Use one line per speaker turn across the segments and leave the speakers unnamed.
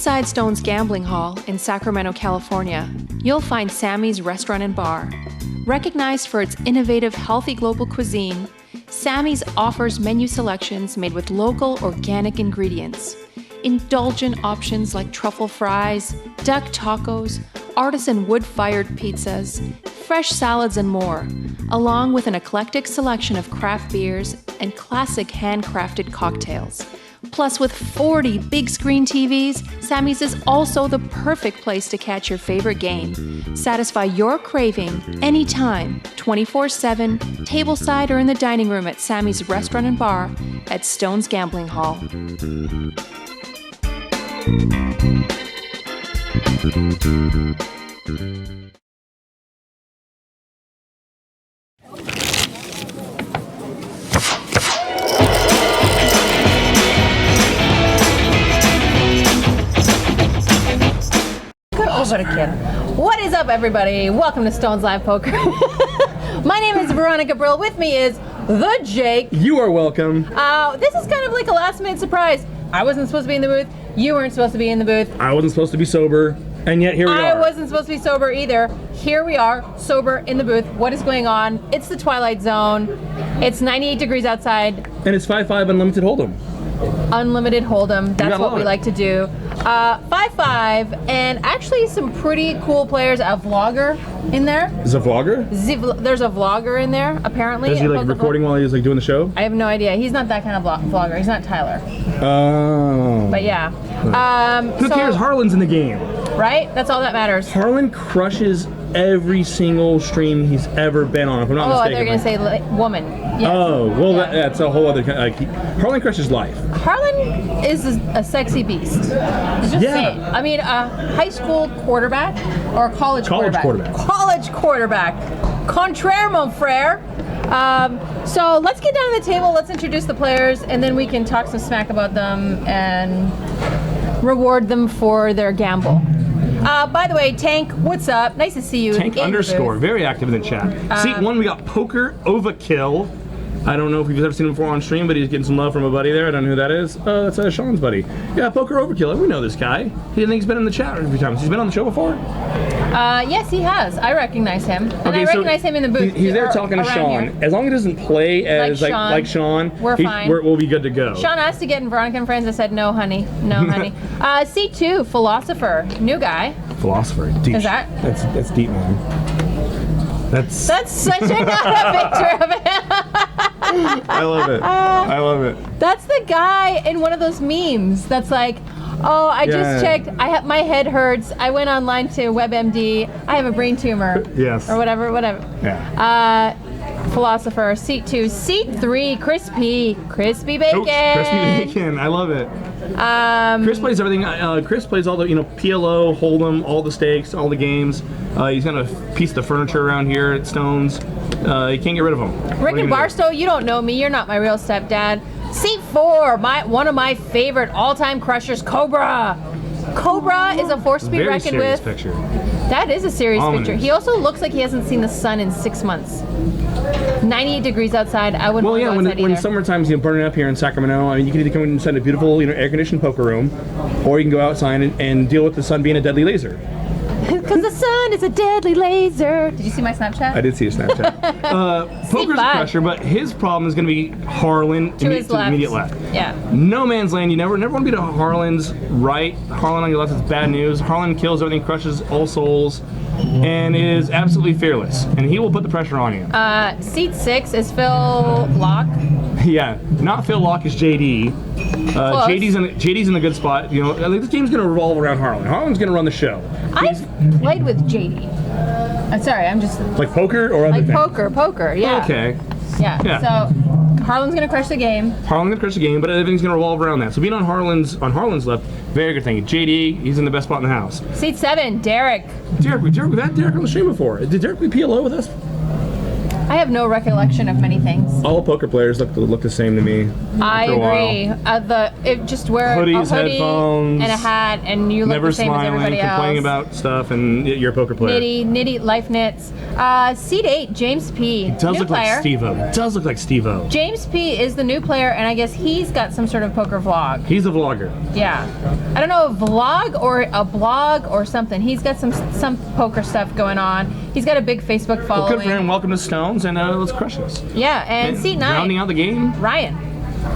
Inside Stone's Gambling Hall in Sacramento, California, you'll find Sammy's Restaurant and Bar. Recognized for its innovative, healthy global cuisine, Sammy's offers menu selections made with local, organic ingredients. Indulgent options like truffle fries, duck tacos, artisan wood-fired pizzas, fresh salads, and more, along with an eclectic selection of craft beers and classic handcrafted cocktails. Plus, with 40 big screen TVs, Sammy's is also the perfect place to catch your favorite game. Satisfy your craving anytime, 24/7, tableside or in the dining room at Sammy's Restaurant and Bar at Stone's Gambling Hall.
What is up, everybody? Welcome to Stone's Live Poker. My name is Veronica Brill. With me is the Jake.
You are welcome.
This is kind of like a last-minute surprise. I wasn't supposed to be in the booth. You weren't supposed to be in the booth.
I wasn't supposed to be sober, and yet here we are.
I wasn't supposed to be sober either. Here we are, sober in the booth. What is going on? It's the Twilight Zone. It's 98 degrees outside.
And it's 5-5 unlimited hold'em.
Unlimited hold'em. That's what we like to do. 5-5, and actually some pretty cool players. A vlogger in there.
Is a vlogger?
There's a vlogger in there, apparently.
Is he like recording while he's like doing the show?
I have no idea. He's not that kind of vlogger. He's not Tyler.
Oh.
But yeah.
Who cares? Harlan's in the game.
Right? That's all that matters.
Harlan crushes every single stream he's ever been on, if I'm not mistaken.
Oh, they're going to say woman. Yes.
Oh, well, yeah. That's a whole other Harlan crushes life.
Harlan is a sexy beast. Just say it. I mean, a high school quarterback or a college quarterback. College quarterback. Contraire, mon frere. So let's get down to the table, let's introduce the players, and then we can talk some smack about them and reward them for their gamble. By the way, Tank, what's up? Nice to see you.
Tank underscore, very active in the chat. Seat 1, we got Poker Overkill. I don't know if you've ever seen him before on stream, but he's getting some love from a buddy there. I don't know who that is. That's Sean's buddy. Yeah, Poker Overkill. We know this guy. He's been in the chat a few times. He's been on the show before?
Yes, he has. I recognize him. And I recognize him in the booth.
He's there talking to Sean.
Here.
As long as he doesn't play as like Sean,
we're fine.
We'll be good to go.
Sean asked to get in Veronica and Friends. I said, no, honey. No, honey. C2, Philosopher. New guy.
Philosopher. Deep.
Is that?
That's deep, man. That's
such a picture of him.
I love it. I love it.
That's the guy in one of those memes that's like, oh, I just checked. My head hurts. I went online to WebMD. I have a brain tumor.
Yes.
Or whatever.
Yeah.
Philosopher. Seat 2. Seat 3. Crispy bacon.
Oops, crispy bacon. I love it. Chris plays everything. Chris plays all the PLO, Hold'em, all the stakes, all the games. He's gonna piece the furniture around here at Stones. You can't get rid of him.
Rick and Barstow, you don't know me. You're not my real stepdad. Seat 4. One of my favorite all-time crushers, Cobra. Cobra is a force to be reckoned with.
Very serious picture.
That is a serious picture. He also looks like he hasn't seen the sun in 6 months. 98 degrees outside. I wouldn't.
Well, yeah. When summertime's burning up here in Sacramento, I mean, you can either come inside a beautiful, air-conditioned poker room, or you can go outside and deal with the sun being a deadly laser.
Because the sun is a deadly laser. Did you see my Snapchat?
I did see your Snapchat. Poker's a crusher, but his problem is going to be Harlan to his immediate left.
Yeah.
No man's land. You never want to be to Harlan's right. Harlan on your left is bad news. Harlan kills everything, crushes all souls, and is absolutely fearless. And he will put the pressure on you.
Seat 6 is Phil Locke.
Yeah, not Phil Locke, is JD. JD's in a good spot. This game's gonna revolve around Harlan. Harlan's gonna run the show.
I've played with JD. I'm sorry, I'm just
like poker or other things?
Poker. Yeah.
Okay.
Yeah. So Harlan's gonna crush the game.
Harlan's gonna crush the game, but everything's gonna revolve around that. So being on Harlan's left, very good thing. JD, he's in the best spot in the house.
Seat 7, Derek.
We've had Derek on the stream before. Did Derek play PLO with us?
I have no recollection of many things.
All poker players look the same to me.
I
after a while.
agree. Just wear
Hoodies,
a hoodie
headphones,
and a hat, and you look
Never
the same as
smiling,
everybody else.
complaining about stuff, and you're a poker player.
Nitty, life knits. Seed 8, James P.
It does
new
look
player.
like Steve-O. It does look like Steve-O.
James P. is the new player, and I guess he's got some sort of poker vlog.
He's a vlogger.
Yeah. I don't know, a vlog or a blog or something. He's got some poker stuff going on. He's got a big Facebook
Well,
following.
good for him. Welcome to Stones, and let's crush this.
Yeah, and seat 9.
Rounding out the game.
Ryan.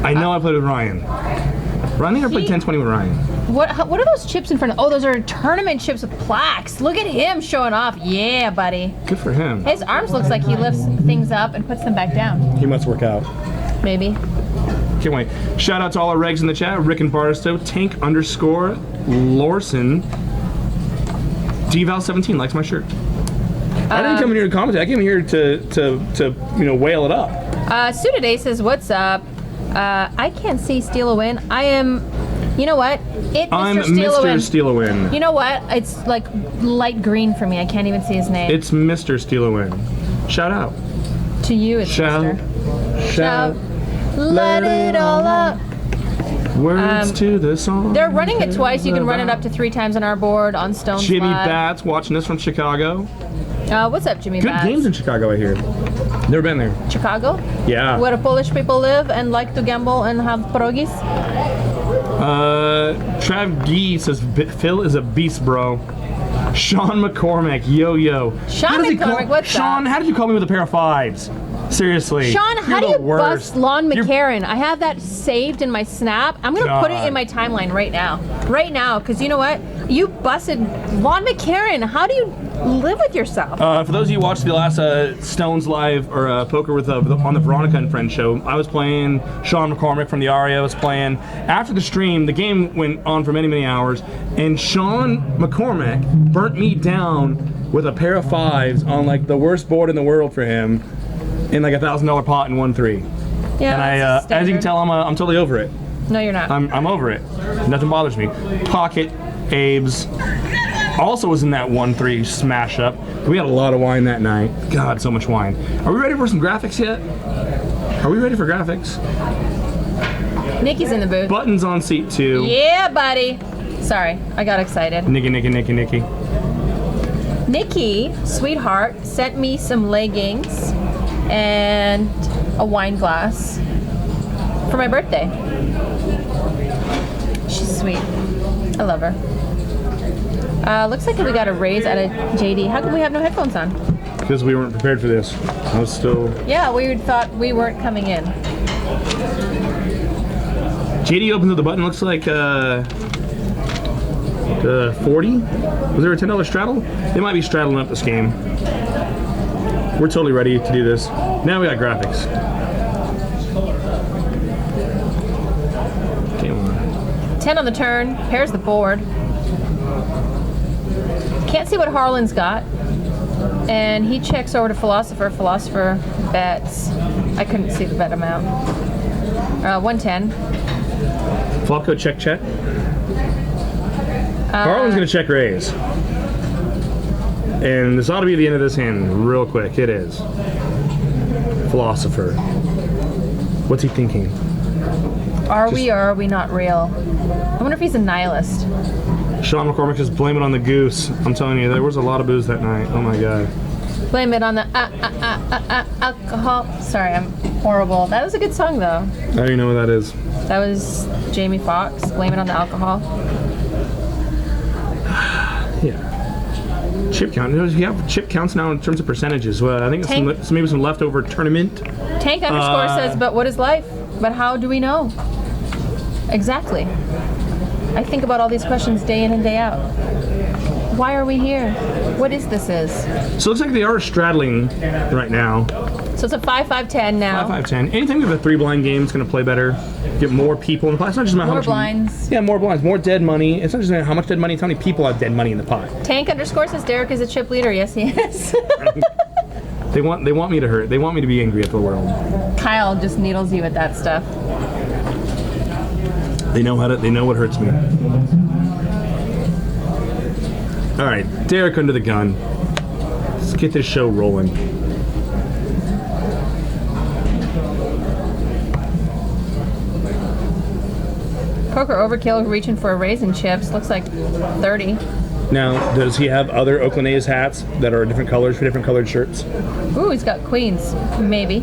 I know I played with Ryan. I think I played 10-20 with Ryan.
What are those chips in front of? Oh, those are tournament chips with plaques. Look at him showing off. Yeah, buddy.
Good for him.
His arms looks like he lifts things up and puts them back down.
He must work out.
Maybe.
Can't wait. Shout out to all our regs in the chat. Rick and Barstow, Tank_Lorson, DVal17 likes my shirt. I didn't come in here to commentate. I came here to whale it up.
Sudaday says, "What's up?" I can't see Steal a Win. I am. You know what?
I'm
Mr. Steal a Win.
Mr. Steal a Win.
You know what? It's like light green for me. I can't even see his name.
It's Mr. Steal a Win. Shout out.
To you, it's
Shout.
Mr.
Shout.
Let it all up.
Words to the song.
They're running it twice. You can run it up to 3 times on our board on Stones
Jimmy
Live.
Bats watching this from Chicago.
What's up, Jimmy
Good
Bats?
games in Chicago, I hear. Never been there.
Chicago?
Yeah.
Where Polish people live and like to gamble and have pierogies?
Trav Gee says Phil is a beast, bro. Sean McCormick, yo.
Sean
How does he
McCormick, what's
Sean,
up?
how did you call me with a pair of 5s? Seriously.
Sean, how do
You're
you
the worst.
bust Lon
You're-
McCarran? I have that saved in my Snap. I'm going to put it
God.
in my timeline right now. Right now, because you know what? You busted Lon McCarran. How do you live with yourself?
For those of you who watched the last Stones Live or Poker with on the Veronica and Friends show, I was playing Sean McCormick from the Aria. I was playing. After the stream, the game went on for many hours, and Sean McCormick burnt me down with a pair of 5s on like the worst board in the world for him, in like $1,000 pot and 1-3.
Yeah,
And I,
that's
as you can
standard.
tell, I'm totally over it.
No, you're not.
I'm over it. Nothing bothers me. Pocket, Abe's, also was in that 1-3 smash up. We had a lot of wine that night. God, so much wine. Are we ready for some graphics yet? Are we ready for graphics?
Nikki's in the booth.
Buttons on seat 2.
Yeah, buddy. Sorry, I got excited.
Nikki.
Nikki, sweetheart, sent me some leggings and a wine glass for my birthday. She's sweet. I love her. Looks like we got a raise out of JD. How come we have no headphones on?
Because we weren't prepared for this. I was still...
Yeah, we thought we weren't coming in.
JD opens up the button. Looks like 40? Was there a $10 straddle? They might be straddling up this game. We're totally ready to do this. Now we got graphics. Come on.
10 on the turn. Pairs the board. Can't see what Harlan's got. And he checks over to Philosopher. Philosopher bets. I couldn't see the bet amount. 110.
Flopco check. Harlan's gonna check raise. And this ought to be the end of this hand real quick. It is. Philosopher. What's he thinking?
Are we or are we not real? I wonder if he's a nihilist.
Sean McCormick just blame it on the goose. I'm telling you, there was a lot of booze that night. Oh my god.
Blame it on the alcohol. Sorry, I'm horrible. That was a good song though.
I don't even know what that is.
That was Jamie Foxx. Blame it on the alcohol.
Yeah. Chip count. You have chip counts now in terms of percentages. Well, I think it's maybe some leftover tournament.
Tank underscore says, but what is life? But how do we know? Exactly. I think about all these questions day in and day out. Why are we here? What is this is?
So it looks like they are straddling right now.
So it's a 5-5-10 now.
5-5-10. Anything with a 3-blind game is going to play better. Get more people in the pot. It's not just about how
More
much
blinds.
Yeah, more blinds, more dead money. It's not just about how much dead money. It's how many people have dead money in the pot.
Tank underscore says Derek is a chip leader. Yes, he is.
They want me to hurt. They want me to be angry at the world.
Kyle just needles you with that stuff.
They know how to. They know what hurts me. All right, Derek under the gun. Let's get this show rolling.
Poker Overkill reaching for a raise in chips. Looks like 30.
Now, does he have other Oakland A's hats that are different colors for different colored shirts?
Ooh, he's got queens. Maybe.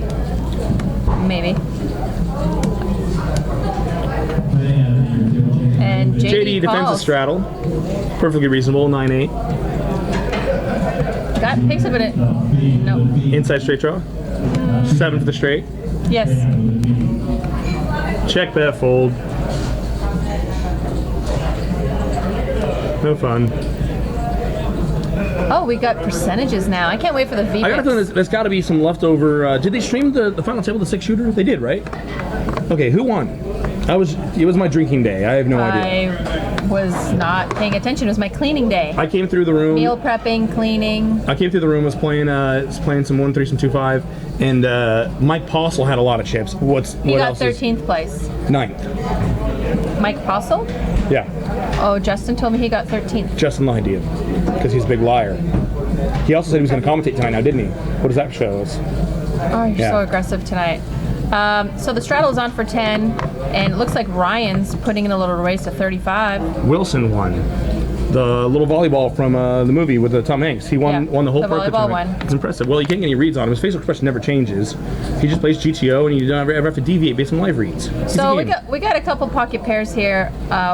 Maybe. And
JD defends the straddle. Perfectly reasonable, 9-8.
Got picks up in it. No.
Inside straight draw. 7 for the straight.
Yes.
Check bet fold. No fun.
Oh, we got percentages now. I can't wait for the V.
I got a feeling there's got to be some leftover. Did they stream the final table, the 6-shooter? They did, right? Okay, who won? It was my drinking day. I have no idea.
I was not paying attention. It was my cleaning day.
I came through the room.
Meal prepping, cleaning.
I came through the room. Was playing some 1-3, some 2-5, and Mike Postle had a lot of chips.
He
what
got
else?
13th place.
9th.
Mike Postle?
Yeah.
Oh, Justin told me he got 13th.
Justin lied to you because he's a big liar. He also said he was going to commentate tonight. Now, didn't he? What does that show us?
Oh, you're
Yeah.
so aggressive tonight. So the straddle is on for 10, and it looks like Ryan's putting in a little race to 35.
Wilson won. The little volleyball from the movie with Tom Hanks. He won the whole
the
part of the
volleyball
tournament.
one.
It's impressive. Well, you can't get any reads on him. His facial expression never changes. He just plays GTO, and you don't ever have to deviate based on live reads.
So we got a couple pocket pairs here.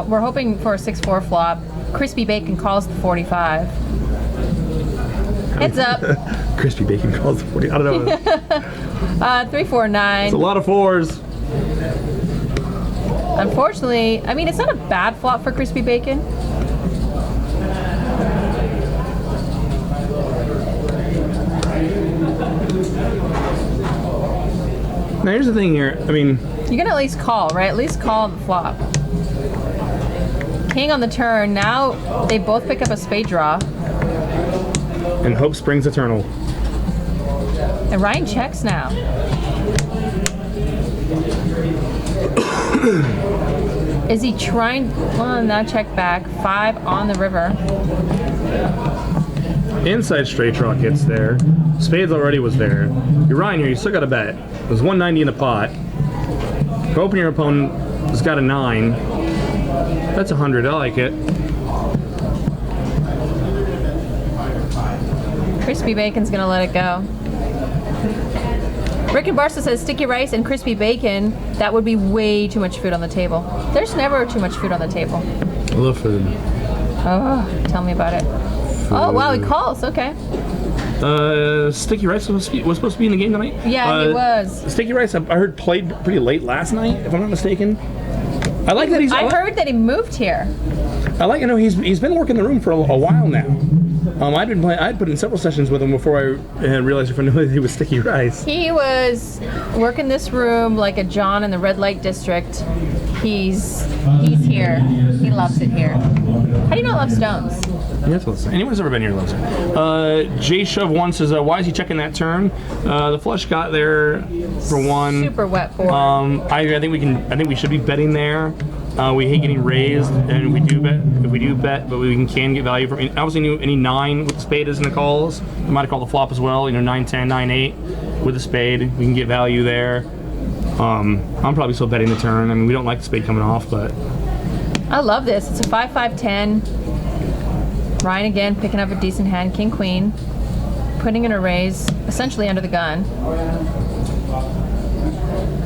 We're hoping for a 6-4 flop. Crispy Bacon calls the 45. Heads up.
Crispy Bacon calls the 40. I don't know.
3-4-9.
It's a lot of 4s.
Unfortunately, I mean, it's not a bad flop for Crispy Bacon.
Now, here's the thing here. I mean,
You're gonna at least call, right? At least call the flop. King on the turn. Now they both pick up a spade draw.
and hope springs eternal.
And Ryan checks now. Is he trying? Well, now check back. 5 on the river.
Inside straight draw gets there. Spades already was there. You're Ryan here, you still got a bet. There's 190 in the pot. Hoping your opponent has got a 9. That's 100, I like it.
Crispy Bacon's gonna let it go. Rick and Barca says sticky rice and crispy bacon. That would be way too much food on the table. There's never too much food on the table.
I love food.
Oh, tell me about it. Oh wow, he calls. Okay.
Sticky Rice was supposed to be in the game tonight?
Yeah, he was.
Sticky Rice, I heard played pretty late last night, if I'm not mistaken. I like that he's.
I heard that he moved here.
I like. I know he's been working the room for a while now. I'd put in several sessions with him before I realized if I knew that he was Sticky Rice.
He was working this room like a John in the red light district. He's here. He loves it here. How do you not love stones?
Yeah, that's what anyone who's ever been here loves it. Jay Shove 1 says, why is he checking that turn? The flush got there for 1.
Super wet board.
I think we should be betting there. We hate getting raised, and we do bet. If we do bet, but we can get value from. Obviously, any 9 with the spade is in the calls. We might have called the flop as well. 9, 10, 9, 8 with the spade. We can get value there. I'm probably still betting the turn. I mean, we don't like the spade coming off, but
I love this. It's a 5-5-10. Ryan again picking up a decent hand, king queen, putting in a raise, essentially under the gun.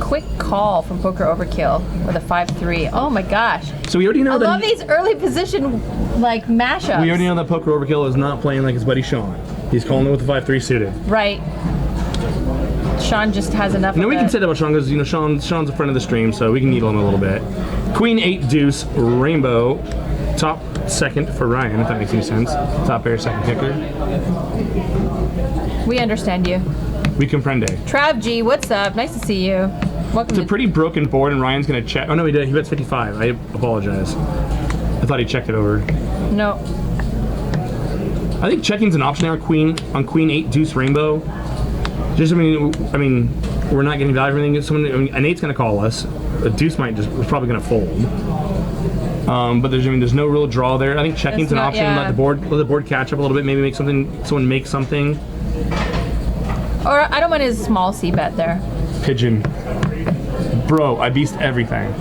Quick call from Poker Overkill with a 5-3. Oh my gosh!
so we already know
I
that.
love these early position like mashups.
We already know that Poker Overkill is not playing like his buddy Sean. He's calling it with the 5-3 suited.
Right. Sean just has enough.
No,
of
we
it.
can say that about Sean because Sean's a friend of the stream, so we can needle him a little bit. Queen 8 deuce rainbow, top second for Ryan, if that makes any sense. Top pair, second kicker.
We understand you.
We comprende.
Trav G, what's up? Nice to see you. Welcome
It's a
to
pretty broken board, and Ryan's gonna check. Oh no, he did. He bets 55. I apologize. I thought he checked it over.
No.
I think checking's an option there. Queen 8 deuce rainbow. Just I mean, we're not getting value for anything. An 8's gonna call us. A deuce is probably gonna fold. But there's no real draw there. I think checking's an option.
Yeah.
Let the board catch up a little bit. Maybe someone make something.
Or I don't mind his small C bet there.
Pigeon. Bro, I beast everything.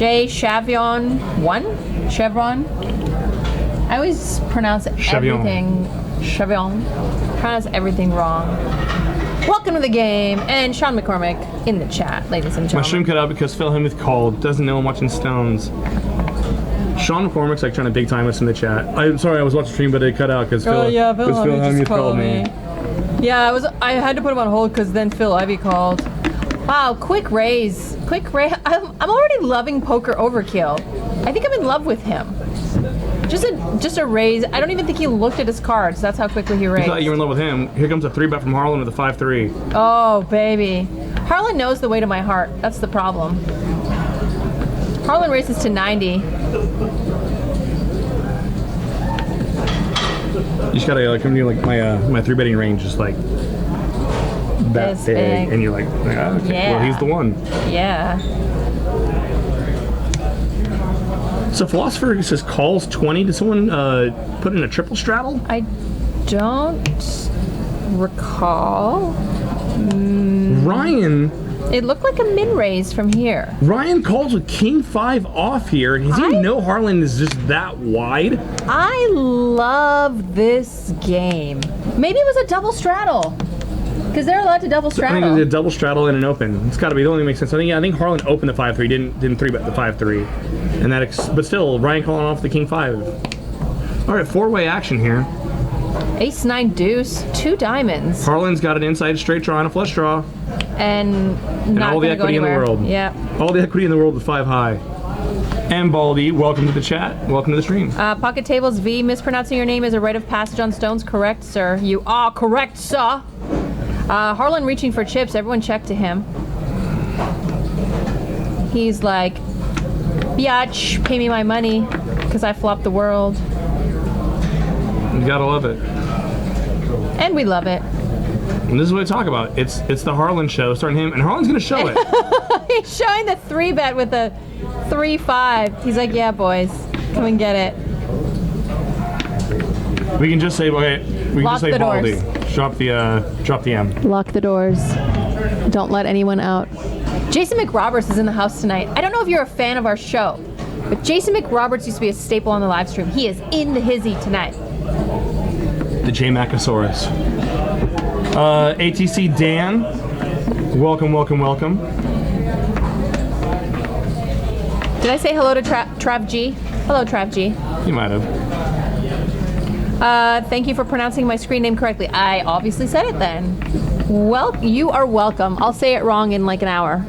J Chavion 1? Chevron? I always pronounce everything Chavion. Pronounce everything wrong. Welcome to the game, and Sean McCormick in the chat, ladies and gentlemen.
My stream cut out because Phil Hemmeth called. Doesn't know I'm watching Stones. Sean McCormick's like trying to big time us in the chat. I'm sorry, I was watching stream, but it cut out because Phil Hemmeth called me.
Yeah, I had to put him on hold because then Phil Ivey called. Wow, quick raise. I'm already loving Poker Overkill. I think I'm in love with him. Just a raise. I don't even think he looked at his cards. That's how quickly he raised.
You thought you were in love with him. Here comes a 3-bet from Harlan with a 5-3.
Oh, baby. Harlan knows the way to my heart. That's the problem. Harlan races to 90.
You just gotta like come to like my 3-betting range is like that
This
big,
big.
and you're like, okay,
Yeah.
well he's the one.
Yeah.
So Philosopher says calls 20. Did someone put in a triple straddle?
I don't recall.
Ryan
It looked like a min raise from here.
Ryan calls with King 5 off here, and does he know Harlan is just that wide?
I love this game. Maybe it was a double straddle. Because they're allowed to double
I think
straddle.
it's a double straddle and an open. It's got to be. It only makes sense. I think Harlan opened the 5-3, didn't 3-bet the 5-3, and that. But still, Ryan calling off the King 5. All right, 4-way action here.
Ace 9 deuce, 2 diamonds,
Harlan's got an inside straight draw and a flush draw,
and not
all the
gonna go
equity in the
anywhere.
world.
Yeah.
All the equity in the world with 5 high. And Baldy, welcome to the chat. Welcome to the stream.
Pocket Tables V, mispronouncing your name is a rite of passage on Stones. Correct, sir. You are correct, sir. Harlan reaching for chips. Everyone check to him. He's like, biatch, pay me my money, because I flopped the world.
You gotta love it.
And we love it.
And this is what I talk about. It's the Harlan show, starting him, and Harlan's gonna show it.
He's showing the 3-bet with a 3-5. He's like, yeah, boys, come and get it.
We can just say, okay, we can
Lock
just say
the
Baldy.
doors.
Drop the M.
Lock the doors. Don't let anyone out. Jason McRoberts is in the house tonight. I don't know if you're a fan of our show, but Jason McRoberts used to be a staple on the live stream. He is in the hizzy tonight.
The J Macosaurus. ATC Dan, welcome.
Did I say hello to Trav G? Hello, Trav G.
You might have.
Thank you for pronouncing my screen name correctly. I obviously said it then. Well, you are welcome. I'll say it wrong in like an hour.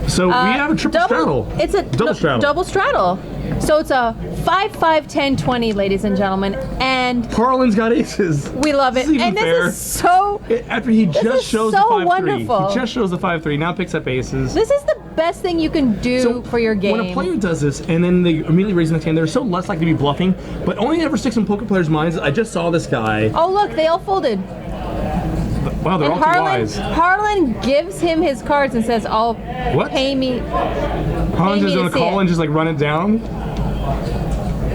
So we have a triple straddle.
It's a
double straddle.
Double straddle. So it's a 5, 5, 10, 20, ladies and gentlemen, and
Harlan's got aces.
we love it.
This is
And
even
this
fair.
is so.
After he
This
just
is
shows
so
the 5-3.
wonderful.
He just shows the 5-3. Now picks up aces.
This is the best thing you can do for your game.
When a player does this and then they immediately raise the next hand, they're so less likely to be bluffing. But only ever sticks in poker players' minds. I just saw this guy.
Oh look, they all folded.
Wow, they're
And
all too wise.
Harlan gives him his cards and says, "I'll pay me."
Harlan's
me
just
to
gonna
see
call
it.
and just like run it down.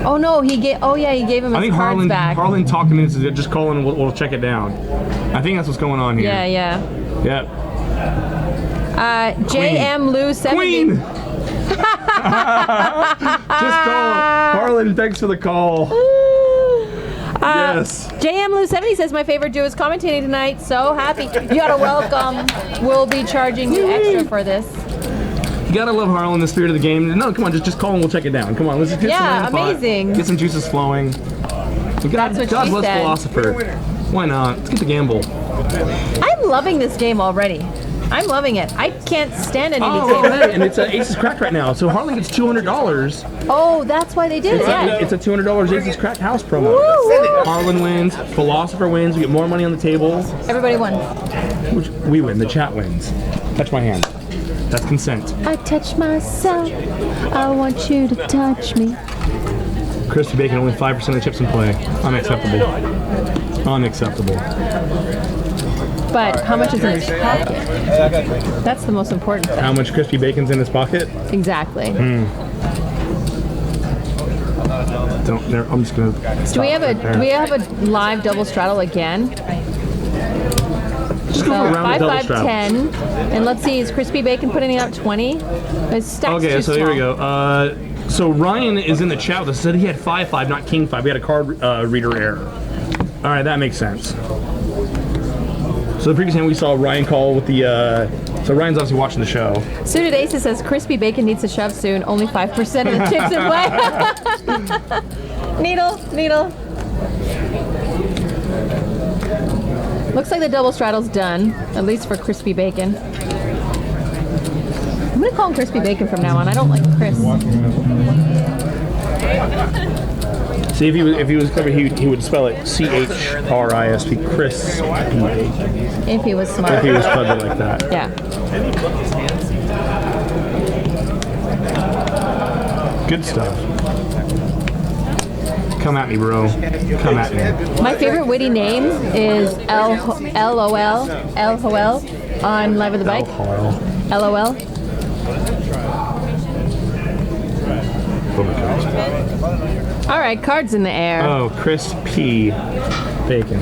Oh no, he gave. Oh yeah, he gave him his
I think
cards back.
Harlan talked to me and said, just call and we'll check it down. I think that's what's going on here.
Yeah.
Yep.
JM Lou 70.
Queen! Just call. Harlan, thanks for the call. Yes.
JM Lou 70 says my favorite duo is commentating tonight. So happy. You gotta welcome. We'll be charging you extra for this.
You gotta love Harlan, the spirit of the game. No, come on, just call and we'll check it down. Come on, let's just get some in the pot.
amazing.
Get some juices flowing. God
what
bless
she said.
Philosopher. Why not? Let's get the gamble.
I'm loving this game already. I'm loving it. I can't stand any of these
Oh,
games.
hey, and it's Aces Cracked right now. So Harlan gets $200.
Oh, that's why they did it. Yeah.
It's a $200 Aces Cracked house promo.
Woo!
Harlan wins. Philosopher wins. We get more money on the table.
Everybody won.
Which we win. The chat wins. Touch my hand. That's consent.
I touch myself. I want you to touch me.
Crispy Bacon, only 5% of the chips in play. Unacceptable. Unacceptable.
But how much is in his pocket? That's the most important thing.
How much Crispy Bacon's in his pocket?
Exactly.
I'm just gonna.
Do we have a live double straddle again?
Just go for a round of double
5,
straddle.
10. And let's see, is Crispy Bacon putting up 20? His stack's
Okay,
too
so here we
small.
go. So Ryan is in the chat with us. Said he had 5-5, not King 5. We had a card reader error. All right, that makes sense. So the previous hand we saw Ryan call with the. So Ryan's obviously watching the show.
Suited Aces says Crispy Bacon needs to shove soon. Only 5% of the chips in play. Needle. Looks like the double straddle's done, at least for Crispy Bacon. I'm gonna call him Crispy Bacon from now on. I don't like Chris.
See, if he was clever, he would spell it C-H-R-I-S-P, Chris.
If he was smart.
If he was clever like that.
Yeah.
Good stuff. Come at me, bro. Come at me.
My favorite witty name is LOL on Live of the Bike. LOL. All right, cards in the air.
Oh, Chris P. Bacon.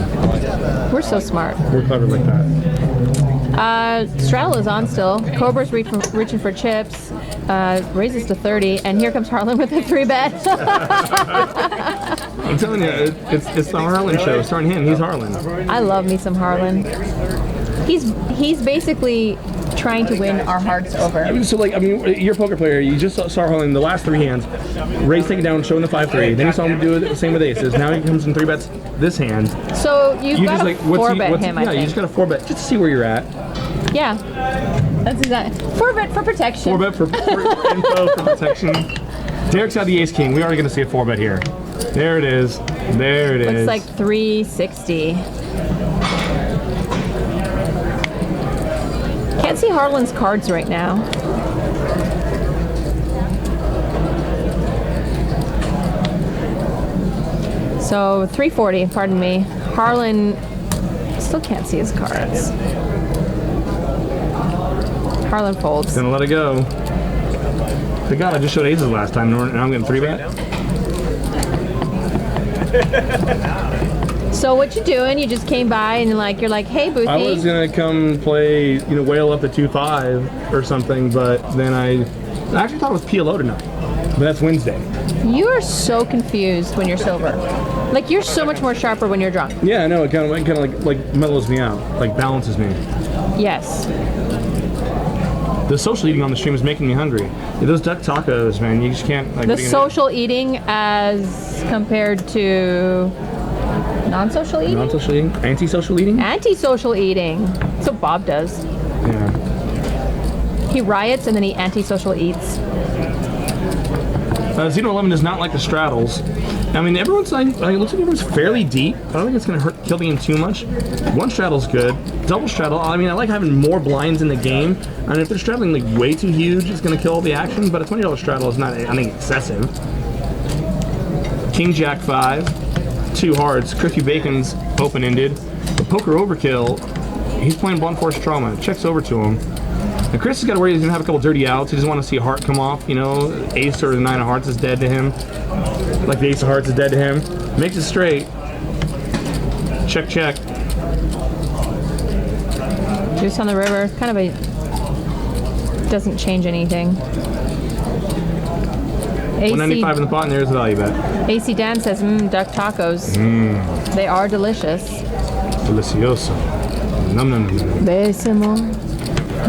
We're so smart.
We're clever like that.
Straddle is on still. Cobra's reaching for chips. Raises to 30, and here comes Harlan with a 3-bet.
I'm telling you, it's the Harlan show. Starring him, he's Harlan.
I love me some Harlan. He's basically trying to win our hearts over.
So, like, I mean, you're a poker player. You just saw Harlan in the last 3 hands. Ray's taking down, showing the 5-3. Then you saw him do the same with aces. Now he comes in 3-bets this hand.
So you've
You
got
just
to
like
4-bet him, I
yeah,
think.
you just got a 4-bet just to see where you're at.
Yeah. That's exactly. 4-bet for protection.
4-bet for info for protection. Derek's got the ace king. We already going to see a 4-bet here. There it is. There it is.
Looks like 360. Can't see Harlan's cards right now. So 340, pardon me. Harlan still can't see his cards. Harlan folds.
Gonna let it go. Thank God I just showed aces last time. Now I'm getting 3-bet.
So what you doing? You just came by and you're like, hey, Boothie.
I was gonna come play, whale up to 2-5 or something, but then I actually thought it was PLO tonight. But that's Wednesday.
You are so confused when you're sober. Like, you're so much more sharper when you're drunk.
Yeah, I know. It kind of like mellows me out, like balances me.
Yes.
The social eating on the stream is making me hungry. Yeah, those duck tacos, man, you just can't. Like,
The social eating as compared to non-social eating?
non-social eating, anti-social eating.
Anti-social eating. That's what Bob does.
Yeah.
He riots and then he anti-social eats.
Xeno 11 does not like the straddles. I mean, everyone's like, it looks like everyone's fairly deep. I don't think it's going to kill the game too much. One straddle's good. Double straddle, I mean, I like having more blinds in the game. And if they're straddling like way too huge, it's going to kill all the action. But a $20 straddle is not, I think, excessive. King Jack 5, 2 hearts. Crispy Bacon's open-ended. The poker overkill. He's playing blunt force trauma. Checks over to him. And Chris has got to worry he's going to have a couple dirty outs. He doesn't want to see a heart come off, Ace or the 9 of hearts is dead to him. Like the ace of hearts is dead to him. Makes it straight. Check, check.
Juice on the river. Kind of a... doesn't change anything.
195 in the pot, and there's the value bet.
AC Dan says, duck tacos. They are delicious.
Delicioso. Num num num.
Bésamo.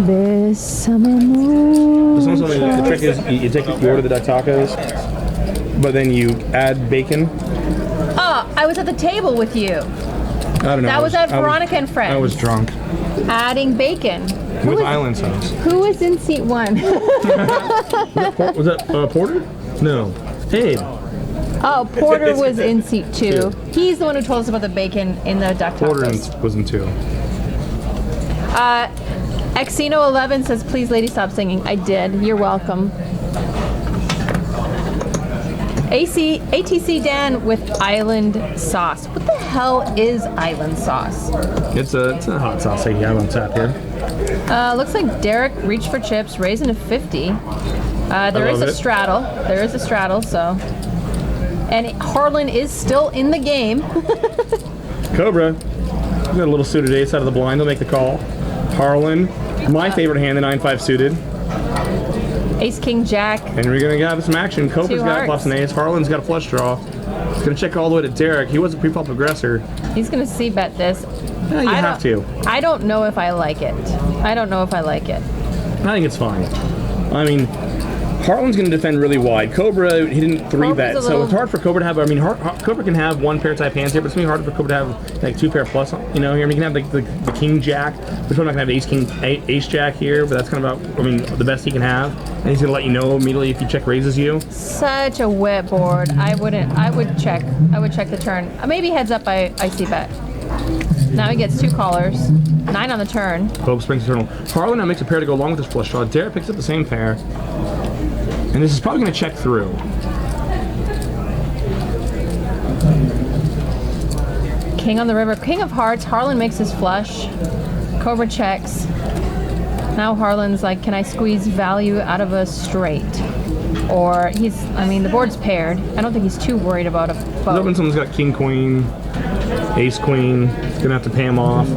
Bésame
This one's
mucho.
something, the trick is you order the duck tacos, but then you add bacon.
Oh, I was at the table with you.
I don't know.
That was at Veronica and Friends.
I was drunk.
Adding bacon.
With Island sauce.
Who was in seat 1?
Was that Porter? No. Abe.
Oh, Porter was in seat 2. He's the one who told us about the bacon in the duck
Porter
tacos.
was in 2.
Xeno11 says, please, lady, stop singing. I did. You're welcome. ATC Dan with island sauce. What the hell is island sauce?
It's a hot sauce that you have on tap here.
Looks like Derek reached for chips, raising to 50. There is a straddle. There is a straddle, so. And Harlan is still in the game.
Cobra. got a little suited ace out of the blind. He'll make the call. Harlan, my favorite hand, the 9-5 suited.
Ace, king, jack.
And we're going to have some action. Copa's got plus an ace. Harlan's got a flush draw. He's going to check all the way to Derek. He was a pre-flop aggressor.
He's going to c-bet this.
Yeah, you have to.
I don't know if I like it. I don't know if I like it.
I think it's fine. I mean, Harlan's going to defend really wide. Cobra, he didn't 3-bet, so it's hard for Cobra to have. I mean, Cobra can have one pair type hands here, but it's going to be harder for Cobra to have like 2 pair plus. You know, here I mean, you can have like the king jack. We're probably not going to have ace king ace jack here, but that's kind of about. I mean, the best he can have, and he's going to let you know immediately if he check raises you.
Such a wet board. I wouldn't. I would check. I would check the turn. Maybe heads up. I c-bet. Now he gets 2 callers. 9 on the turn.
Bob springs eternal. Harlan now makes a pair to go along with this flush draw. Derek picks up the same pair. And this is probably going to check through.
King on the river. King of hearts. Harlan makes his flush. Cobra checks. Now Harlan's like, can I squeeze value out of a straight? Or I mean, the board's paired. I don't think he's too worried about a boat.
When someone's got king, queen, ace, queen, he's going to have to pay him off.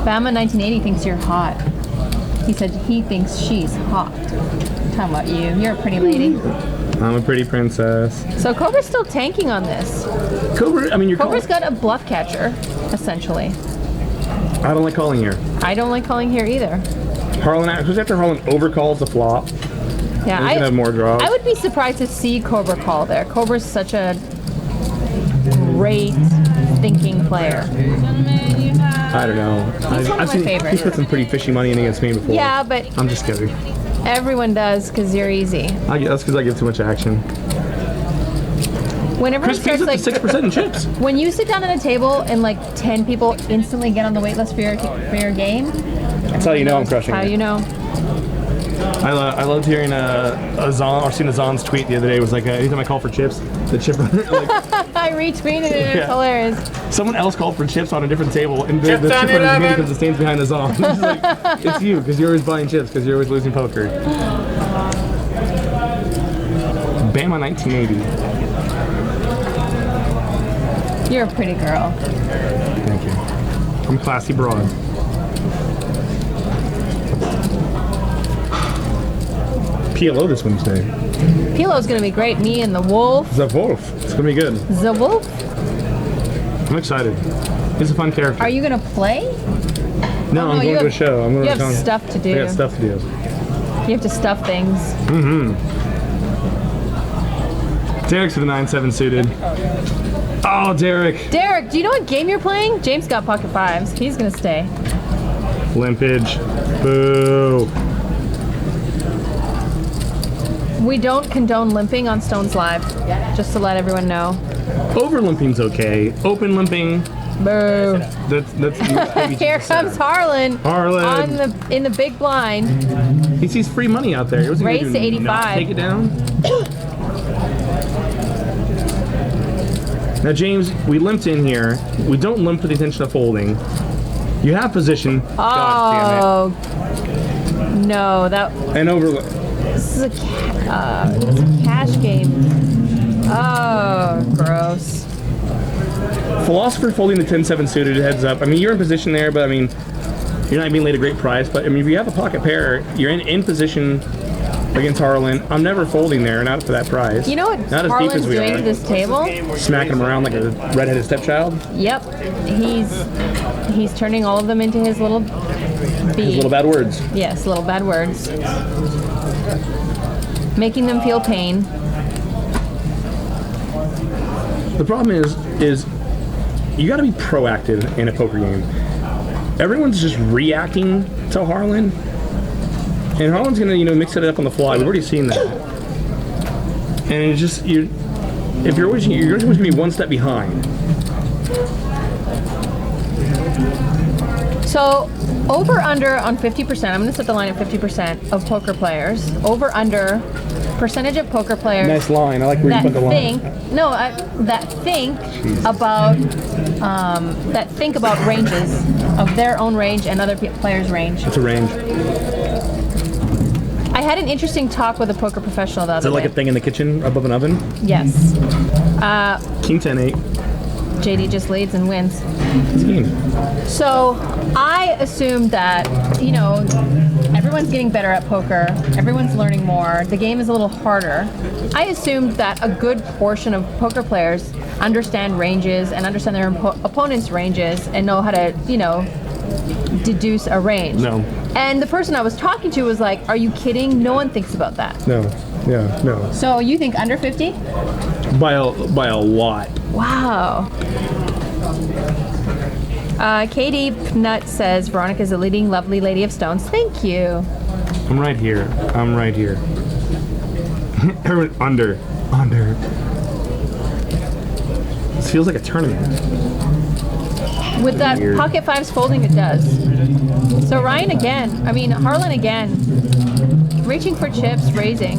Bama 1980 thinks you're hot. He said he thinks she's hot. How about you? You're a pretty lady.
I'm a pretty princess.
So Cobra's still tanking on this.
Cobra, I mean,
Cobra's got a bluff catcher, essentially.
I don't like calling here.
I don't like calling here either.
Harlan, especially after Harlan overcalls the flop.
Yeah,
he's gonna have more draws.
I would be surprised to see Cobra call there. Cobra's such a great thinking player.
I don't know.
He's one of my favorites.
He's put some pretty fishy money in against me before.
Yeah, but
I'm just kidding.
Everyone does because you're easy.
That's because I give too much action.
Whenever
Chris
it starts
pays up to 6% in chips.
When you sit down at a table and like 10 people instantly get on the wait list for your game,
that's how you know I'm crushing
how
it.
you know.
I loved hearing a Zon, or seeing a Zon's tweet the other day. It was like, anytime I call for chips, the chip runner. Like,
I retweeted it. It's hilarious.
Someone else called for chips on a different table, and the chip runner's name because it stands behind the Zon. It's like, it's you, because you're always buying chips, because you're always losing poker. Bama 1980.
You're a pretty girl.
Thank you. I'm classy broad. PLO this Wednesday.
PLO's gonna be great. Me and the wolf.
The Wolf. It's gonna be good.
The wolf.
I'm excited. He's a fun character.
Are you gonna play?
No, I'm going to a show. I'm going
you have stuff to do.
I got stuff to do.
You have to stuff things.
Mm-hmm. Derek's for the 9-7 suited. Oh, Derek.
Derek, do you know what game you're playing? James got pocket fives. He's gonna stay.
Limpage. Boo.
We don't condone limping on Stones Live, just to let everyone know.
Over limping's okay. Open limping.
Boo.
That's
Here comes Harlan.
Harlan.
In the big blind.
He sees free money out there.
Raise to 85.
Take it down. Now, James, we limped in here. We don't limp with the intention of folding. You have position. God damn
it. No, that.
And over.
This is a cash game. Oh, gross.
Philosopher folding the 10-7 suited, heads up. I mean, you're in position there, but I mean, you're not being laid a great price. But I mean, if you have a pocket pair, you're in position against Harlan. I'm never folding there, not for that price.
You know what
not as
Harlan's
deep as we
doing
are.
to this table?
Smacking them around like a redheaded stepchild.
Yep. He's turning all of them into his little bead.
His little bad words.
Yes, little bad words. Making them feel pain.
The problem is you got to be proactive in a poker game. Everyone's just reacting to Harlan, and Harlan's gonna mix it up on the fly. We've already seen that, and it's just you're always gonna be one step behind.
So over under on 50%. I'm gonna set the line at 50% of poker players. Over under percentage of poker players.
Nice line. I like where you put the line.
That think about ranges of their own range and other players' range.
It's a range.
I had an interesting talk with a poker professional the other
Is it like
day.
a thing in the kitchen above an oven?
Yes.
King 10-8.
JD just leads and wins.
It's a game.
So I assumed that, you know, everyone's getting better at poker. Everyone's learning more. The game is a little harder. I assumed that a good portion of poker players understand ranges and understand their opponent's ranges and know how to, you know, deduce a range.
No.
And the person I was talking to was like, are you kidding? No one thinks about that.
No. Yeah, no.
So you think under 50?
By a lot.
Wow. Katie Pnut says, Veronica's a leading lovely lady of stones. Thank you.
I'm right here. Everyone, under. This feels like a tournament.
With that
Weird.
pocket fives folding, it does. So Ryan again. I mean, Harlan again. Reaching for chips, raising.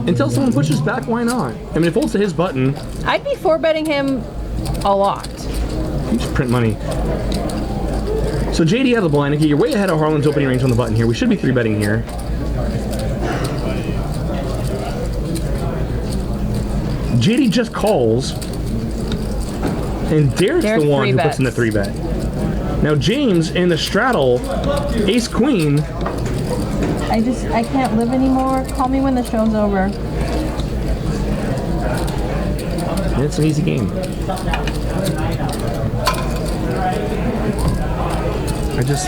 Until someone pushes back, why not? I mean, if it folds to his button,
I'd be 4-betting him a lot.
you just print money. So JD out of the blind. Okay, you're way ahead of Harlan's opening range on the button here. We should be 3-betting here. JD just calls, and Derek's
Derek
the one who
3-bets.
puts in the 3-bet. Now James in the straddle, ace queen.
I can't live anymore. Call me when the show's over.
It's an easy game.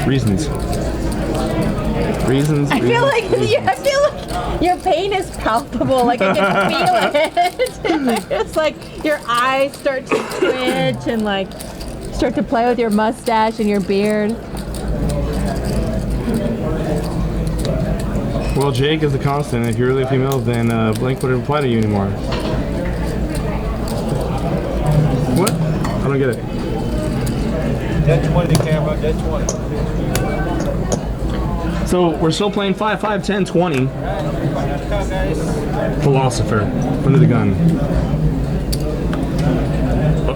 Reasons.
I feel like your pain is palpable. Like I can feel it. It's like your eyes start to twitch and like start to play with your mustache and your beard.
Well, Jake is the constant. If you're really a female, then Blink wouldn't apply to you anymore. What? I don't get it.
Dead 20 camera, dead 20.
So we're still playing 5, 5, 10, 20. Philosopher, under the gun.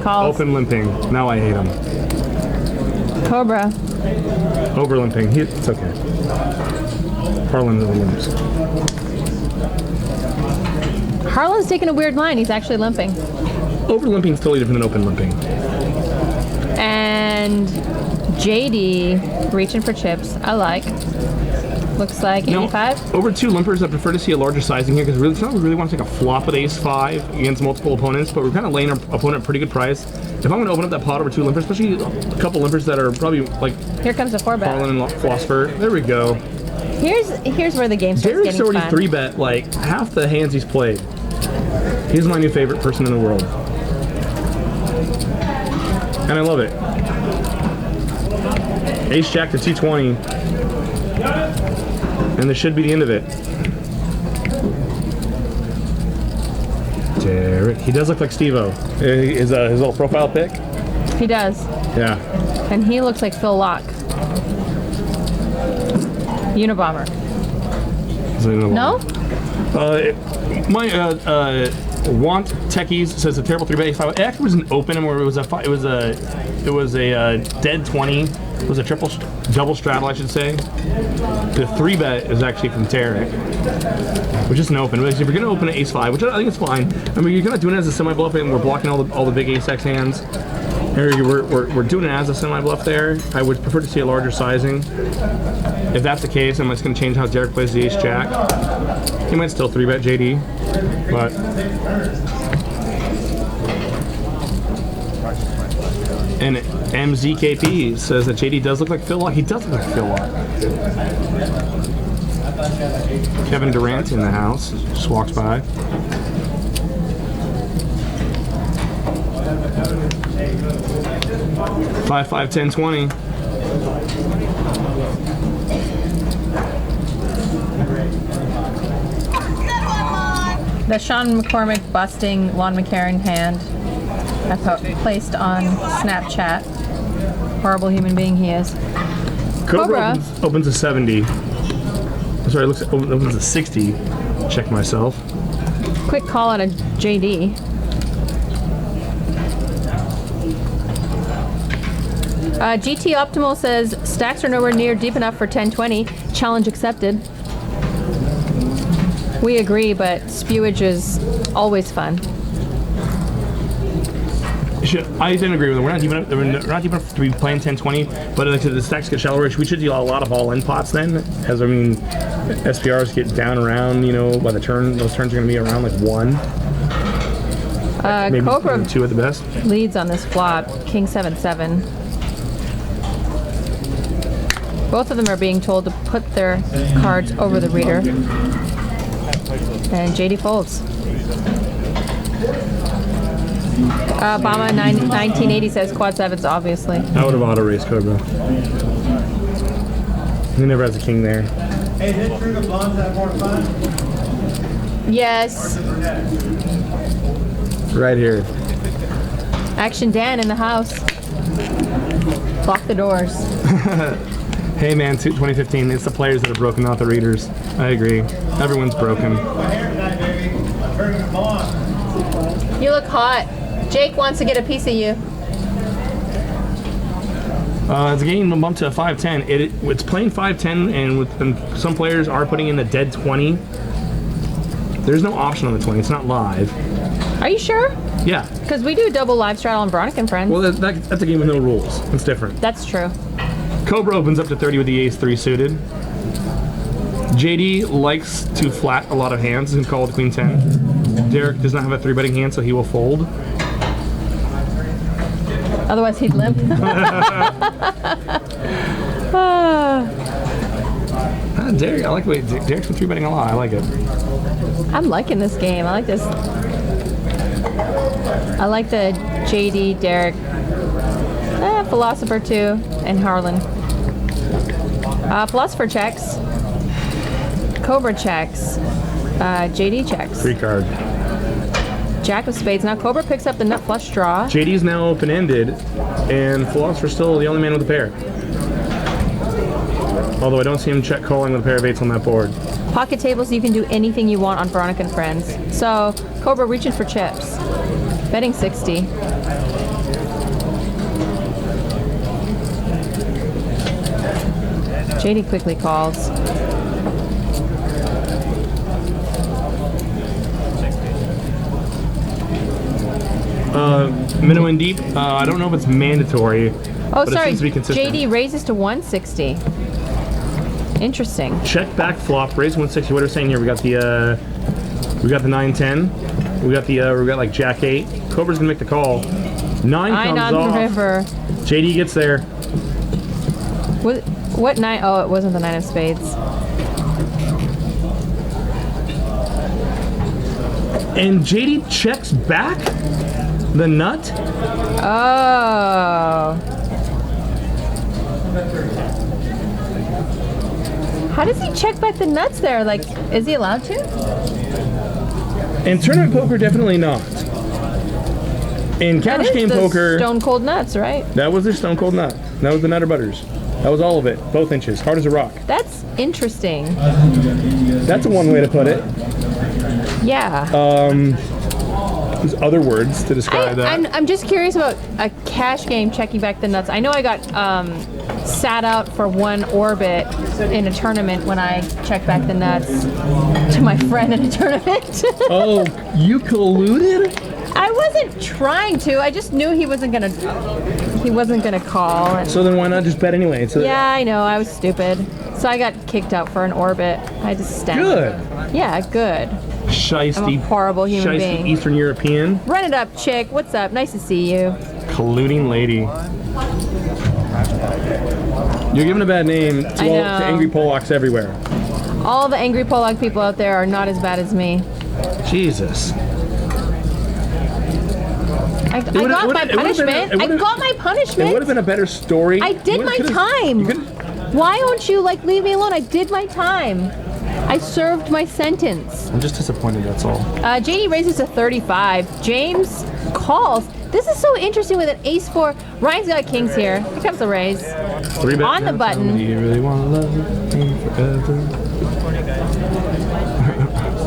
Calls.
Open limping. Now I hate him.
Cobra.
Over limping. It's okay. Harlan never limps.
Harlan's taking a weird line. He's actually limping.
Over limping is totally different than open limping.
And JD reaching for chips. I like. Looks like 85.
Over 2 limpers, I prefer to see a larger sizing here because it's not really want to take a flop with ace 5 against multiple opponents, but we're kind of laying our opponent a pretty good price. If I'm going to open up that pot over 2 limpers, especially a couple limpers that are probably like
Here comes a 4-bet.
Harlan and Philosopher, there we go.
Here's where the game starts
Derek's
getting
already
fun.
3-bet like half the hands he's played. He's my new favorite person in the world. And I love it. Ace Jack to 220. And this should be the end of it. Derek. He does look like Steve-O. His little profile pic.
He does.
Yeah.
And he looks like Phil Locke. Unabomber. No?
My Want Techies says a terrible 3-bet ace 5. It actually wasn't open where it was a dead 20. It was a double straddle, I should say. The 3-bet is actually from Derek, which isn't open. But if you're going to open an ace 5, which I think is fine. I mean, you're kind of doing it as a semi bluff, and we're blocking all the big ace X hands. We're doing it as a semi bluff there. I would prefer to see a larger sizing. If that's the case, I'm just going to change how Derek plays the ace jack. He might still 3-bet JD, but. And MZKP says that JD does look like Phil Locke. He does look like Phil Locke. Kevin Durant in the house just walks by. Five, 5, 10, 20.
The Sean McCormick busting Lon McCarron hand I placed on Snapchat. Horrible human being he is.
Cobra opens a 70. Sorry, opens a 60. Check myself.
Quick call out of JD. GT Optimal says stacks are nowhere near deep enough for 1020. Challenge accepted. We agree, but spewage is always fun.
I didn't agree with it. We're not deep enough to be playing 1020, but like I said, the stacks get shallower. We should do a lot of all-in pots then, as I mean, SPRs get down around, you know, by the turn, those turns are going to be around like 1. Maybe
Cobra
2 at the best.
leads on this flop, King 7-7. Both of them are being told to put their cards over the reader. And JD folds. Obama 1980 says quad sevens, obviously.
I would have auto raced Cobra. He never has a king there.
Hey, is it true the blondes have more fun?
Yes.
Right here.
Action Dan in the house. Lock the doors.
Hey man, 2015, it's the players that have broken, not the readers. I agree. Everyone's broken.
You look hot. Jake wants to get a piece of you.
It's getting bumped to a 510. It's playing 510, and some players are putting in the dead 20. There's no option on the 20. It's not live.
Are you sure?
Yeah.
Because we do double live straddle on Veronica and Friends.
Well, that's a game with no rules. It's different.
That's true.
Cobra opens up to 30 with the ace-3 suited. JD likes to flat a lot of hands and call with queen 10. Derek does not have a 3-betting hand, so he will fold.
Otherwise, he'd limp.
Derek, I like the way Derek's been 3-betting a lot. I like it.
I'm liking this game. I like this. I like the JD, Derek, Philosopher too, and Harlan. Philosopher checks. Cobra checks. JD checks.
Free card.
Jack of spades. Now Cobra picks up the nut flush draw.
JD's now open-ended, and Philosopher's still the only man with a pair. Although I don't see him check calling with a pair of 8s on that board.
Pocket tables, you can do anything you want on Veronica and Friends. So Cobra reaching for chips. Betting 60. JD quickly calls.
Minnow and deep. I don't know if it's mandatory.
Oh,
but
sorry.
It seems to be consistent.
JD raises to 160. Interesting.
Check back flop, raise 160. What are we saying here? We got the 9-10. We got like Jack 8. Cobra's gonna make the call. 9 comes
on
off.
the river.
JD gets there.
What 9? Oh, it wasn't the 9 of spades.
And JD checks back the nut.
Oh. How does he check back the nuts there? Like, is he allowed to?
In tournament poker, definitely not. In cash game poker,
Stone cold nuts, right?
that was their stone cold nut. That was the Nutter Butters. That was all of it, both inches, hard as a rock.
That's interesting.
That's one way to put it.
Yeah.
There's other words to describe that.
I'm just curious about a cash game checking back the nuts. I know I got sat out for one orbit in a tournament when I checked back the nuts to my friend in a tournament.
Oh, you colluded?
I wasn't trying to. I just knew he wasn't gonna call. And
So then why not just bet anyway? So
yeah, I know. I was stupid. So I got kicked out for an orbit. I just stand.
Good.
Yeah, good.
Shiesty.
I'm a horrible human
shiesty
being.
Eastern European.
Run it up, chick. What's up? Nice to see you.
Colluding lady. You're giving a bad name to,
I know.
to angry Polacks everywhere.
All the angry Polak people out there are not as bad as me.
Jesus.
I got my punishment. I got my
It would
punishment.
have been a better story.
I did my time. Why don't you leave me alone? I did my time. I served my sentence.
I'm just disappointed, that's all.
JD raises to 35. James calls. This is so interesting with an ace-4. Ryan's got kings here. Here comes the raise.
3-bet
On the button.
Do you really want to love me forever?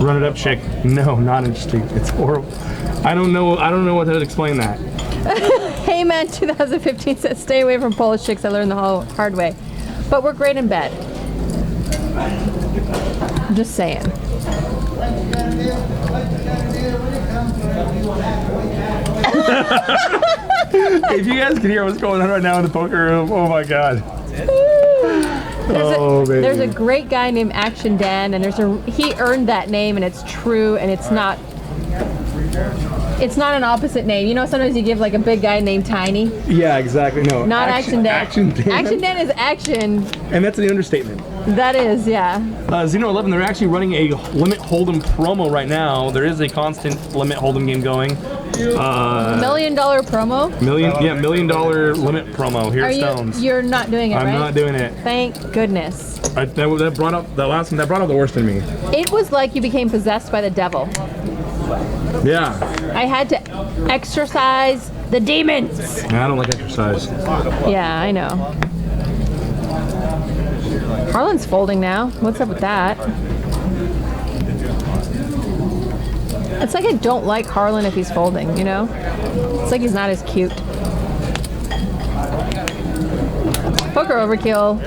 Run it up, chick. No, not interesting. It's horrible. I don't know what to explain that.
Hey man 2015 says, stay away from Polish chicks. I learned the hard way. But we're great in bed. I'm just saying.
If you guys can hear what's going on right now in the poker room, oh my god.
There's a great guy named Action Dan, and he earned that name, and it's true, and it's not an opposite name. You know, sometimes you give like a big guy named Tiny.
Yeah, exactly. No,
Not Action Dan.
Action Dan.
Action Dan is action.
And that's an understatement.
That is, yeah.
Xeno 11, they're actually running a Limit Hold'em promo right now. There is a constant Limit Hold'em game going.
$1 million promo?
$1 million limit promo here at Stones.
You're not doing it, right?
I'm not doing it.
Thank goodness.
That brought up the last one. That brought up the worst in me.
It was like you became possessed by the devil.
Yeah.
I had to exorcise the demons.
I don't like exercise.
Yeah, I know. Harlan's folding now. What's up with that? It's like I don't like Harlan if he's folding, you know? It's like he's not as cute. Poker overkill.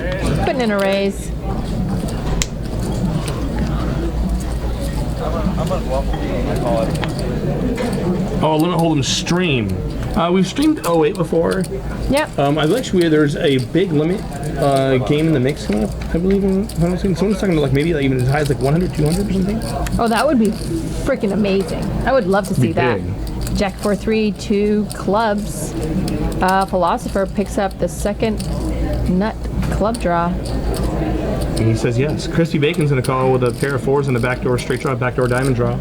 Putting in a raise.
Oh, Limit Hold'em stream. We've streamed 08 before.
Yep.
There's a big limit game in the mix coming up, I believe. Someone's talking about like maybe like even as high as like 100, 200 or something.
Oh, that would be freaking amazing. I would love to see that. Jack 4-3, 2 clubs. Philosopher picks up the second nut club draw.
And he says yes. Crispy Bacon's gonna call with a pair of fours and a backdoor straight draw, backdoor diamond draw.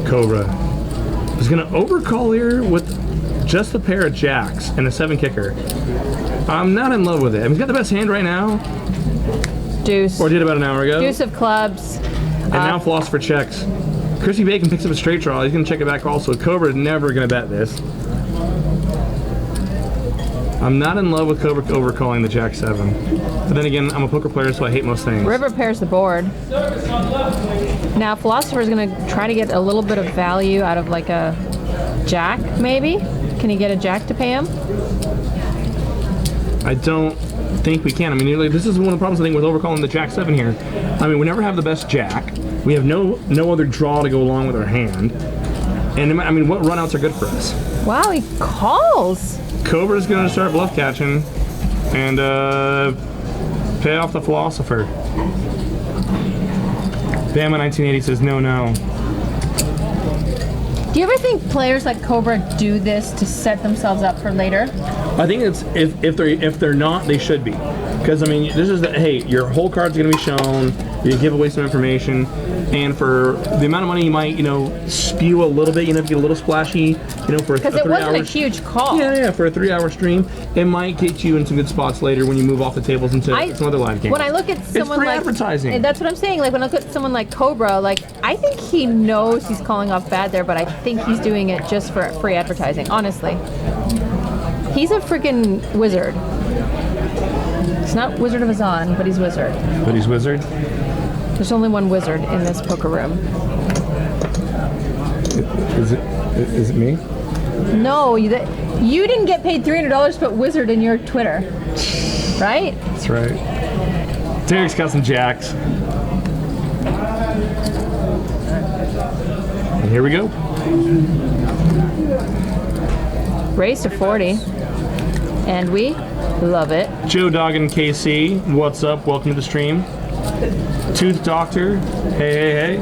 Cobra is gonna overcall here with just a pair of jacks and a 7 kicker. I'm not in love with it. I mean, he's got the best hand right now.
Deuce.
Or did about an hour ago.
Deuce of clubs.
And now Philosopher checks. Crispy Bacon picks up a straight draw. He's gonna check it back also. Cobra is never gonna bet this. I'm not in love with Cobra overcalling the Jack 7. But then again, I'm a poker player, so I hate most things.
River pairs the board. Now, Philosopher's gonna try to get a little bit of value out of like a Jack, maybe? Can he get a Jack to pay him?
I don't think we can. I mean, this is one of the problems I think with overcalling the Jack 7 here. I mean, we never have the best Jack. We have no other draw to go along with our hand. And I mean, what runouts are good for us?
Wow, he calls.
Cobra's gonna start bluff catching and pay off the Philosopher. Bama 1980 says no.
Do you ever think players like Cobra do this to set themselves up for later?
I think it's if they're not, they should be. Because I mean, this is hey, your whole card's gonna be shown. You give away some information, and for the amount of money you might, spew a little bit, if you get a little splashy, for a 3 hours.
Because it wasn't a huge call.
Yeah, for a 3-hour stream, it might get you in some good spots later when you move off the tables into some other live games.
When I look at someone
it's free
like
advertising.
That's what I'm saying. Like when I look at someone like Cobra, like I think he knows he's calling off bad there, but I think he's doing it just for free advertising. Honestly, he's a freaking wizard. He's not Wizard of Azan, but he's wizard.
But he's wizard.
There's only one wizard in this poker room.
Is it me?
No, you didn't get paid $300 to put wizard in your Twitter, right?
That's right. Derek's got some jacks. And here we go.
Raise to 40, and we love it.
Joe Doggin KC, what's up? Welcome to the stream. Tooth Doctor, hey.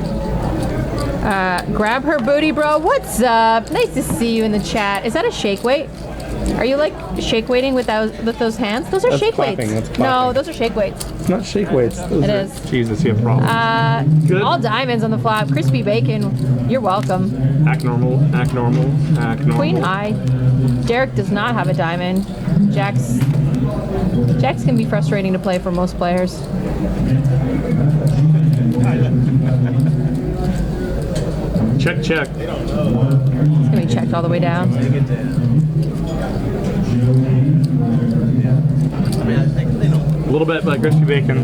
Grab her booty, bro. What's up? Nice to see you in the chat. Is that a shake weight? Are you like shake weighting with those hands? Those are
That's
shake
clapping.
weights.
That's clapping.
No, those are shake weights.
It's not shake weights.
It is.
Jesus, you have problems. Good.
All diamonds on the flop. Crispy bacon. You're welcome.
Act normal.
Queen high. Derek does not have a diamond. Jacks can be frustrating to play for most players.
Check.
It's gonna be checked all the way down.
A little bit by Crispy Bacon.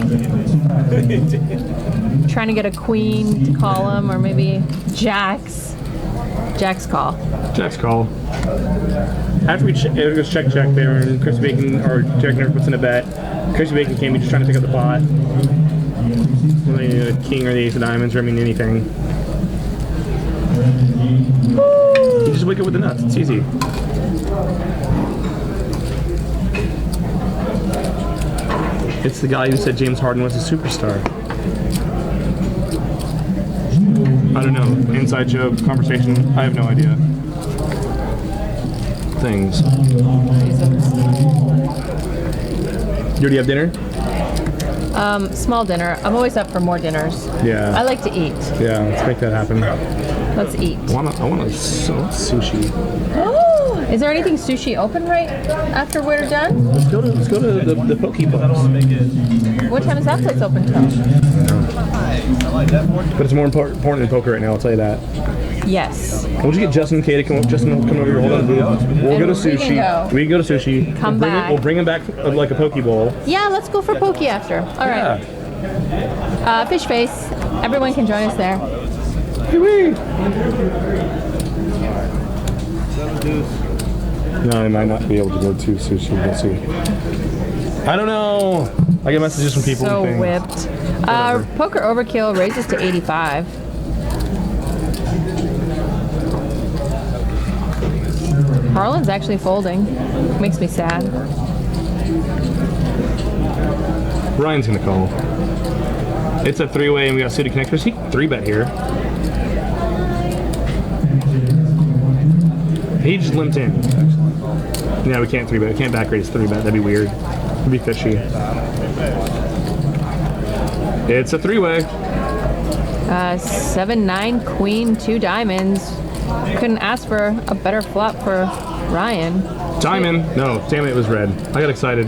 Trying to get a queen to call him, or maybe Jack's call.
Jack's call. After we check there, and Crispy Bacon or Derek never puts in a bet. Crispy Bacon came in just trying to pick up the pot. And really need a king or the ace of diamonds or I mean anything. You just wake up with the nuts. It's easy. It's the guy who said James Harden was a superstar. I don't know. Inside joke, conversation. I have no idea. Things. You already have dinner?
Small dinner. I'm always up for more dinners.
Yeah.
I like to eat.
Yeah, let's make that happen.
Let's eat.
I want sushi.
Oh, is there anything sushi open right after we're done?
Let's go to the poke place.
What time is that place open till?
But it's more important than poker right now. I'll tell you that.
Yes.
We'll just get Justin and Kay to come over here. Hold on the booth. We'll go to sushi. We can go to sushi.
Come back.
We'll bring him back like a poke bowl.
Yeah, let's go for poke after. All right.
Yeah.
Fish face. Everyone can join us there.
No, I might not be able to go to sushi. We'll see. I don't know. I get messages from people.
So
and
whipped. Poker overkill raises to 85. Harlan's actually folding. Makes me sad.
Ryan's gonna call. It's a three-way, and we got suited connectors. He can 3-bet here. He just limped in. Yeah, we can't 3-bet. We can't back raise 3-bet. That'd be weird. It'd be fishy. It's a 3-way.
7-9 queen 2 diamonds. Couldn't ask for a better flop for Ryan.
Diamond. No, damn it, it was red. I got excited.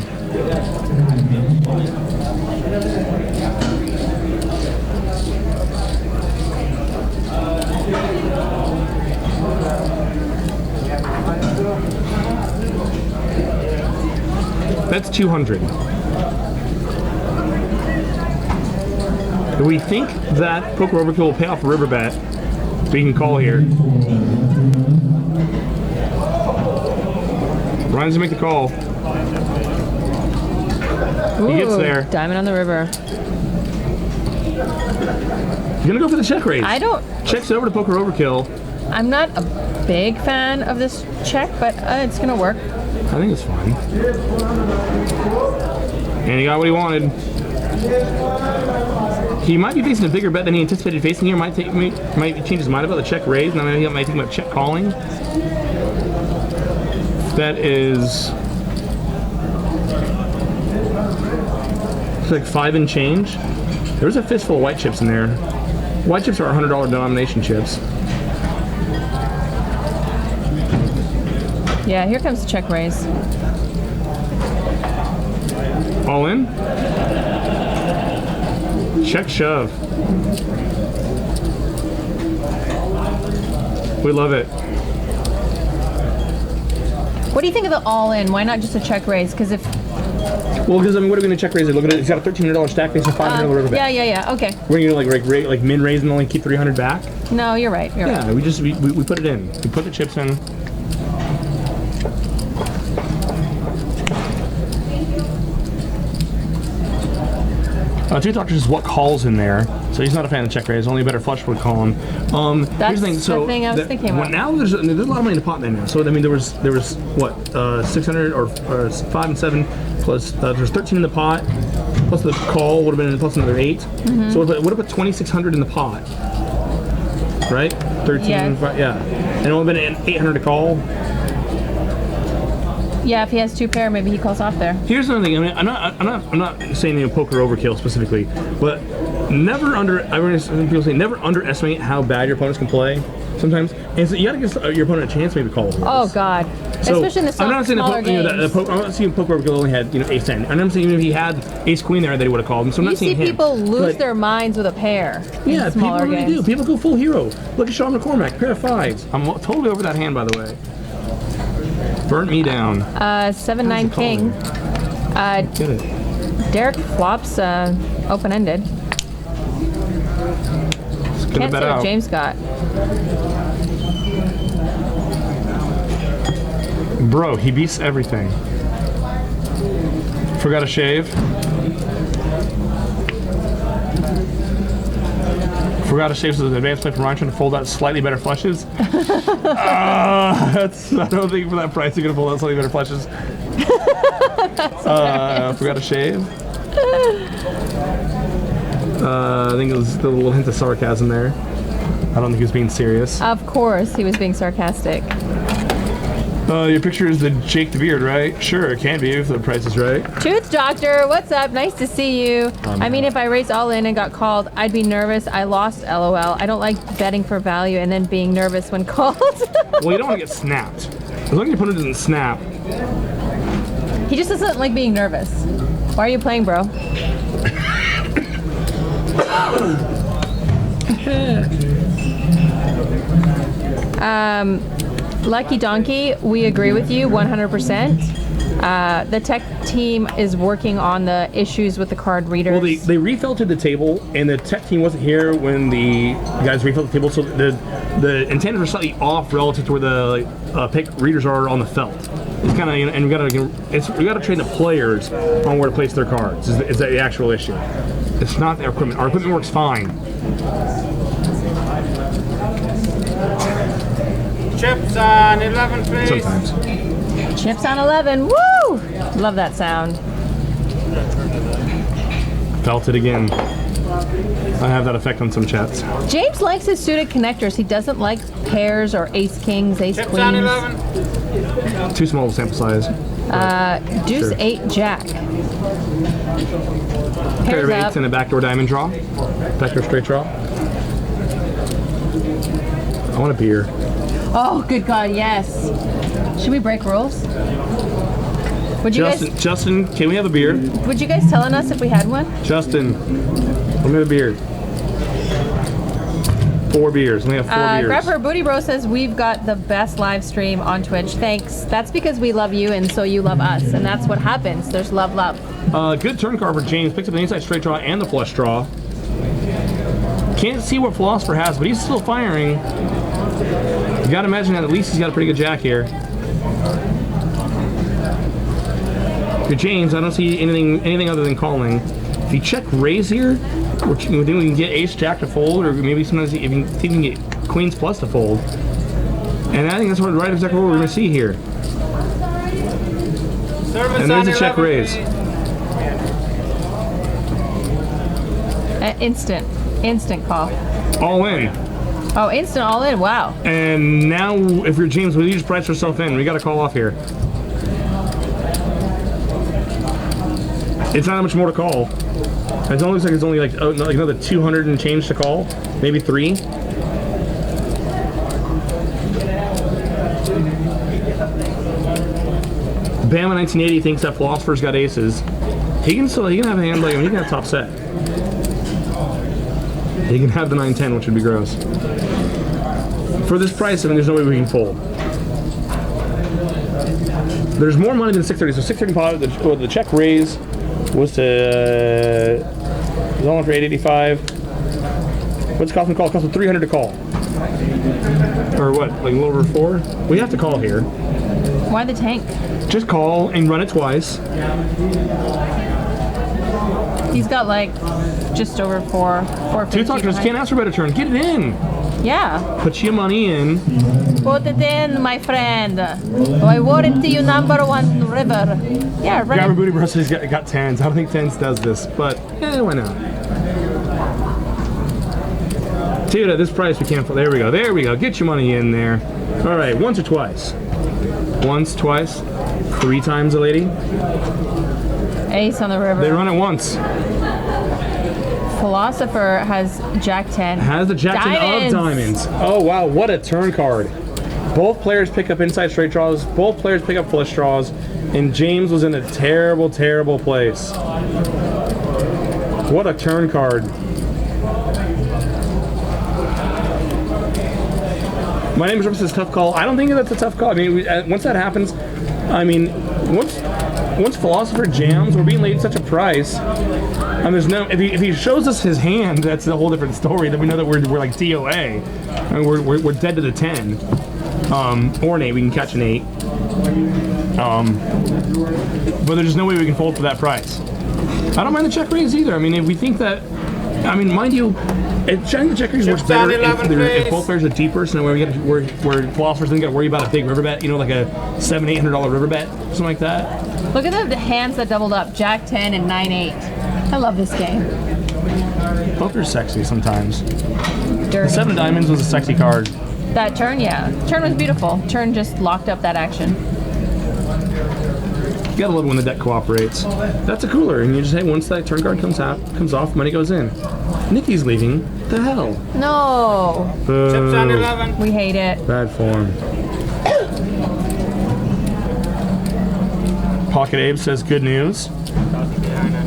That's 200. Do we think that poker overkill will pay off a river bet? We can call here. Ryan's gonna make the call. He gets there.
Diamond on the river.
You're gonna go for the check raise.
I don't.
Checks it over to poker overkill.
I'm not a big fan of this check, but it's gonna work.
I think it's fine. And he got what he wanted. He might be facing a bigger bet than he anticipated facing here. Might change his mind about the check raise, and then he might think about check calling. That is it's like 5 and change. There's a fistful of white chips in there. White chips are $100 denomination chips.
Yeah, here comes the check raise.
All in? Check shove. We love it.
What do you think of the all-in? Why not just a check raise? Because if
Well, because I mean, what are we gonna check raise it? Look at it. It's got a $1,300 stack base and $500 river bet.
yeah. Okay.
We're gonna like min raise and only keep 300 back.
No, you're right. You're right.
Yeah, we put it in. We put the chips in. Tooth Doctor says what calls in there, so he's not a fan of check raise. Only a better flush would call him.
That's
here's the thing. So
the thing I was thinking about.
Now there's a lot of money in the pot now. So I mean, there was what 600 or 5 and 7 plus there's 13 in the pot plus the call would have been plus another 8.
Mm-hmm.
So what about 2,600 in the pot? Right? 13.
Yeah.
Yeah. And it would have been 800 to call.
Yeah, if he has 2 pair, maybe he calls off there.
Here's another thing. I mean, I'm not saying poker overkill specifically, but people say never underestimate how bad your opponents can play. Sometimes, and so you got to give your opponent a chance, maybe call over.
Oh God,
So
especially in the
I'm not saying
smaller games.
I'm not saying poker overkill only had ace 10. I'm not saying even if he had ace queen there, that he would have called him. So I'm
You
not saying
see
him.
people lose
But
their minds with a pair. In
yeah, people
smaller
really
games.
do. People go full hero. Look at Sean McCormack, pair of 5s. I'm totally over that hand, by the way. Burnt me down.
7-9 king.
Get it.
Derek flops open-ended. Can't
bet
see
out.
what James got.
Bro, he beats everything. Forgot to shave. Forgot to shave an advanced play from Ryan trying to fold out slightly better flushes. I don't think for that price you're gonna fold out slightly better flushes. Forgot to shave. I think it was a little hint of sarcasm there. I don't think he was being serious.
Of course, he was being sarcastic.
Your picture is the Jake the Beard, right? Sure, it can be if the price is right.
Tooth Doctor, what's up? Nice to see you. I mean, if I raced all in and got called, I'd be nervous. I lost, LOL. I don't like betting for value and then being nervous when called.
Well, you don't want to get snapped. As long as your opponent doesn't snap.
He just doesn't like being nervous. Why are you playing, bro? Lucky Donkey, we agree with you 100%. The tech team is working on the issues with the card readers.
Well, they refiltered the table, and the tech team wasn't here when the guys refilled the table, so the antennas were slightly off relative to where the pick readers are on the felt. It's kind of, and we gotta train the players on where to place their cards. Is the actual issue? It's not their equipment. Our equipment works fine.
Chips on 11, please.
Sometimes.
Chips on 11, woo! Love that sound.
Felt it again. I have that effect on some chats.
James likes his suited connectors. He doesn't like pairs or ace kings, ace
Chips on
queens.
11.
Too small of a sample size.
Deuce
Sure.
8 jack.
Pair of
Pairs
eights
up.
and a backdoor diamond draw. Backdoor straight draw. I want a beer.
Oh, good God, yes. Should we break rules? Would you
Justin, can we have a beer?
Would you guys telling us if we had one?
Justin, let me have a beer. 4 beers. Let me have 4 beers.
Grab Her Booty Bro says we've got the best live stream on Twitch. Thanks. That's because we love you and so you love us, and that's what happens. There's love.
Good turn card for James. Picks up the inside straight draw and the flush draw. Can't see what Philosopher has, but he's still firing. You gotta imagine that at least he's got a pretty good jack here. For James, I don't see anything other than calling. If you check raise here, which we can get ace jack to fold, or maybe sometimes if you can get queens plus to fold. And I think that's what right exactly what we're gonna see here.
Service
And
on
there's a check
11,
raise.
please.
Instant call.
All in.
Oh, instant all in. Wow.
And now, if you're James, we just price ourselves in. We got to call off here. It's not much more to call. It looks like it's only like another 200 and change to call, maybe 3. Bama 1980 thinks that Philosopher's got aces. He can have a hand like him. He can have top set. He can have the 9-10, which would be gross. For this price, I mean, there's no way we can fold. There's more money than 630, so 630 pot, the check raise was to, was on for 885. What's it cost him to call? It cost him 300 to call. Or what, like a little over 4? We have to call here.
Why the tank?
Just call and run it twice.
He's got like just over 450.
Two talkers can't ask for a better turn. Get it in.
Yeah.
Put your money in.
Put it in, my friend. I warranty you #1 river. Yeah,
Grab a
right.
booty brush. He's got 10s. I don't think 10s does this, but why not? Dude, at this price we can't. There we go. There we go. Get your money in there. All right, once or twice. Once, twice, 3 times a lady.
Ace on the river.
They run it once.
Philosopher has Jack 10.
Has the Jack 10 of diamonds. Oh wow, what a turn card. Both players pick up inside straight draws. Both players pick up flush draws. And James was in a terrible, terrible place. What a turn card. My name is Rip says tough call. I don't think that's a tough call. I mean, once that happens, I mean, once Philosopher jams, we're being laid at such a price. And there's no, if he shows us his hand, that's a whole different story. Then we know that we're like DOA, and we're dead to the 10, or an 8. We can catch an 8. But there's just no way we can fold for that price. I don't mind the check raise either. I mean, if we think that I mean, mind you, Giant Checkers works better if both players are deeper, so where philosophers don't got to worry about a big river bet, like a $700-800 river bet, something like that.
Look at the hands that doubled up, Jack 10 and 9-8. I love this game.
Poker's sexy sometimes.
Dirty.
7 of diamonds was a sexy card.
That turn, yeah. Turn was beautiful. Turn just locked up that action.
You gotta love it when the deck cooperates. That's a cooler, and you just say once that turn card comes off, money goes in. Nikki's leaving. The hell?
No.
Chips on 11.
We hate it.
Bad form. Pocket Abe says good news.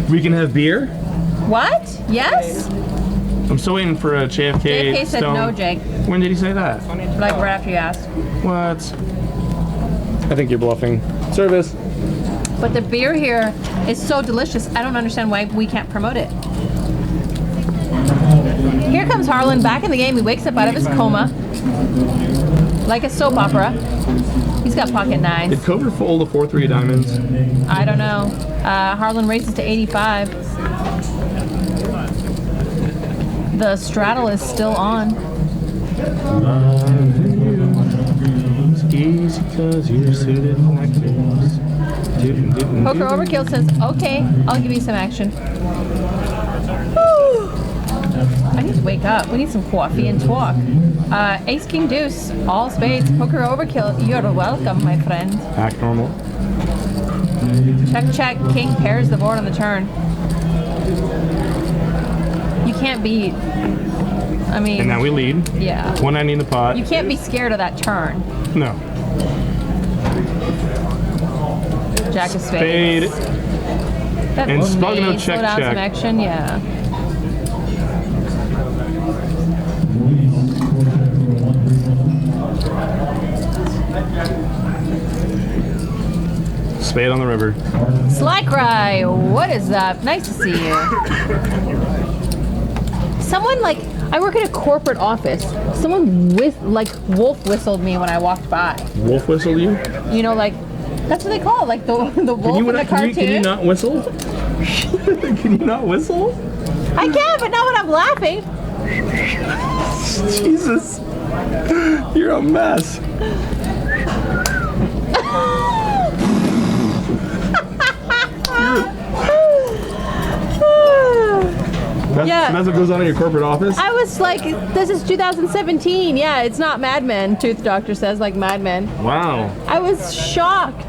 We can have beer.
What? Yes?
I'm still waiting for a JFK.
JFK said
Stone.
no, Jake.
When did he say that?
Like right after you asked.
What? I think you're bluffing. Service.
But the beer here is so delicious. I don't understand why we can't promote it. Here comes Harlan back in the game. He wakes up out of his coma. Like a soap opera. He's got pocket nines.
Did Cobra fold a 4-3 of diamonds?
I don't know. Harlan raises to 85. The straddle is still on.
Easy 'cause you're suited like this.
Poker Overkill says, okay, I'll give you some action. Woo. I need to wake up. We need some coffee and talk. Ace King Deuce, all spades. Poker Overkill, you're welcome, my friend.
Act normal.
Check, check. King pairs the board on the turn. You can't be, I mean.
And now we lead.
Yeah.
190 in the pot.
You can't be scared of that turn.
No.
Jack of spades. That
And Spugno
may
check,
slow down
check.
some action, yeah.
Spade on the river.
Sly Cry, what is up? Nice to see you. Someone I work in a corporate office. Someone wolf whistled me when I walked by.
Wolf whistled you?
That's what they call it, the wolf in the cartoon.
Can you not whistle? Can you not whistle?
I can, but not when I'm laughing.
Jesus. You're a mess. That's what goes on in your corporate office?
I was like, this is 2017. Yeah, it's not Mad Men, Tooth Doctor says, like Mad Men.
Wow.
I was shocked.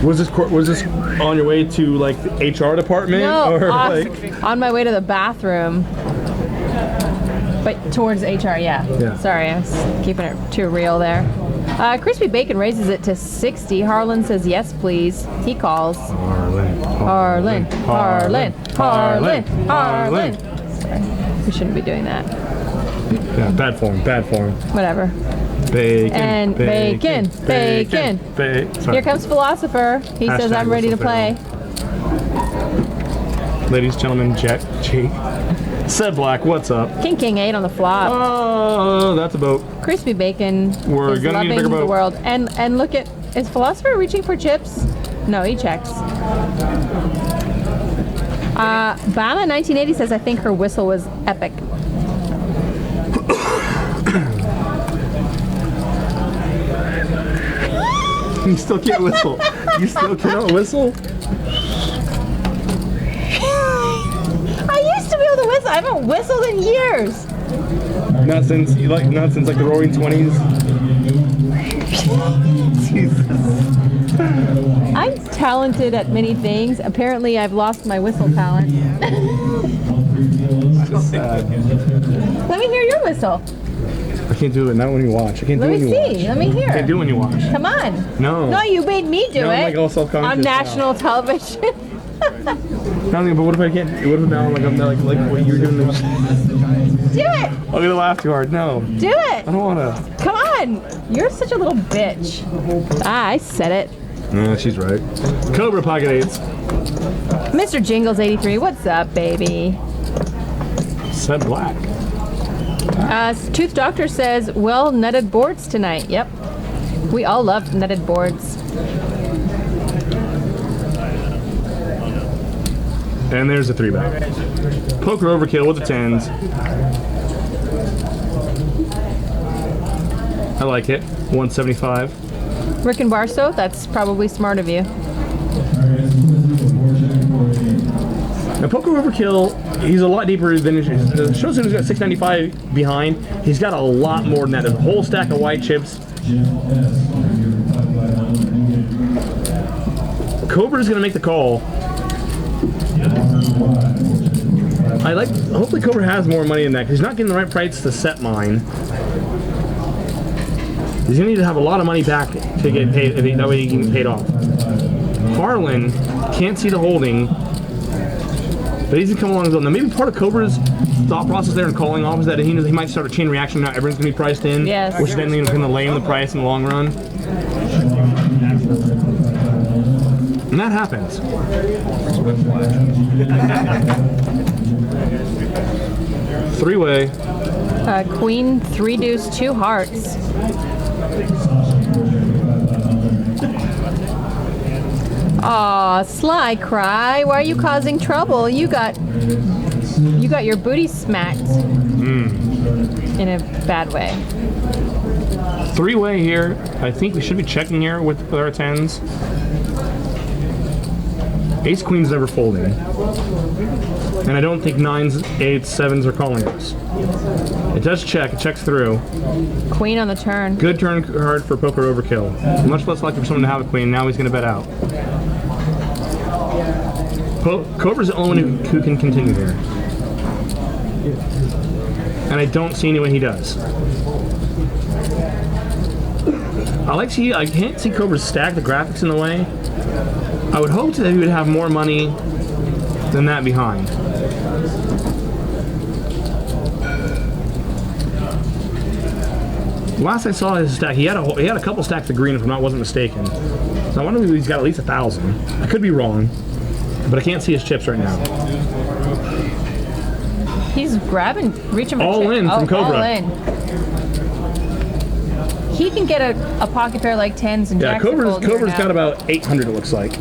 Was this on your way to the HR department?
No,
or
on my way to the bathroom. But towards HR, yeah. Sorry, I was keeping it too real there. Crispy Bacon raises it to 60. Harlan says yes, please. He calls. Harlan. Sorry, we shouldn't be doing that.
Yeah, bad form.
Whatever.
Bacon.
Here comes Philosopher. He says I'm ready to play.
Ladies, gentlemen, Jack G. Said Black, what's up?
King 8 on the flop.
Oh, that's a boat.
Crispy Bacon
We're
is
gonna need a
loving
bigger
the
boat.
world. And look at, is Philosopher reaching for chips? No, he checks. Bama 1980 says, I think her whistle was epic.
You still can't whistle. You still cannot whistle?
I used to be able to whistle. I haven't whistled in years.
Not since the Roaring 20s. Jesus.
I'm talented at many things. Apparently, I've lost my whistle talent.
That's sad.
Let me hear your whistle.
I can't do it. Not when you watch. I can't do
Let
it
me
when you watch.
see. Let me hear.
I can't do it when you watch.
Come on.
No.
No, you made me do
No,
it.
I'm all self-conscious
on national television.
But what if I can't? What if now I'm like what you're doing?
Do it.
I'll get a laugh too hard. No.
Do it.
I don't want to.
Come on. You're such a little bitch. I said it.
No, she's right. Cobra Pocket 8s.
Mr. Jingles 83, what's up, baby?
Said Black.
Tooth Doctor says, well, nutted boards tonight. Yep. We all love nutted boards.
And there's the 3-bet. Poker overkill with the 10s. I like it. 175.
Rick and Barstow, that's probably smart of you.
Now, Poker Overkill, he's a lot deeper than the shows him he's got 695 behind. He's got a lot more than that. There's a whole stack of white chips. Cobra's gonna make the call. Hopefully Cobra has more money than that because he's not getting the right price to set mine. He's gonna need to have a lot of money back to get paid. That way he can get paid off. Harlan can't see the holding, but he's gonna come along as well. Now maybe part of Cobra's thought process there in calling off is that he knows he might start a chain reaction. Now everyone's gonna be priced in,
yes.
Which then is gonna lame the price in the long run. And that happens. Three-way.
Queen, 3 deuce, 2 hearts. Aw, Sly Cry, why are you causing trouble? You got your booty smacked in a bad way.
3-way here. I think we should be checking here with our 10s. Ace Queen's never folding. And I don't think 9s, 8s, 7s are calling us. It does check. It checks through.
Queen on the turn.
Good turn card for Poker Overkill. Much less likely for someone to have a queen. Now he's going to bet out. Cobra's the only one who can continue here. And I don't see any way he does. I can't see Cobra's stack. The graphics in the way. I would hope that he would have more money than that behind. Last I saw his stack, he had a couple stacks of green, if I wasn't mistaken. So I wonder if he's got at least 1,000. I could be wrong, but I can't see his chips right now.
He's reaching for
all in from Cobra.
All in. He can get a pocket pair like 10s and jacks.
Cobra's got about 800, it looks like.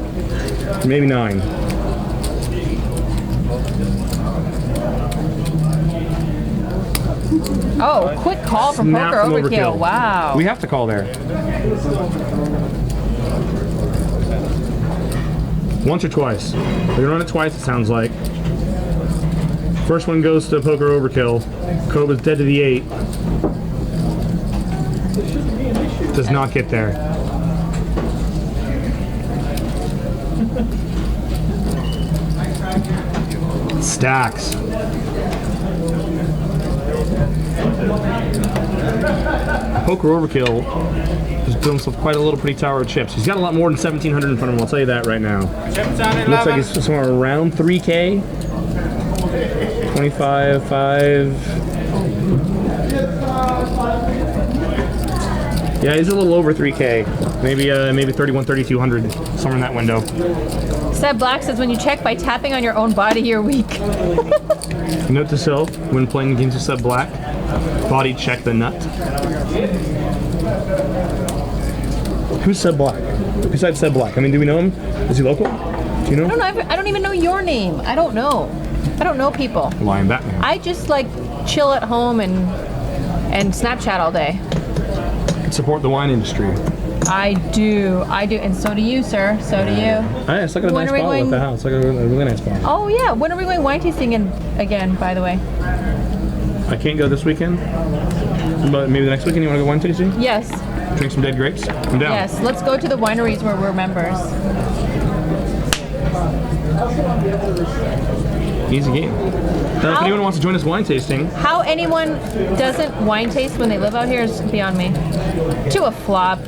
Maybe 9.
Oh, quick call from Poker Overkill. Wow.
We have to call there. Once or twice. We run it twice, it sounds like. First one goes to Poker Overkill. Cobra's dead to the 8. Does not get there. Stacks. Poker Overkill is doing quite a little pretty tower of chips. He's got a lot more than 1,700 in front of him, I'll tell you that right now. Looks like he's somewhere around 3K. 25, 5. Yeah, he's a little over 3K. Maybe 31, 3,200, somewhere in that window.
Seb Black says when you check by tapping on your own body, you're weak.
Note to self, when playing against Seb Black, body check the nut. Who's Seb Black? Besides Seb Black, I mean, do we know him? Is he local? Do you know?
I don't even know your name. I don't know. I don't know people.
Lion Batman.
I just like chill at home and Snapchat all day.
Support the wine industry.
I do, and so do you, sir. So do you.
Oh, it's like a nice bottle at the house. Like a really nice bottle.
Oh yeah, when are we going wine tasting again? By the way.
I can't go this weekend, but maybe the next weekend. You want to go wine tasting?
Yes.
Drink some dead grapes. I'm down.
Yes, let's go to the wineries where we're members.
Easy game. If anyone wants to join us wine tasting.
How anyone doesn't wine taste when they live out here is beyond me. To a flop.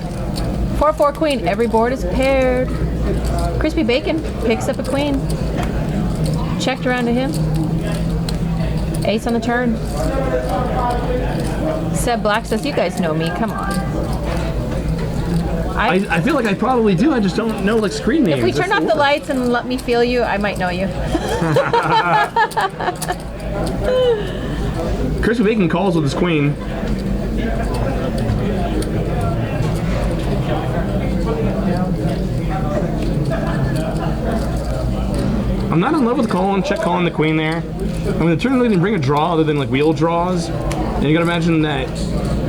4-4 queen. Every board is paired. Crispy Bacon picks up a queen. Checked around to him. Ace on the turn. Seb Black says, you guys know me. Come on.
I feel like I probably do. I just don't know like screen names.
If we turn off the lights and let me feel you, I might know you.
Crispy Bacon calls with his queen. I'm not in love with calling the queen there. I mean, the turn really didn't bring a draw other than like wheel draws. And you gotta imagine that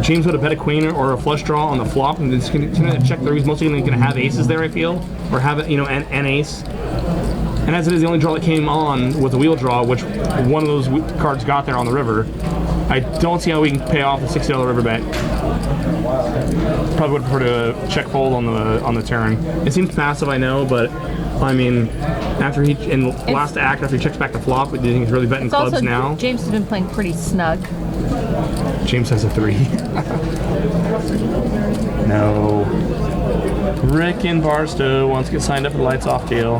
James would have bet a queen or a flush draw on the flop, and it's gonna check there. He's mostly gonna have aces there, I feel, or have it, an ace. And as it is, the only draw that came on was a wheel draw, which one of those cards got there on the river. I don't see how we can pay off the $60 river bet. Probably would prefer to check fold on the turn. It seems passive, I know, but I mean, after last act, after he checks back the flop, do you think he's really betting clubs
also,
now?
James has been playing pretty snug.
James has a 3. No. Rick in Barstow wants to get signed up for the Lights Off deal.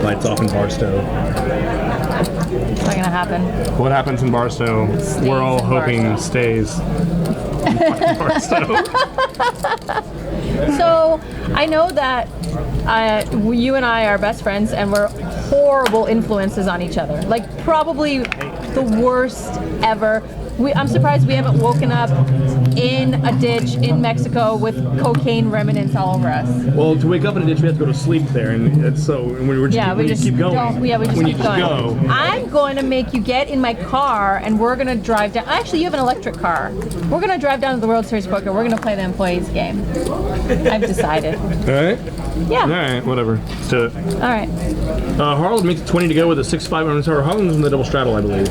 Lights Off in Barstow.
It's not gonna happen.
What happens in Barstow? We're all hoping stays. In Barstow.
So I know that you and I are best friends, and we're horrible influences on each other. Like probably the worst ever. I'm surprised we haven't woken up in a ditch in Mexico with cocaine remnants all over us.
Well, to wake up in a ditch, we have to go to sleep there, and it's so we just keep going.
We just keep going.
Go.
I'm going to make you get in my car, and we're going to drive down. Actually, you have an electric car. We're going to drive down to the World Series Poker. We're going to play the employees game. I've decided.
All right.
Yeah.
All right. Whatever. Let's do it.
All right.
Harlan makes 20 to go with a 6-5 on his heart. Harlan's in the double straddle, I believe.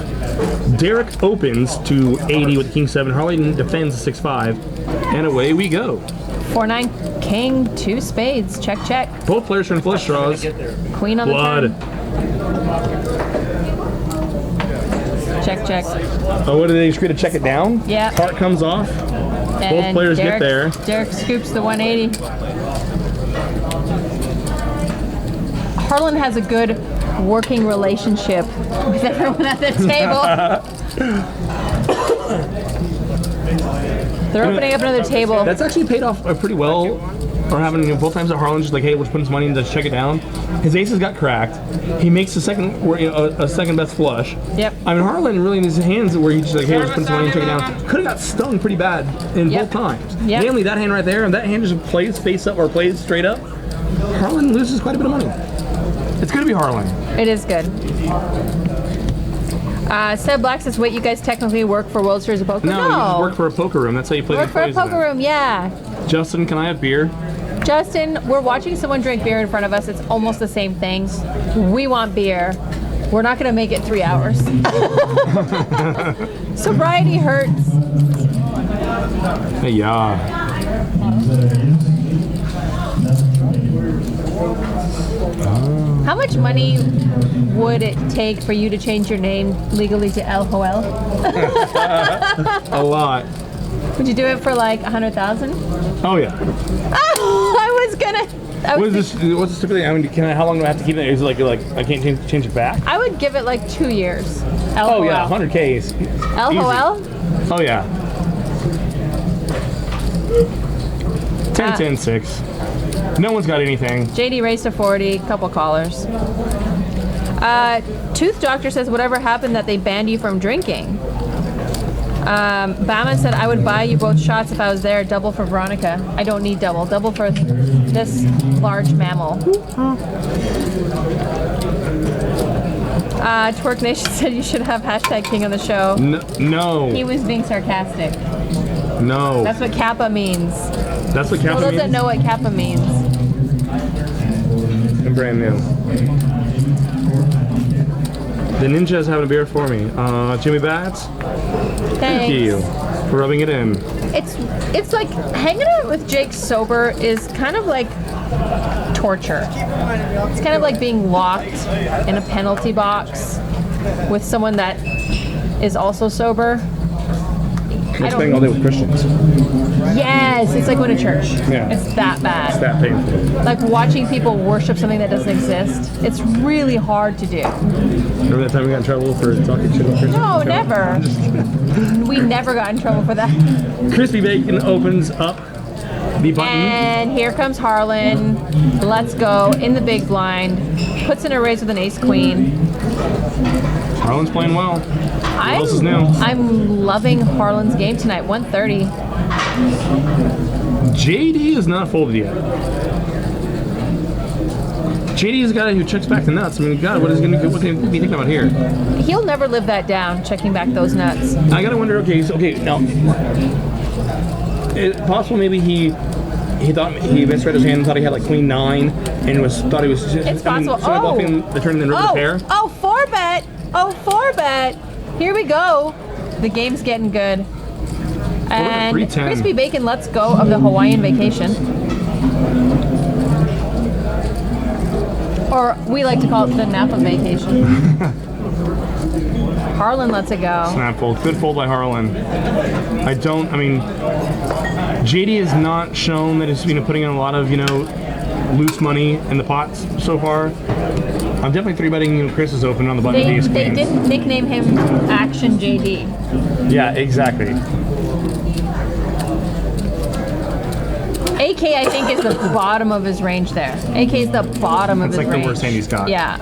Derek opens to 80 with King 7. Harlan defends 6-5, and away we go.
4-9 King, 2 spades. Check, check.
Both players turn flush draws.
Queen on
Blood.
the turn. Check, check.
Oh, what did they agree to check it down?
Yeah.
Heart comes off. Both players get there.
Derek scoops the 180. Harlan has a good working relationship with everyone at the table. They're opening up another table.
That's actually paid off pretty well. Or having both times that Harlan's just like, hey, let's put his money in to check it down. His aces got cracked. He makes a second best flush.
Yep.
I mean, Harlan really in his hands where he's just like, hey, let's put his money in and check it down. Could have got stung pretty bad in both times.
Yep.
Namely, that hand right there, and that hand just plays face up or plays straight up. Harlan loses quite a bit of money. It's going to be Harlan.
It is good. Seb Black says, wait, you guys technically work for World Series of Poker?
No, you just work for a poker room. That's how you play
Work for a poker room, yeah.
Justin, can I have beer?
Justin, we're watching someone drink beer in front of us. It's almost the same thing. We want beer. We're not going to make it 3 hours. Sobriety hurts.
Hey, yeah.
How much money would it take for you to change your name legally to El Joel?
A lot.
Would you do it for like 100,000?
Oh, yeah.
What's
this typically? I mean, how long do I have to keep it? Is it like I can't change it back?
I would give it like 2 years. El
Oh
Joel.
yeah, 100K is
El
easy.
Joel?
Oh yeah. 10, 10, 6. No one's got anything.
JD raised to 40, couple callers. Tooth Doctor says, whatever happened that they banned you from drinking? Bama said, I would buy you both shots if I was there. Double for Veronica. I don't need double. Double for this large mammal. Twerk Nation said you should have hashtag King on the show.
No.
He was being sarcastic.
No.
That's what Kappa means.
That's what Kappa
Who
means?
doesn't know what Kappa means?
I'm brand new. The ninja's having a beer for me. Jimmy Bats, thank you for rubbing it in.
It's like hanging out with Jake sober is kind of like torture. It's kind of like being locked in a penalty box with someone that is also sober.
I'm spending all day with Christians.
Yes, it's like going to church.
Yeah.
It's that bad.
It's that painful.
Like watching people worship something that doesn't exist. It's really hard to do.
Remember that time we got in trouble for talking shit about Christians?
No, never. We never got in trouble for that.
Crispy Bacon opens up the button.
And here comes Harlan. Let's go in the big blind. Puts in a raise with an ace queen.
Harlan's playing well. What else is new?
I'm loving Harlan's game tonight. 130.
JD is not folded yet. JD is a guy who checks back the nuts. I mean, God, what can he be thinking about here?
He'll never live that down, checking back those nuts.
I gotta wonder. Okay, now, is it possible maybe he thought he misread his hand and thought he had like Queen 9 and thought he was just
It's possible.
bluffing the turn in the river pair.
Oh, 4-bet. Oh, 4-bet. Here we go. The game's getting good. And
310.
Crispy Bacon lets go of the Hawaiian vacation. Or we like to call it the Napa vacation. Harlan lets it go.
Snap fold. Good fold by Harlan. JD has not shown that he's putting in a lot of, loose money in the pots so far. I'm definitely 3-betting Chris is open on the button.
They didn't nickname him Action JD.
Yeah, exactly.
AK, I think, is the bottom of his range there. AK is the bottom of his range.
That's like the worst hand he's got.
Yeah.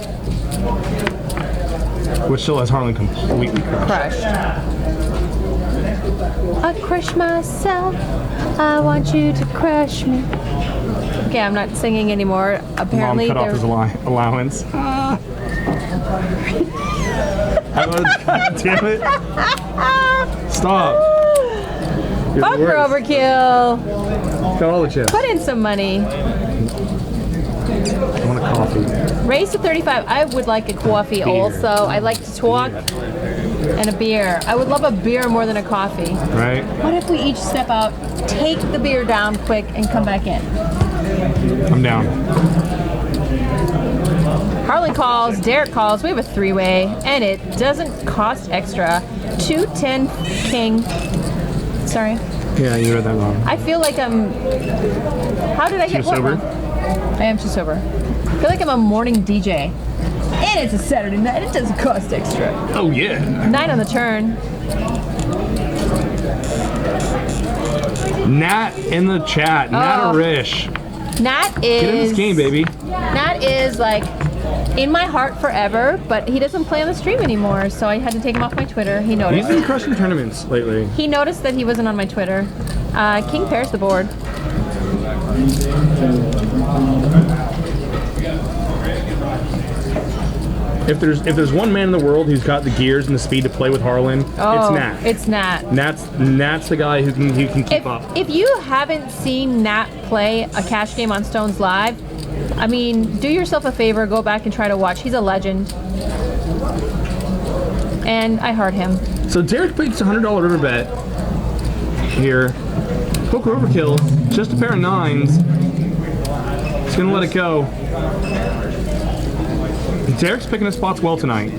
Which still has Harlan completely crushed.
I crush myself. I want you to crush me. Okay, I'm not singing anymore. Apparently,
Mom cut off his allowance. God damn it. Stop.
Poker overkill.
Got all the chips.
Put in some money.
I want a coffee.
Raise to 35. I would like a coffee also. I like to talk and a beer. I would love a beer more than a coffee.
Right?
What if we each step out, take the beer down quick, and come back in?
I'm down.
Harlan calls, Derek calls. We have a 3-way, and it doesn't cost extra. 2-10 king. Sorry.
Yeah, you read that wrong.
I feel like I'm. How did I get
Too sober?
I am too sober. I feel like I'm a morning DJ. And it's a Saturday night. It doesn't cost extra.
Oh, yeah.
9 on the turn.
Nat in the chat. Nat Arish.
Nat
Get in this
is.
game, baby.
Nat is like in my heart forever, but he doesn't play on the stream anymore, so I had to take him off my Twitter. He
He's
noticed.
been crushing tournaments lately.
He noticed that he wasn't on my Twitter. King pairs the board.
If there's one man in the world who's got the gears and the speed to play with Harlan, it's Nat.
It's Nat.
Nat's the guy who can keep up.
If you haven't seen Nat play a cash game on Stones Live, I mean, do yourself a favor, go back and try to watch. He's a legend. And I heard him.
So Derek plays a $100 river bet here. Poker overkill, just a pair of 9s. He's gonna let it go. Derek's picking his spots well tonight.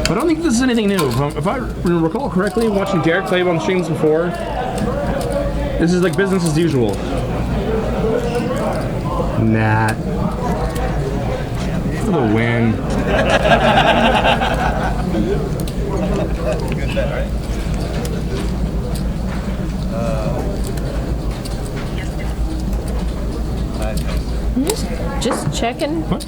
I don't think this is anything new. If I recall correctly, watching Derek play on streams before, this is like business as usual. Nat. For the win.
Good bet, right?
Just checking.
What?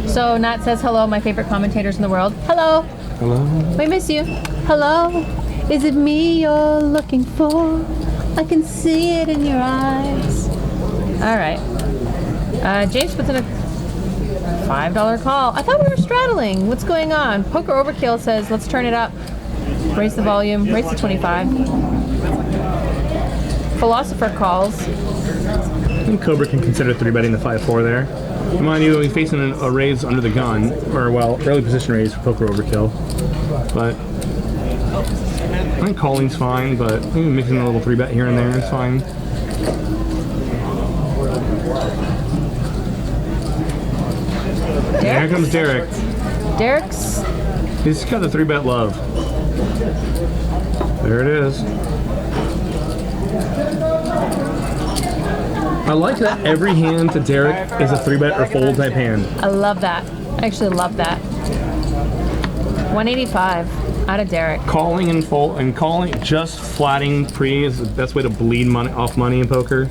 So Nat says hello, my favorite commentators in the world. Hello.
Hello?
We miss you. Hello. Is it me you're looking for? I can see it in your eyes. All right. James puts in a $5 call. I thought we were straddling. What's going on? Poker Overkill says, let's turn it up. Raise the volume. Raise to 25. Philosopher calls.
I think Cobra can consider 3-betting the 5-4 there. Mind you, he's facing a raise under the gun, or well, early position raise for Poker Overkill. But I think calling's fine, but maybe mixing a little 3-bet here and there is fine. And here comes Derek.
Derek's.
He's got the 3-bet love. There it is. I like that every hand to Derek is a 3-bet or fold type hand.
I love that. I actually love that. 185 out of Derek.
Calling and fold and calling, just flatting pre is the best way to bleed money off money in poker.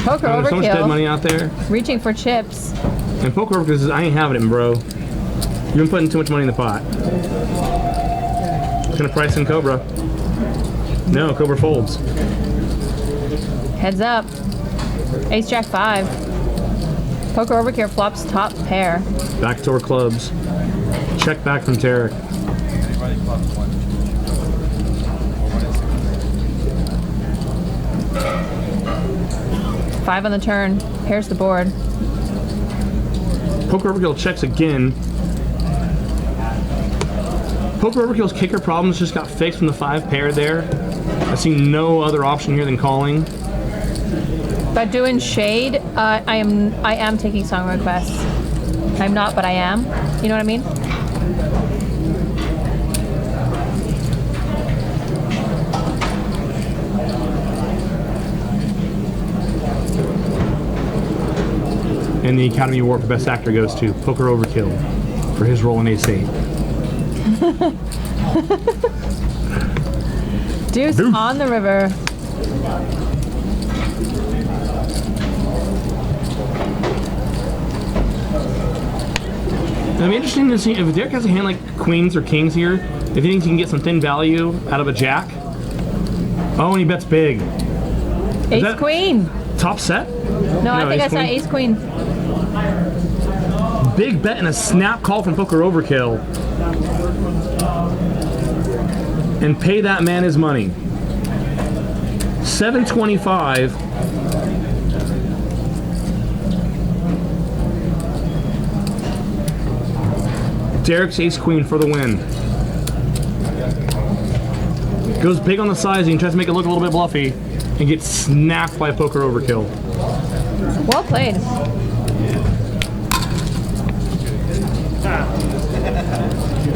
Poker
There's so much dead
Overkill.
money out there.
Reaching for chips.
And poker overkill says, I ain't having it, bro. You've been putting too much money in the pot. It's gonna price in Cobra. No, Cobra folds.
Heads up. Ace Jack 5. Poker overkill flops top pair.
Backdoor clubs. Check back from Tarek.
Anybody clubs 1, 2.
5 on the turn. Pairs the board.
Poker overkill checks again. Poker overkill's kicker problems just got fixed from the 5 pair there. I see no other option here than calling.
But doing shade, I am taking song requests. I'm not, but I am. You know what I mean?
And the Academy Award for Best Actor goes to Poker Overkill for his role in Ace 8.
Deuce on the river.
It'll be interesting to see if Derek has a hand like queens or kings here, if he thinks he can get some thin value out of a jack. Oh, and he bets big.
Ace
that-
Queen.
Top set?
No, I think I saw
queen.
Ace Queen.
Big bet and a snap call from Poker Overkill. And pay that man his money. 725. Derek's Ace Queen for the win. Goes big on the sizing, tries to make it look a little bit bluffy, and gets snapped by Poker Overkill.
Well played.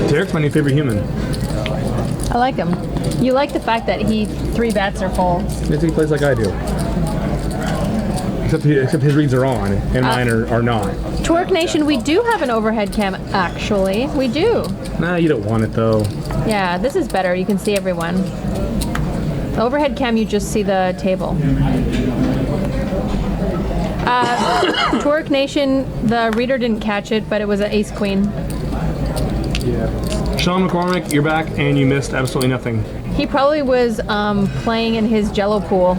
Derek's my new favorite human.
I like him. You like the fact that he 3 bets or folds.
I think he plays like I do. Except his reads are on, and mine are not.
Twerk Nation, we do have an overhead cam, actually. We do.
Nah, you don't want it though.
Yeah, this is better. You can see everyone. The overhead cam, you just see the table. Twerk Nation, the reader didn't catch it, but it was an Ace Queen.
Sean McCormick, you're back, and you missed absolutely nothing.
He probably was playing in his Jello pool,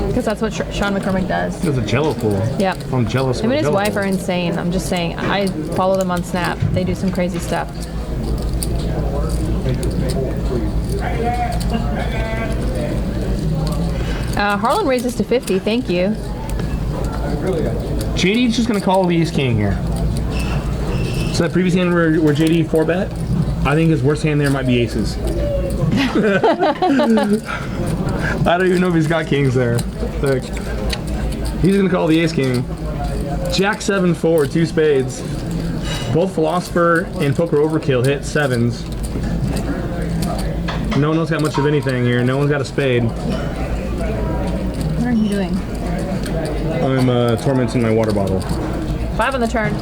because that's what Sean McCormick does.
There's a Jello pool.
Yep.
I'm jealous.
Him
of
and his
Jell-O
wife
pool.
are insane. I'm just saying. I follow them on Snap. They do some crazy stuff. Harlan raises to 50. Thank you.
JD's just gonna call the Ace King here. So that previous hand where JD 4-bet, I think his worst hand there might be aces. I don't even know if he's got kings there. Look. He's gonna call the Ace King. Jack 7-4, 2 spades. Both Philosopher and Poker Overkill hit 7s. No one else got much of anything here. No one's got a spade.
What are you doing?
I'm tormenting my water bottle.
5 on the turn.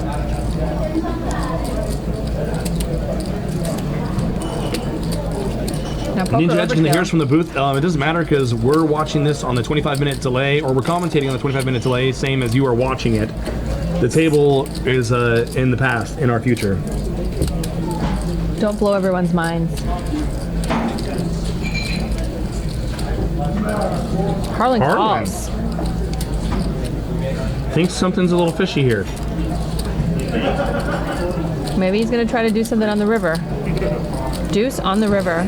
Now Poker
Ninja Edge can hear us
Overkill.
from the booth. It doesn't matter because we're watching this on the 25-minute delay, or we're commentating on the 25-minute delay, same as you are watching it. The table is in the past, in our future.
Don't blow everyone's minds. Harlan
Harlan.
calls.
Think something's a little fishy here.
Maybe he's gonna try to do something on the river. Deuce on the river.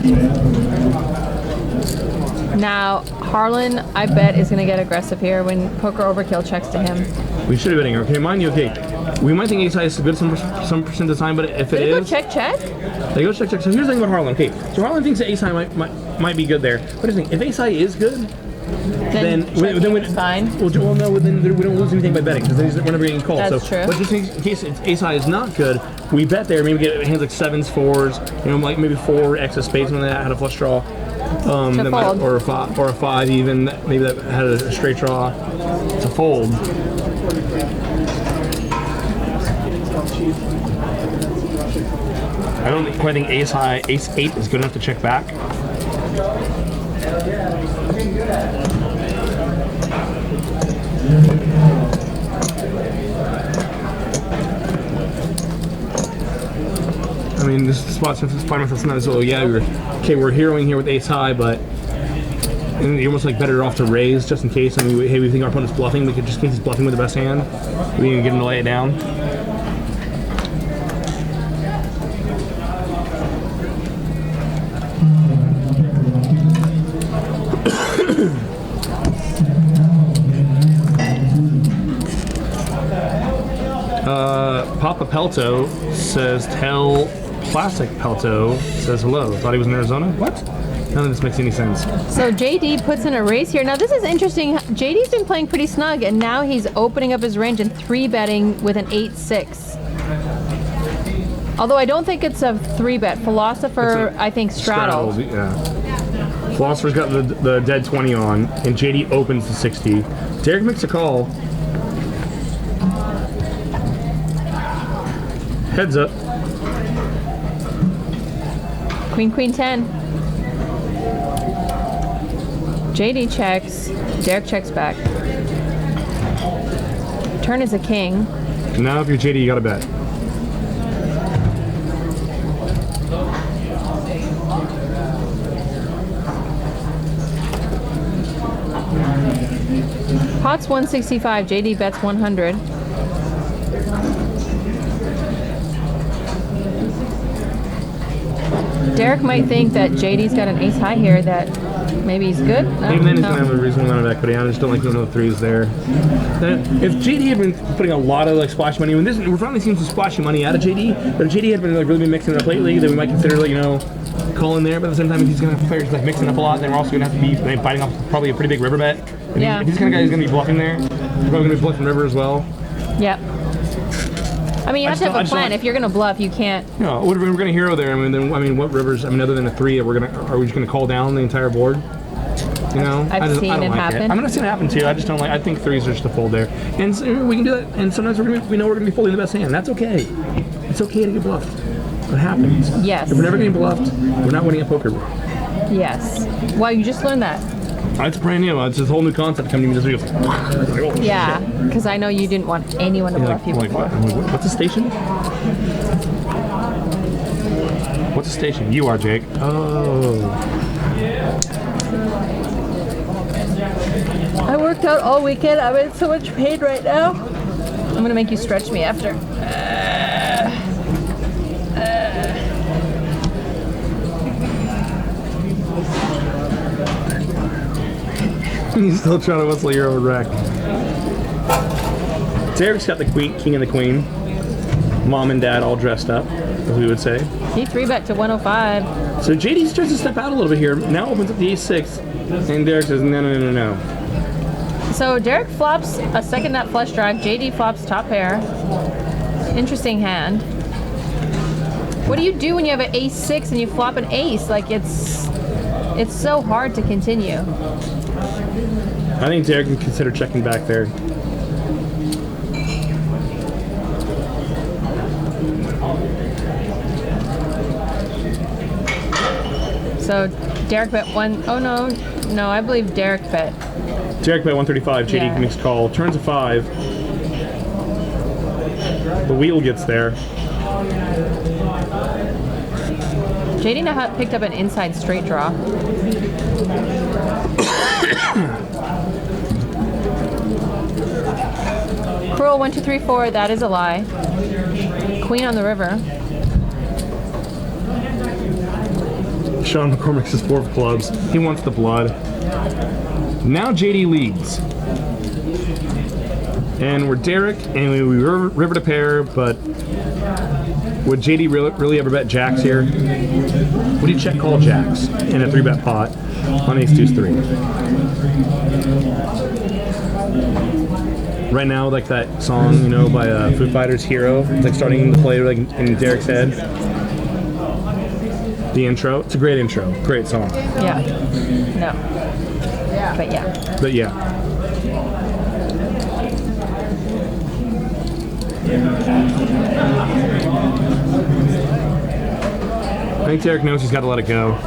Now, Harlan, I bet, is gonna get aggressive here when Poker Overkill checks to him.
We should be betting. Okay, mind you, okay. We might think Ace High is good some percent of the time, but if it
Did he go
is,
check, check?
they go check. So here's the thing about Harlan. Okay, so Harlan thinks that Ace High might be good there. But here's the thing: if Ace High is good, then
it's fine.
Well, no, then we don't lose anything by betting because then we're never getting called.
That's
so,
true.
But just in case Ace High is not good, we bet there. Maybe get hands like 7s, 4s, like maybe 4 X of spades when that had a flush draw, that
fold.
or a 5 even. Maybe that had a straight draw to fold. I don't quite think Ace 8 is good enough to check back. I mean, this spot, since it's finding myself not as well. Yeah, we're heroing here with Ace High, but and you're almost like better off to raise just in case. I mean, hey, we think our opponent's bluffing. We could just in case he's bluffing with the best hand. We can get him to lay it down. Papa Pelto says, tell Plastic Pelto says hello. Thought he was in Arizona? What? None of this makes any sense.
So JD puts in a raise here. Now this is interesting. JD's been playing pretty snug, and now he's opening up his range and 3-betting with an 8-6. Although I don't think it's a 3-bet. Philosopher, I think, straddled.
Yeah. Philosopher's got the dead 20 on, and JD opens the 60. Derek makes a call. Heads up.
Queen, queen, 10. JD checks. Derek checks back. Turn is a king.
Now if you're JD, you gotta bet.
Pot's 165. JD bets 100. Derek might think that JD's got an ace high here, that maybe he's good. No,
Even then, he's
no.
gonna have a reasonable amount of equity. I just don't like no threes there. If JD had been putting a lot of like splash money, we're finally seeing some splashy money out of JD. But if JD had been like really been mixing it up lately, then we might consider like, calling there. But at the same time, if he's gonna have players like mixing up a lot, then we're also gonna have to be like, biting off probably a pretty big river bet. If he's kind of guy who's gonna be bluffing there, we're probably gonna be bluffing river as well.
Yep. I mean, you have to have a plan. If you're gonna bluff, you can't.
No, we're gonna hero there. What rivers? I mean, other than a 3, are we just gonna call down the entire board?
I've seen it happen.
I mean, I've seen it happen too. I just don't like. I think 3s are just a fold there, and so we can do that. And sometimes we know we're gonna be folding the best hand. That's okay. It's okay to get bluffed. It happens.
Yes.
If we're never getting bluffed, we're not winning a poker.
Yes. Wow, you just learned that.
It's brand new. It's this whole new concept coming to me this week. Oh,
Yeah, because I know you didn't want anyone to bluff you before.
What's a station? What's a station? You are, Jake. Oh.
I worked out all weekend. I'm in so much pain right now. I'm gonna make you stretch me after.
He's still trying to whistle your own wreck. Derek's got the queen, king and the queen. Mom and dad all dressed up, as we would say.
He 3-bet to 105.
So JD starts to step out a little bit here. Now opens up the ace-6, and Derek says, no.
So Derek flops a second nut flush draw. JD flops top pair. Interesting hand. What do you do when you have an ace-6 and you flop an ace? Like, it's so hard to continue.
I think Derek can consider checking back there.
So Derek bet one. Oh no, I believe Derek bet.
Derek bet 135. JD makes call. Turns a 5. The wheel gets there.
JD now picked up an inside straight draw. Cruel 1, 2, 3, 4. That is a lie. Queen on the river.
Sean McCormick says 4 of clubs. He wants the blood. Now JD leads. And we're Derek, and we river to pair, but would JD really ever bet jacks here? Would he check call jacks in a 3-bet pot on ace deuce 3? Right now, like that song, by Foo Fighters, Hero, it's like starting to play like in Derek's head. The intro, it's a great intro, great song.
Yeah. No. But yeah.
But yeah. I think Derek knows he's got to let it go.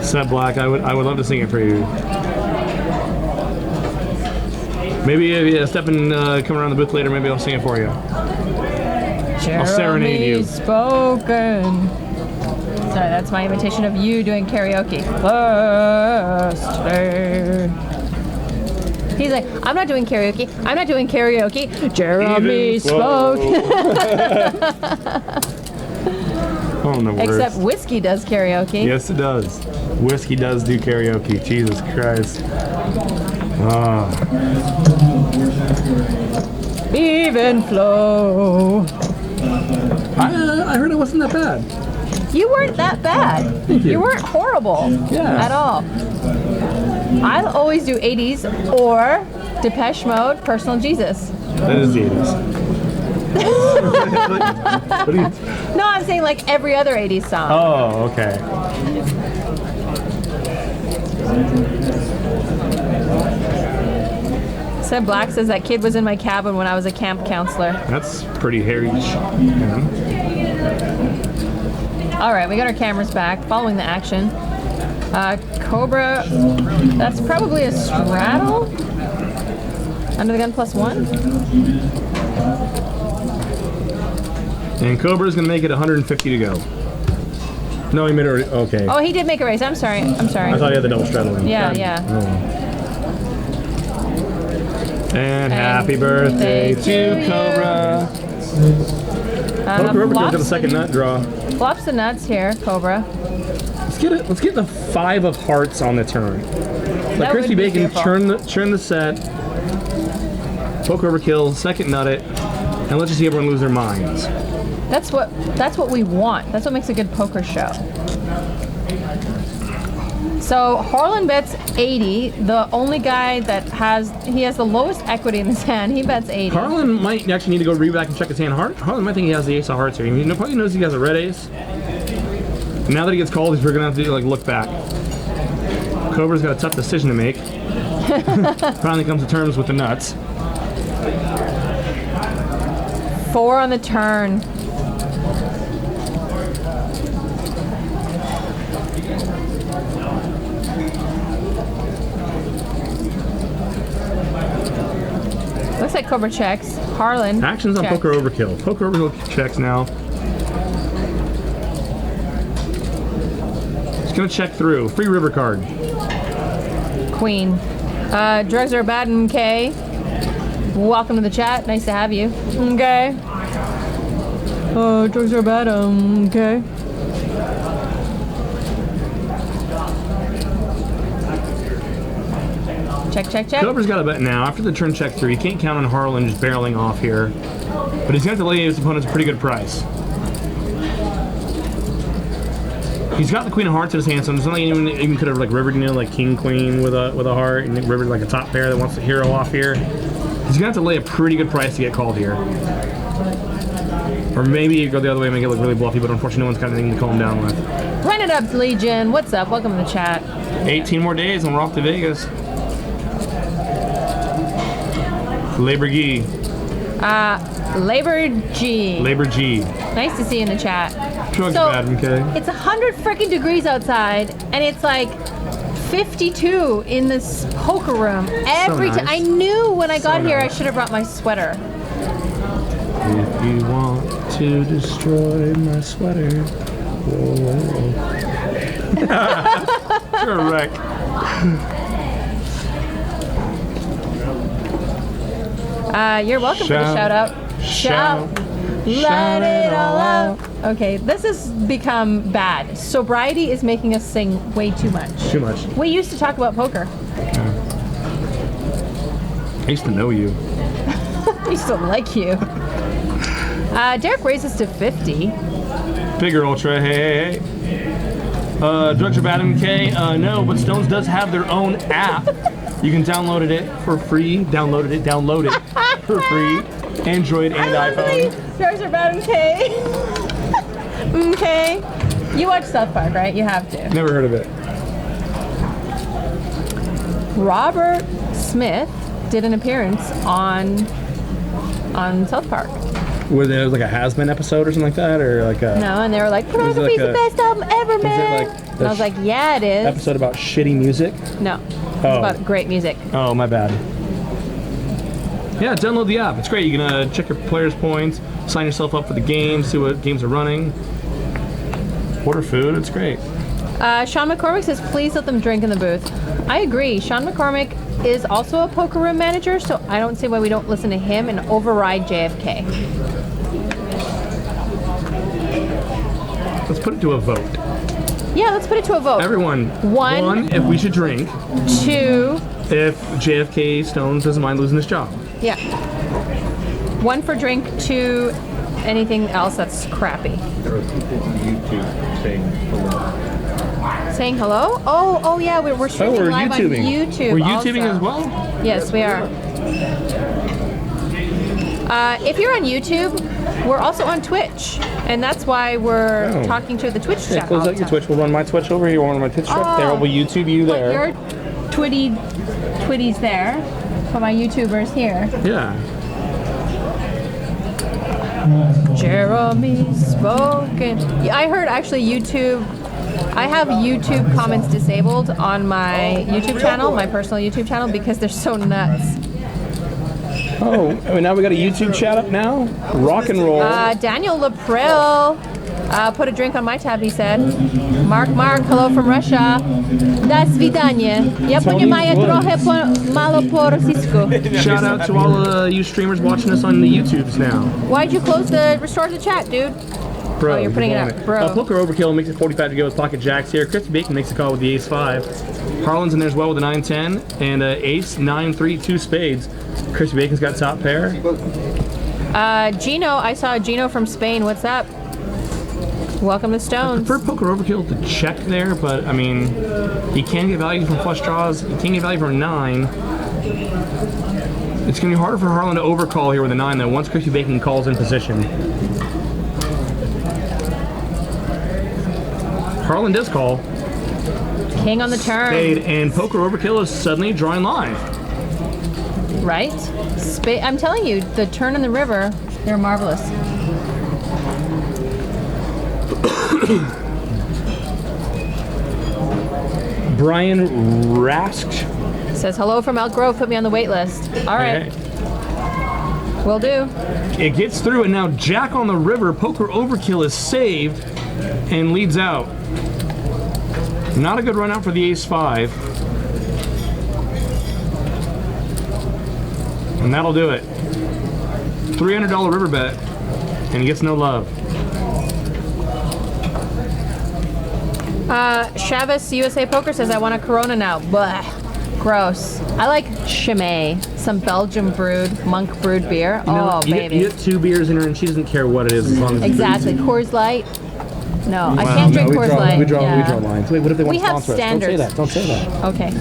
Seb Black, I would love to sing it for you. Maybe if Stephen come around the booth later, maybe I'll sing it for you. I'll serenade you.
Spoken. Sorry, that's my imitation of you doing karaoke. Last day. He's like, I'm not doing karaoke. I'm not doing karaoke. Jeremy spoke.
Oh, the worst.
Except whiskey does karaoke.
Yes, it does. Whiskey does do karaoke. Jesus Christ. Ah.
Even flow.
I heard it wasn't that bad.
You weren't that bad. You weren't horrible at all. I'll always do 80s or Depeche Mode, Personal Jesus.
That is the 80s. What do you...
No, I'm saying like every other 80s song.
Oh, okay.
Seb Black says that kid was in my cabin when I was a camp counselor.
That's pretty hairy.
All right, we got our cameras back, following the action. Cobra, that's probably a straddle. Under the gun +1.
And Cobra's gonna make it 150 to go. No, he made it. Okay.
Oh, he did make a race. I'm sorry. I'm sorry.
I thought he had the double straddle in.
Yeah, yeah.
Oh. And happy birthday to Cobra. Poker Overkill got the second nut draw.
Flops the nuts here, Cobra.
Let's get the 5 of hearts on the turn. Let Crispy Bacon churn the set. Poker Overkill, second nut it, and let's just see everyone lose their minds.
That's what we want. That's what makes a good poker show. So Harlan bets 80. The only guy that has the lowest equity in his hand. He bets 80.
Harlan might actually need to go read back and check his hand. Harlan might think he has the ace of hearts here. He probably knows he has a red ace. And now that he gets called, we're gonna have to look back. Cobra's got a tough decision to make. Finally comes to terms with the nuts.
4 on the turn. Looks like Cobra checks. Harlan.
Actions on
check.
Poker Overkill. Poker Overkill checks now. Just gonna check through. Free river card.
Queen. Drugs are bad, okay. Welcome to the chat. Nice to have you. Okay. Drugs are bad, okay. Check, check, check.
Cobra's got a bet now. After the turn check through, he can't count on Harlan just barreling off here. But he's going to have to lay his opponents a pretty good price. He's got the Queen of Hearts in his hand, so it's not like anyone even could have rivered, King Queen with a heart, and rivered like a top pair that wants to hero off here. He's gonna have to lay a pretty good price to get called here. Or maybe you go the other way and make it look really bluffy, but unfortunately no one's got anything to calm down with.
Run it up, Legion. What's up? Welcome to the chat.
18 more days and we're off to Vegas. Labor G.
Labor G.
Labor G.
Nice to see you in the chat.
Drugs bad, okay?
It's 100 freaking degrees outside, and it's like 52 in this poker room. Every time. I knew when I got here I should have brought my sweater.
If you want to destroy my sweater. Whoa. Correct.
You're welcome for the shout out. Shout. Let it all out. Okay, this has become bad. Sobriety is making us sing way too much.
Too much.
We used to talk about poker.
I used to know you.
I used to like you. Derek raises to 50.
Bigger Ultra, hey. Drugs are bad, MK? No, but Stones does have their own app. You can download it for free. Download it for free. Android and iPhone.
Drugs are bad, MK. Okay. You watch South Park, right? You have to.
Never heard of it.
Robert Smith did an appearance on South Park.
Was it like a has-been episode or something like that, or like a?
No, and they were like, "Pornography's the best album ever, man." And I was like, "Yeah, it is."
Episode about shitty music?
No, it's about great music.
Oh, my bad. Yeah, download the app. It's great. You can check your players' points, sign yourself up for the game, see what games are running. Order food. It's great.
Sean McCormick says, please let them drink in the booth. I agree. Sean McCormick is also a poker room manager, so I don't see why we don't listen to him and override JFK.
Let's put it to a vote.
Yeah, let's put it to a vote.
Everyone.
One,
if we should drink.
2,
if JFK Stone doesn't mind losing his job.
Yeah. 1 for drink, 2, anything else that's crappy.
There are people on YouTube saying hello.
Saying hello? Oh yeah, we're streaming live
YouTubing.
on YouTube.
We're YouTubing
also.
as well?
Yes, we are. If you're on YouTube, we're also on Twitch, and that's why we're talking to the Twitch chat.
Close out your Twitch. We'll run my Twitch over here. We'll run my Twitch there. We'll YouTube you there.
Put your Twitties there. For my YouTubers here.
Yeah.
Jeremy spoken. I heard actually YouTube. I have YouTube comments disabled on my YouTube channel, my personal YouTube channel, because they're so nuts.
Oh, I mean, now we got a YouTube chat up now? Rock and roll.
Daniel Lapril put a drink on my tab, he said. Mark, hello from Russia. Da svidanie. Ja poнимаю trochę malo po rosyjsku.
Shout out to all you streamers watching us on the YouTubes now.
Why'd you close the restore the chat, dude?
Bro,
oh, you're putting it up, bro.
Poker Overkill makes it 45 to go with Pocket Jacks here. Crispy Bacon makes a call with the Ace 5. Harlan's in there as well with the 9-10. And Ace 9-3 2 spades. Crispy Bacon's got top pair.
Gino, I saw Gino from Spain. What's up? Welcome to Stones.
I prefer Poker Overkill to check there, but I mean, he can get value from flush draws. He can get value from 9. It's going to be harder for Harlan to overcall here with a 9, though, once Crispy Bacon calls in position. Harlan does call.
King on the turn.
Spade, and Poker Overkill is suddenly drawing live.
Right? Spade. I'm telling you, the turn and the river, they're marvelous.
Brian Rask
says hello from Elk Grove. Put me on the wait list. All right.
Okay.
Will do.
It gets through, and now Jack on the river. Poker Overkill is saved and leads out. Not a good run out for the Ace 5. And that'll do it. $300 river bet, and he gets no love.
Chavez USA Poker says, I want a Corona now. Blah. Gross. I like Chimay, some Belgian brewed, monk brewed beer. Baby.
You get 2 beers in her, and she doesn't care what it is as long as
exactly. Coors Light. No, I can't drink Coors Light.
We draw lines. Wait, what if they want to sponsor us?
Standards.
Don't say that.
Okay.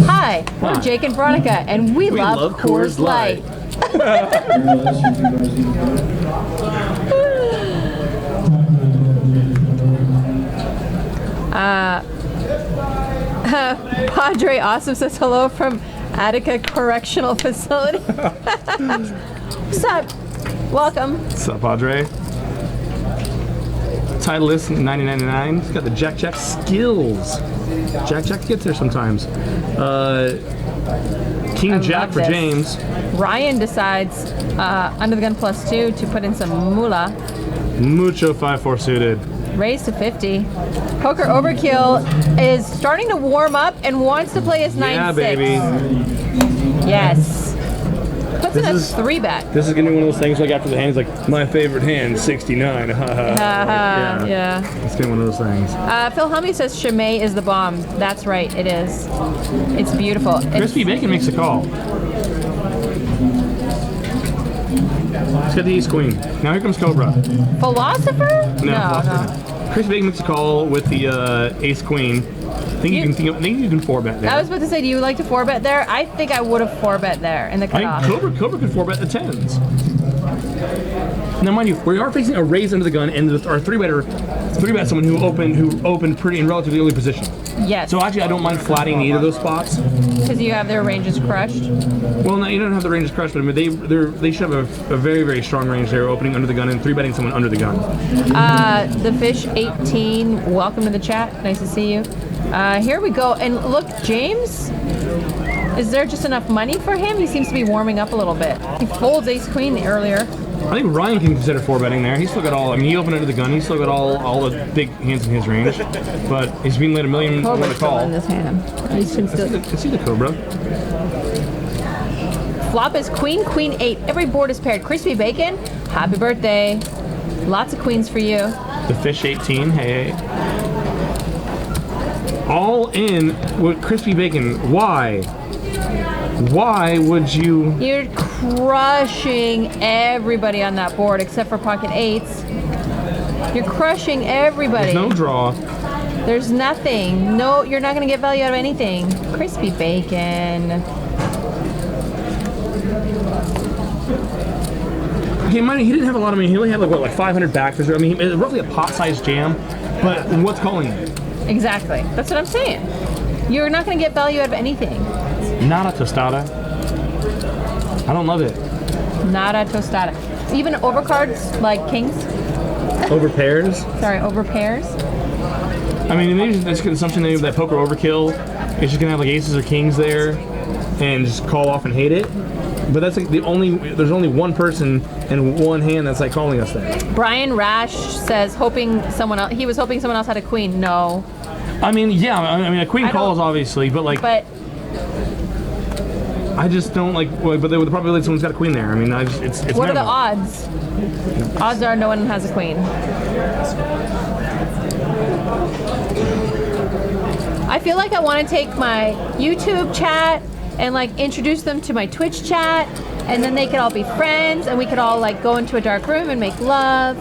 Hi, we're Jake and Veronica, and we love Coors Light. Padre Awesome says hello from Attica Correctional Facility. What's up? Welcome.
What's up, Padre? Titleist 90.99. He's got the Jack skills. Jack gets there sometimes. King Jack for James.
Ryan decides under the gun +2 to put in some moolah.
Mucho 5-4 suited.
Raise to 50. Poker Overkill is starting to warm up and wants to play his 9-6.
Yeah, baby.
Yes. Puts in a 3-bet.
This is gonna be one of those things like after the hand, he's like, my favorite hand, 69. Yeah. It's gonna be one of those things.
Phil Hummy says Chimay is the bomb. That's right, it is. It's beautiful.
Crispy Bacon makes a call. Let's get the Ace Queen. Now here comes Cobra.
Philosopher?
No. Crispy Bacon makes a call with the Ace Queen. I think you can 4-bet there.
I was about to say, do you like to 4-bet there? I think I would have 4-bet there in the cutoff.
I think Cobra could 4-bet the 10s. Now, mind you, we are facing a raise under the gun, and our 3-bet someone who opened pretty in relatively early position.
Yes.
So actually, I don't mind flatting either of those spots.
Because you have their ranges crushed.
Well, no, you don't have the ranges crushed, but I mean, they should have a very, very strong range there, opening under the gun and 3-betting someone under the gun.
The Fish 18, welcome to the chat. Nice to see you. Here we go, and look, James. Is there just enough money for him? He seems to be warming up a little bit. He folds Ace Queen earlier.
I think Ryan can consider 4-betting there. He's still got all. I mean, he opened under the gun. He's still got all the big hands in his range. But he's being let a million to
Cobra's still
call.
in this hand. He's
I
still.
see the Cobra.
Flop is queen, queen 8. Every board is paired. Crispy bacon, happy birthday. Lots of queens for you.
The fish 18. Hey. All in with crispy bacon. Why? Why would you?
You're crushing everybody on that board except for pocket 8s. You're crushing everybody.
There's no draw.
There's nothing. No, you're not going to get value out of anything. Crispy bacon.
Okay, mind you, he didn't have a lot of money. He only had like 500 backers. I mean, it's roughly a pot-sized jam. But what's calling it?
Exactly. That's what I'm saying. You're not going to get value out of anything.
Not a tostada. I don't love it.
Nada tostada. Even overcards like kings.
Over pairs.
Sorry, over pairs.
I mean, maybe that's an assumption that poker overkill is just gonna have like aces or kings there, and just call off and hate it. But that's like there's only one person and one hand that's like calling us that.
Brian Rash says he was hoping someone else had a queen. No.
I mean, yeah. I mean, a queen
I don't-
calls obviously, but like.
But
I just don't like. Well, but the probability someone's got a queen there. I mean, it's.
what are the
minimal.
odds? Odds are no one has a queen. I feel like I want to take my YouTube chat and like introduce them to my Twitch chat, and then they could all be friends, and we could all like go into a dark room and make love.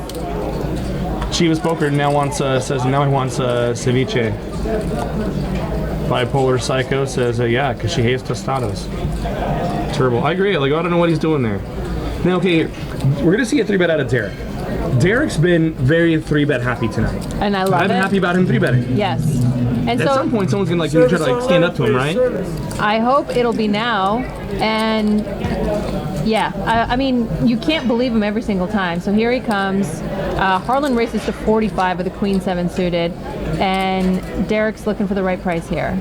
Chivas Poker now says now he wants ceviche. Bipolar Psycho says yeah, because she hates tostadas. Terrible. I agree. Like I don't know what he's doing there. Now, okay, we're gonna see a 3-bet out of Derek. Derek's been very 3-bet happy tonight.
And I love
I've been
it.
happy about him 3-betting.
Yes. And
At
so
some point, someone's gonna like try to like stand up to him, right?
I hope it'll be now. And yeah, I mean, you can't believe him every single time. So here he comes. Harlan races to 45 with a queen 7 suited, and Derek's looking for the right price here.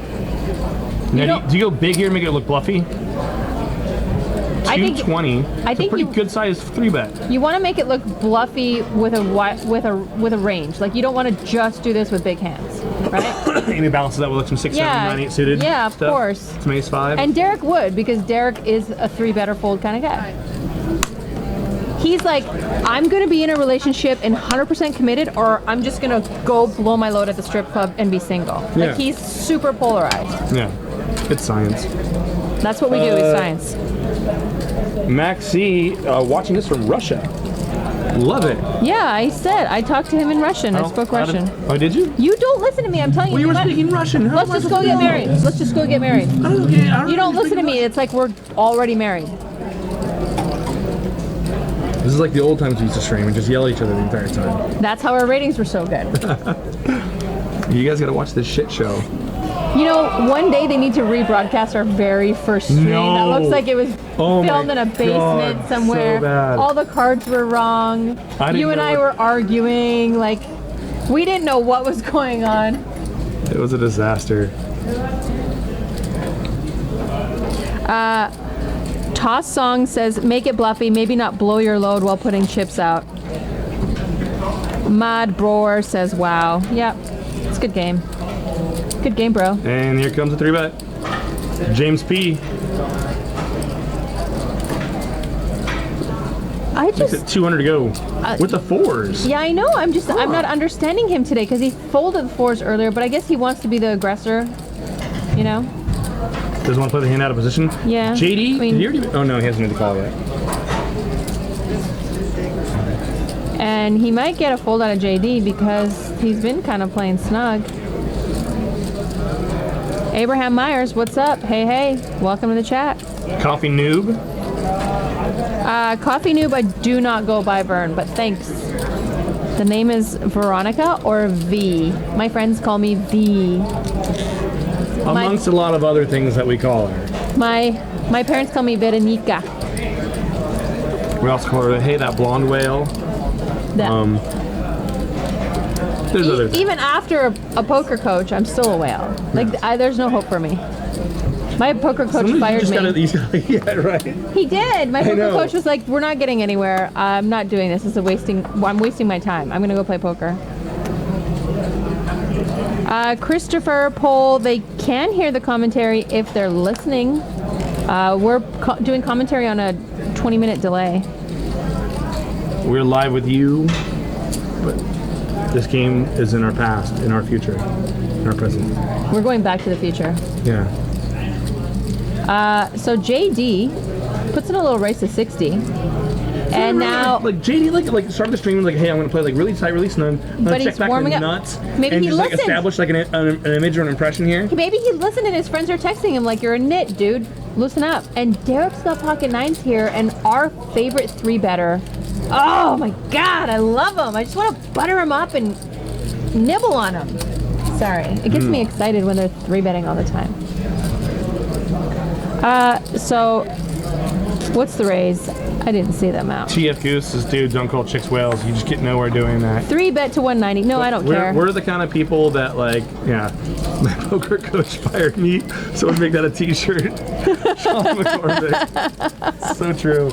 Now, do you go big here and make it look bluffy?
I think
220.
I think
it's a pretty
you-
good sized 3-bet.
You want to make it look bluffy with a range. Like you don't want to just do this with big hands, right?
Maybe balances that with like some 6, 7,
Yeah.
9, 8 suited.
Yeah, of
stuff.
course.
Some ace 5.
And Derek would, because Derek is a 3-better fold kind of guy. He's like, I'm going to be in a relationship and 100% committed, or I'm just going to go blow my load at the strip club and be single.
Yeah.
Like, he's super polarized.
Yeah, it's science.
That's what we do is science.
Max C, watching this from Russia. Love it.
Yeah, I talked to him in Russian. I spoke Russian.
Oh, did you?
You don't listen to me. I'm telling you.
Well, you were
what?
speaking Russian. How
Let's
am I
just go
supposed
get
to know?
married. Let's just go get married. You don't listen to me. It's like we're already married.
This is like the old times we used to stream and just yell at each other the entire time.
That's how our ratings were so good.
You guys gotta watch this shit show.
You know, one day they need to rebroadcast our very first stream.
No.
That looks like it was
Oh my
filmed in a basement
God,
somewhere.
so bad.
All the cards were wrong.
I didn't
You and
know
I
what-
were arguing. Like, we didn't know what was going on.
It was a disaster.
Toss Song says, make it bluffy, maybe not blow your load while putting chips out. Mod Broer says, wow. Yep, it's a good game. Good game, bro.
And here comes a 3-bet. James P.
I
Makes
just,
it 200 to go. With the 4s.
yeah, I know. I'm not understanding him today because he folded the 4s earlier, but I guess he wants to be the aggressor, you know?
Doesn't want to play the hand out of position.
Yeah.
JD?
I mean-
did he already, oh no, he hasn't made the call yet.
And he might get a fold out of JD because he's been kind of playing snug. Abraham Myers, what's up? Hey, hey, welcome to the chat.
Coffee Noob.
Coffee Noob, I do not go by Vern, but thanks. The name is Veronica or V. My friends call me V.
Amongst a lot of other things that we call her.
My parents call me Veronica.
We also call her, hey, that blonde whale.
That-
There's other things.
Even after a poker coach, I'm still a whale. Like, there's no hope for me. My poker coach
Sometimes you
fired
just
me.
yeah, right.
He did. My poker
know.
coach was like, "We're not getting anywhere. I'm not doing this. I'm wasting my time. I'm gonna go play poker." Christopher Pohl, they can hear the commentary if they're listening. We're doing commentary on a 20-minute delay.
We're live with you, but this game is in our past, in our future, in our present.
We're going back to the future.
Yeah.
So JD puts in a little race to 60. And now,
like JD, like started the stream and was like, hey, I'm gonna play like really tight, really snug. I'm gonna
But
check
he's
back
warming
the
up.
nuts.
Maybe
and
he
just like
listened.
establish like an image or an impression here.
maybe he listened and his friends are texting him like, "You're a nit, dude. Listen up." And Derek's got pocket nines here, and our favorite 3-better. Oh my God, I love him. I just want to butter him up and nibble on him. Sorry, it gets me excited when they're 3-betting all the time. So, what's the raise? I didn't see them out.
TF Goose says, dude, don't call chicks whales. You just get nowhere doing that.
3-bet to 190. No, I don't care.
We're the kind of people that like, yeah, my poker coach fired me, so we make that a t-shirt. Sean McCormick. So true.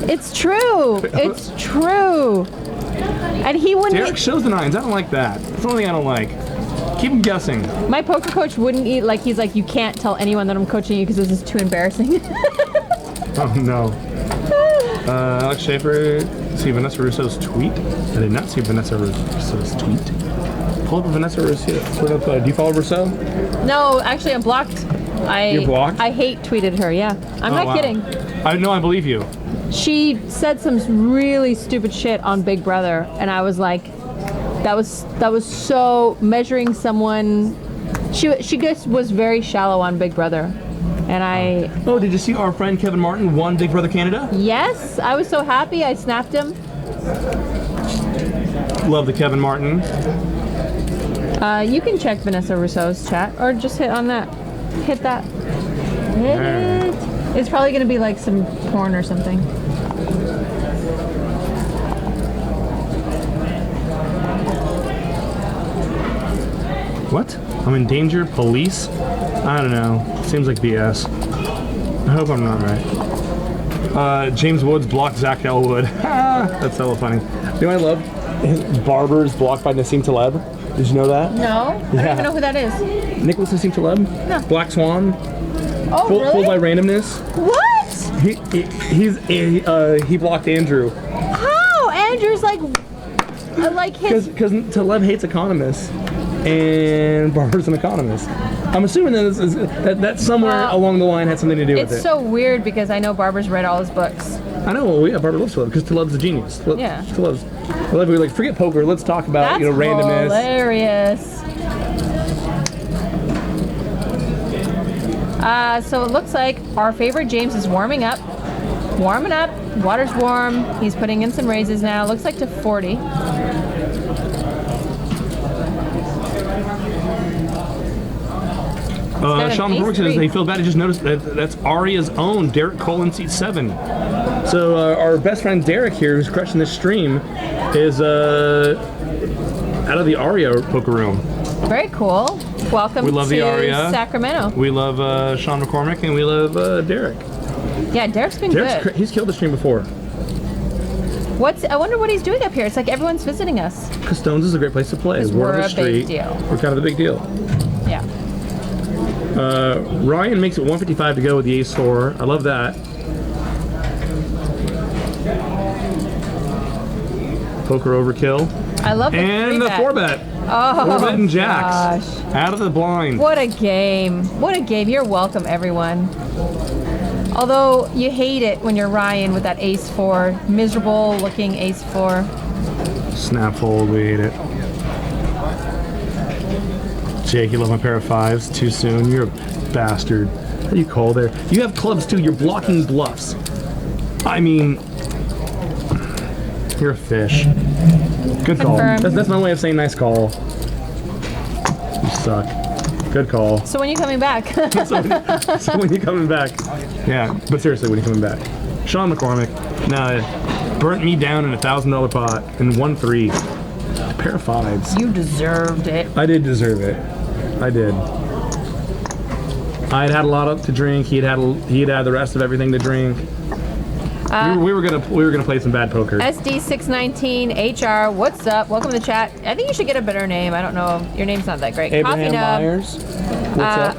It's true. It's true. And he wouldn't.
Derek shows the nines. I don't like that. That's the only thing I don't like. Keep him guessing.
My poker coach wouldn't eat. Like he's like, you can't tell anyone that I'm coaching you because this is too embarrassing.
Oh no. Alex Schaefer, see Vanessa Russo's tweet? I did not see Vanessa Russo's tweet. Pull up Vanessa Russo. Do you follow Russo?
No, actually, I'm blocked.
You're blocked?
I hate tweeted her. Yeah, I'm not
wow.
kidding.
I believe you.
She said some really stupid shit on Big Brother, and I was like, that was so measuring someone. She just was very shallow on Big Brother, and I.
Oh, did you see our friend Kevin Martin won Big Brother Canada?
Yes, I was so happy. I snapped him.
Love the Kevin Martin.
You can check Vanessa Russo's chat, or just hit on that. Hit that. Hit it. It's probably gonna be like some porn or something.
What? I'm in danger? Police? I don't know. Seems like BS. I hope I'm not right. James Woods blocked Zach Elwood. That's hella funny. You know what I love? Barbers blocked by Nassim Taleb. Did you know that?
No, I don't even know who that is.
Nicholas Nassim Taleb?
No.
Black Swan.
Oh, really?
Full by randomness.
What?
He blocked Andrew.
How? Andrew's like his.
Because Taleb hates economists. And Barbara's an economist. I'm assuming that somewhere along the line had something to do with it.
It's so weird because I know Barbara's read all his books.
I know. Well, yeah, Barbara loves Taleb because Taleb's a genius.
Yeah.
Taleb's. We're like, forget poker. Let's talk about
That's
randomness.
Hilarious. So it looks like our favorite James is warming up. Warming up. Water's warm. He's putting in some raises now. Looks like to 40.
Sean McCormick says they feel bad. I just noticed that's Aria's own Derek Cole in seat 7. So our best friend Derek here, who's crushing this stream, is out of the Aria poker room.
Very cool. Welcome
We love
to
the Aria.
Sacramento.
We love Sean McCormick and we love Derek.
Yeah, Derek's been good.
He's killed the stream before.
I wonder what he's doing up here. It's like everyone's visiting us.
Stones is a great place to play.
'Cause
We're on
we're
the
a
street.
big deal.
We're kind of a big deal.
Yeah.
Ryan makes it 155 to go with the ace-4. I love that. Poker overkill.
I love the
And the 4-bet.
Oh,
4-bet and jacks.
gosh.
Out of the blind.
What a game. What a game. You're welcome, everyone. Although you hate it when you're Ryan with that ace-4, miserable looking ace-4.
Snap fold, we ate it. Jake, you love my pair of 5s too soon. You're a bastard. What do you call there? You have clubs too. You're blocking bluffs. I mean, you're a fish. Good call.
Confirmed.
That's my way of saying nice call. You suck. Good call.
So when are you coming back?
So when you coming back? Yeah, but seriously, when you coming back? Sean McCormick. Nah, burnt me down in a $1,000 pot and 1-3. A pair of 5s.
You deserved it.
I did deserve it. I did. I'd had a lot to drink. He'd had the rest of everything to drink. We were gonna play some bad poker.
SD619HR, what's up? Welcome to the chat. I think you should get a better name. I don't know. Your name's not that great.
Abraham Myers. What's up?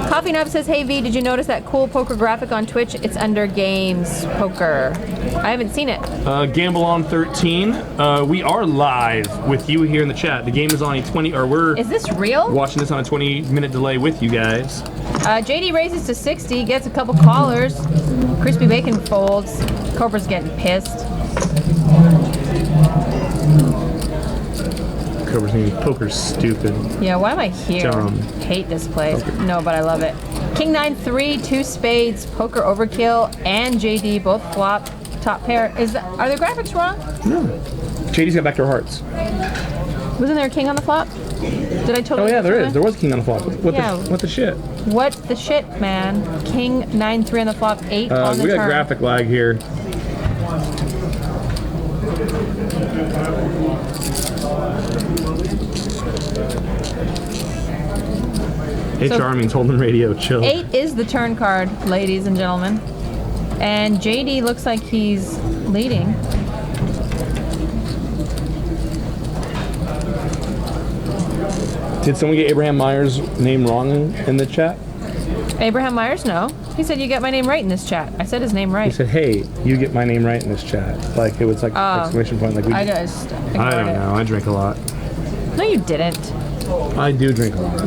Coffee Nub says, hey V, did you notice that cool poker graphic on Twitch? It's under games poker. I haven't seen it.
Gamble on 13. We are live with you here in the chat. The game is on a 20, or we're
Is this real?
watching this on a 20-minute delay with you guys.
JD raises to 60, gets a couple callers. Crispy Bacon folds. Cobra's getting pissed.
Cobra's thinking poker's stupid.
Yeah, why am I here?
Dumb.
Hate this place. No, but I love it. King 9-3, 2 spades, poker overkill, and JD both flop. Top pair. Are the graphics wrong?
No. JD's got backdoor hearts.
Wasn't there a king on the flop? Did I totally?
Oh yeah, there
miss
is. There was a king on the flop. What
Yeah.
the shit?
What the shit, man? King 9-3 on the flop, 8 on the
We got
turn.
graphic lag here. HR means holding radio, chill.
8 is the turn card, ladies and gentlemen. And JD looks like he's leading.
Did someone get Abraham Myers' name wrong in the chat?
Abraham Myers, no. He said you get my name right in this chat. I said his name
He
right.
said, "Hey, you get my name right in this chat." Like it was like exclamation point. Like
I just ignored
I don't
it.
know. I drink a lot.
No, you didn't.
I do drink a lot.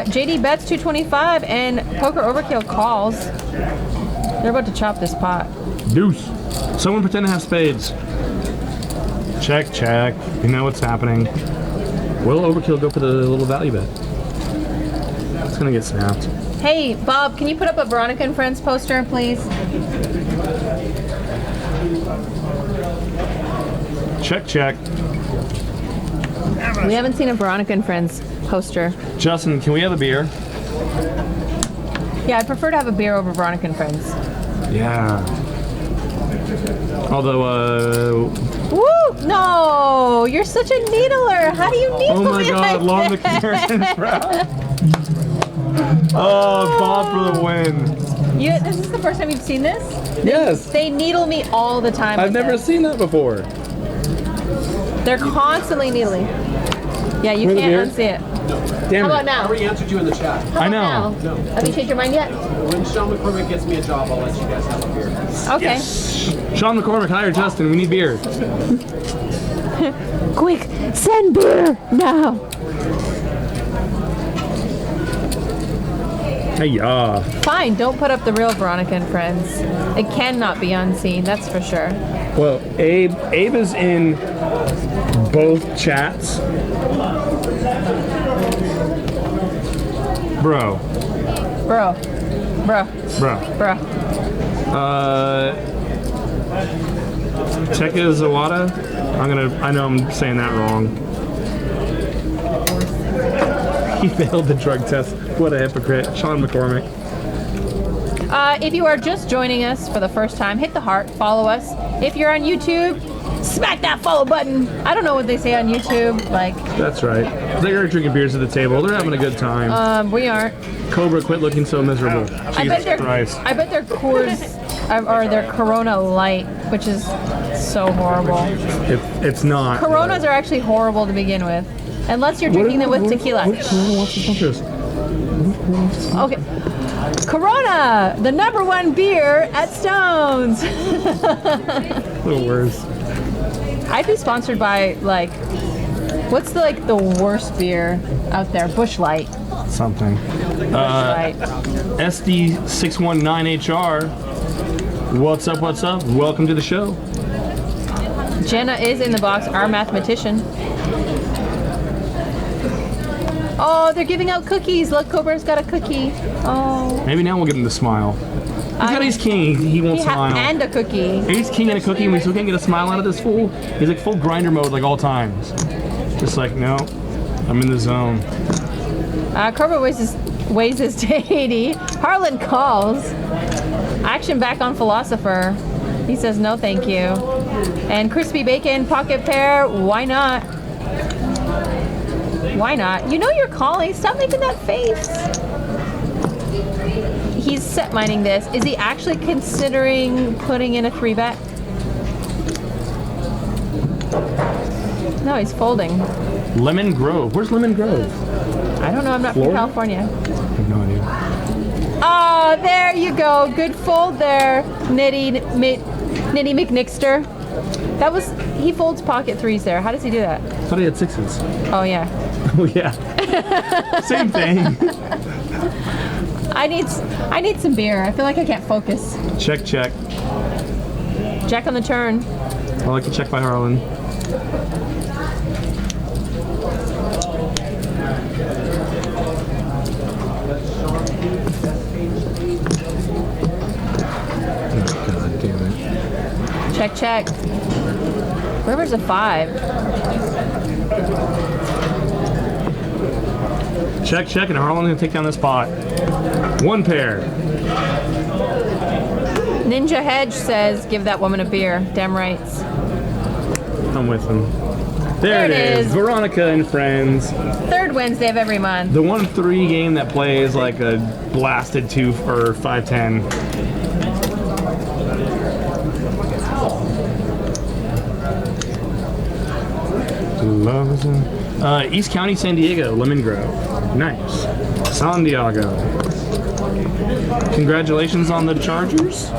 JD bets 225 and Poker Overkill calls. They're about to chop this pot.
Deuce. Someone pretend to have spades. Check, check. You know what's happening. Will Overkill go for the little value bet? It's gonna get snapped.
Hey, Bob, can you put up a Veronica and Friends poster, please?
Check, check.
We haven't seen a Veronica and Friends poster.
Justin, can we have a beer?
Yeah, I'd prefer to have a beer over Veronica and Friends.
Yeah. Although,
Woo! No! You're such a needler! How do you needle
oh my
me
god,
like
long
that?
McPherson's proud. Oh, Bob for the win.
This is the first time you've seen this?
Yes.
They needle me all the time.
I've
with
never
this.
seen that before.
They're constantly needling. Yeah, you
Where's the
can't
beer?
unsee it.
Damn
How about
it.
now?
I already answered you in the chat.
I know.
Now? Have you changed your mind yet?
When Sean McCormick gets me a job, I'll let you guys have a beer.
Okay.
Sean McCormick, hire Justin. We need beer.
Quick, send beer now.
Hey,
Fine, don't put up the real Veronica and Friends. It cannot be unseen, that's for sure.
Well, Abe is in both chats. Bro.
Bro. Bro.
Bro.
Bro.
Teka Zawada. I know I'm saying that wrong. He failed the drug test. What a hypocrite. Sean McCormick.
If you are just joining us for the first time, hit the heart, follow us. If you're on YouTube, smack that follow button. I don't know what they say on YouTube, like,
That's right. They're drinking beers at the table. They're having a good time.
we aren't.
Cobra, quit looking so miserable.
I bet
Jesus Christ.
they're Coors, or their Corona Light, which is so horrible.
It's not.
Coronas are actually horrible to begin with, unless you're drinking them with tequila.
Corona wants to sponsor us.
Okay. Corona, the #1 beer at Stones.
A little worse.
I'd be sponsored by, like, what's the worst beer out there? Busch Light.
Something.
Busch Light.
SD619HR. What's up, what's up? Welcome to the show.
Jenna is in the box, our mathematician. Oh, they're giving out cookies. Look, Cobra's got a cookie. Oh.
Maybe now we'll get him to smile. He's got ace king. He won't smile.
And a cookie.
Ace king and a cookie, and we still can't get a smile out of this fool. He's like full grinder mode like all times. Just like, no, I'm in the zone.
Cobra weighs his to 80. Harlan calls. Action back on Philosopher. He says no thank you. And Crispy Bacon, pocket pair, why not? Why not? You know you're calling. Stop making that face. He's set mining this. Is he actually considering putting in a 3-bet? No, he's folding.
Lemon Grove. Where's Lemon Grove?
I don't know. I'm not
Florida?
from California.
I have no idea.
Oh, there you go. Good fold there, Nitty McNixter. That was, he folds pocket 3s there. How does he do that?
I thought he had 6s.
Oh yeah.
Oh yeah. Same thing.
I need some beer. I feel like I can't focus.
Check.
Jack on the turn.
I like to check by Harlan. God damn it.
Check. River's a 5.
Check, and Harlan's gonna take down this pot. 1 pair.
Ninja Hedge says, give that woman a beer. Damn rights.
I'm with him. There it is. Veronica and friends.
Third Wednesday of every month.
The 1-3 game that plays like a blasted 2 or 5-10. East County, San Diego, Lemon Grove. Nice. San Diego. Congratulations on the Chargers.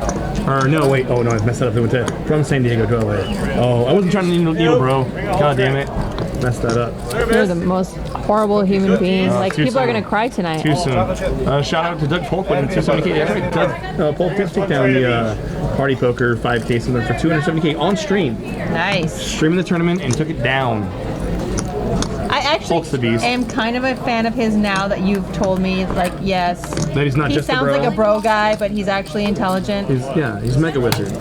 Or no, wait. Oh no, I messed that up. They went to from San Diego to LA. Oh, I wasn't trying to needle, bro. God damn it. Messed that up.
You're the most horrible human being. Like,
too
people are
soon.
going to cry tonight.
Too soon. Shout out to Doug Polk winning 270K. That's right. Doug Polk did take down the Party Poker 5K something for 270K on stream.
Nice.
Streaming the tournament and took it down.
I
Polk's the
actually
beast.
am kind of a fan of his now that you've told me, like, yes.
That he's not
He
just a
sounds
bro.
like a bro guy, but he's actually intelligent.
He's Mega Wizard.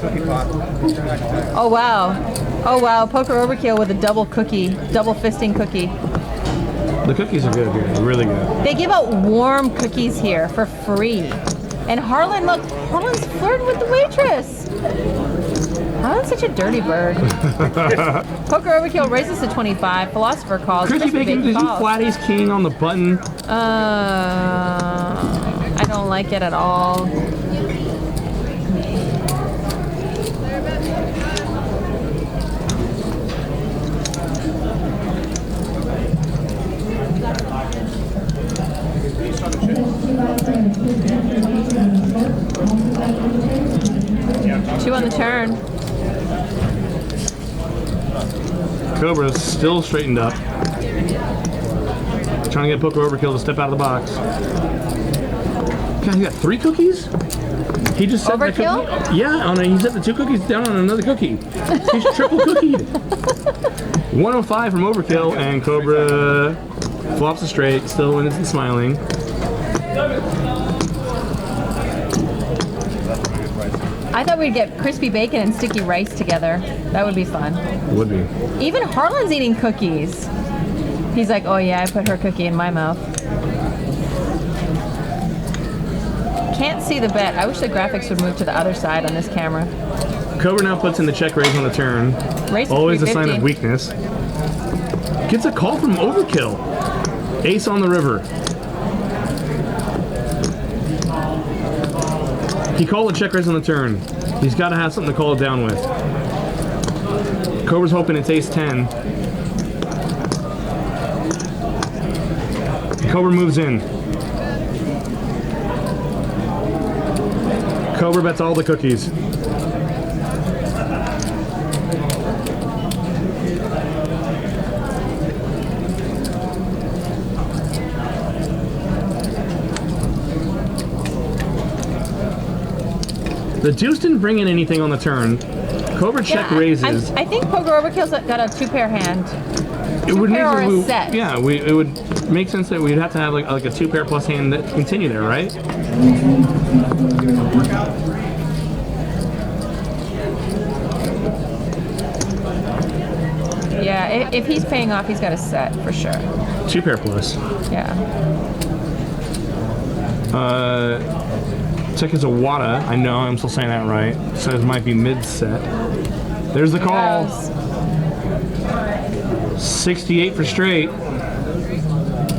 Oh, wow. Poker Overkill with a double fisting cookie.
The cookies are good here. They're really good.
They give out warm cookies here for free. And Harlan, look, Harlan's flirting with the waitress. Harlan's such a dirty bird. Poker Overkill raises to 25. Philosopher calls.
Chrissy
just a
Bacon,
big
did you
call.
flat ace king on the button?
I don't like it at all. Two on the turn.
Cobra's still straightened up. Trying to get Poker Overkill to step out of the box. God, he got 3 cookies? He just set
Overkill?
The cookie. Yeah, he set the 2 cookies down on another cookie. He's triple cookied. 105 from Overkill, and Cobra flops a straight, still in and smiling.
I thought we'd get crispy bacon and sticky rice together. That would be fun.
Would be.
Even Harlan's eating cookies. He's like, oh yeah, I put her cookie in my mouth. Can't see the bet. I wish the graphics would move to the other side on this camera.
Cobra now puts in the check raise on the turn.
Raise to
Always a sign
350.
of weakness. Gets a call from Overkill. Ace on the river. He called a check raise on the turn. He's got to have something to call it down with. Cobra's hoping it's ace 10. Cobra moves in. Cobra bets all the cookies. The deuce didn't bring in anything on the turn. Cobra check raises.
I think Poker Overkill's got a 2-pair hand.
It would
pair or a
sense.
set.
Yeah, it would make sense that we'd have to have like a 2-pair plus hand that continue there, right?
Yeah, if he's paying off, he's got a set for sure.
2-pair plus.
Yeah.
Check is a Wada. I know I'm still saying that right. Says might be mid set. There's the call.
Yes.
68 for straight.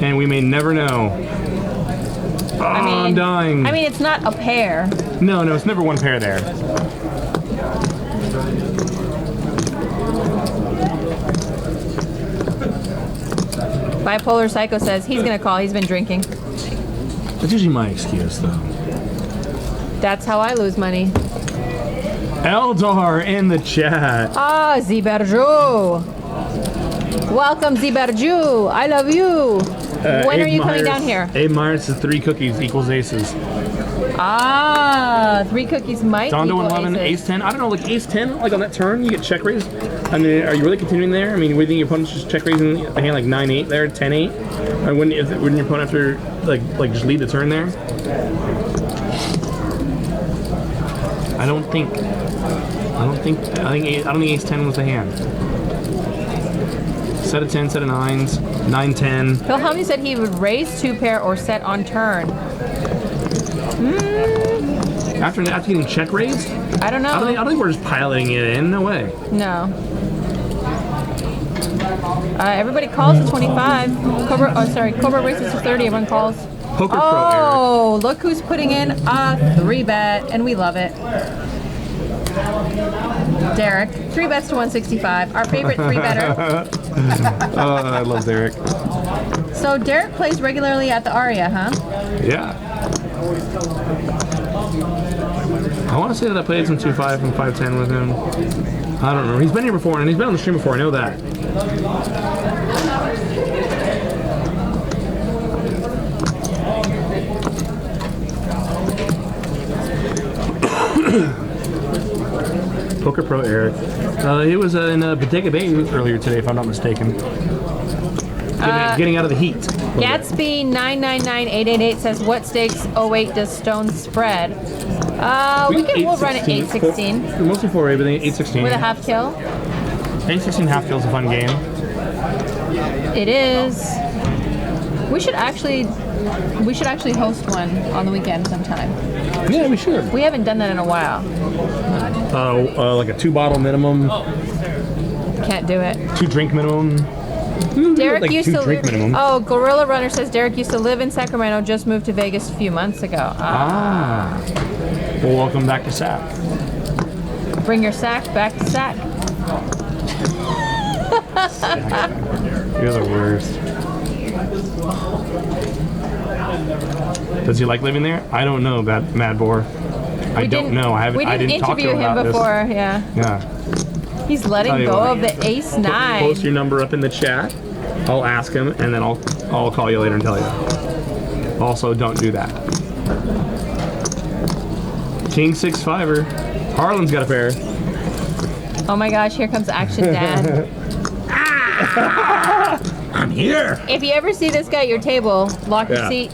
And we may never know. Oh, I'm dying.
I mean, it's not a pair.
No, it's never one pair there.
Bipolar Psycho says he's gonna call. He's been drinking.
That's usually my excuse, though.
That's how I lose money.
Eldar in the chat.
Ah, Ziberju. Welcome, Ziberju. I love you. When are you coming down here?
Abe Myers says 3 cookies equals aces.
Ah, 3 cookies might
Dondo
equal
11,
aces.
ace 10. I don't know, like ace 10, like on that turn, you get check raised. I mean, are you really continuing there? I mean, would you think your opponent's just check raising the hand like 9-8 there, 10-8? Or wouldn't your opponent have to like just lead the turn there? I don't think ace 10 was the hand. Set of 10, set of 9s, 9-10.
Phil Helmy said he would raise 2 pair or set on turn.
After getting check raised?
I don't know.
I don't think we're just piloting it in. No way.
No. Everybody calls to 25. Cobra races to 30. Everyone calls.
Poker Pro
Oh, look who's putting in a 3-bet, and we love it. Derek, 3 bets to 165. Our favorite 3-better.
Oh, I love Derek.
So Derek plays regularly at the Aria, huh?
Yeah. I want to say that I played some 2-5 and 5-10 with him. I don't remember. He's been here before, and he's been on the stream before. I know that. Poker Pro Eric. He was in Bodega Bay earlier today, if I'm not mistaken. Getting out of the heat.
Gatsby 999888 says, "What stakes 08 does Stone spread?" We'll run it 816
Mostly 4A, but then 816.
with a half kill.
816 half kill's a fun game.
It is. We should actually host one on the weekend sometime.
Yeah, we should.
We haven't done that in a while.
Like a 2-bottle minimum,
Can't do it.
2 drink minimum.
Derek
like
used
2
to.
drink minimum.
Oh, Gorilla Runner says Derek used to live in Sacramento, just moved to Vegas a few months ago.
Well, welcome back to SAC.
Bring your sack back to Sac.
You're the worst. Does he like living there? I don't know, Mad Boar. I don't know. I didn't talk to
interview
him
him
about
before. Yeah.
this. Yeah.
He's letting
Tell you
go
what.
of the ace 9.
Post your number up in the chat. I'll ask him, and then I'll call you later and tell you. Also, don't do that. King 6-5er. Harlan's got a pair.
Oh my gosh, here comes Action Dan.
I'm here.
If you ever see this guy at your table, lock your
Yeah.
seat.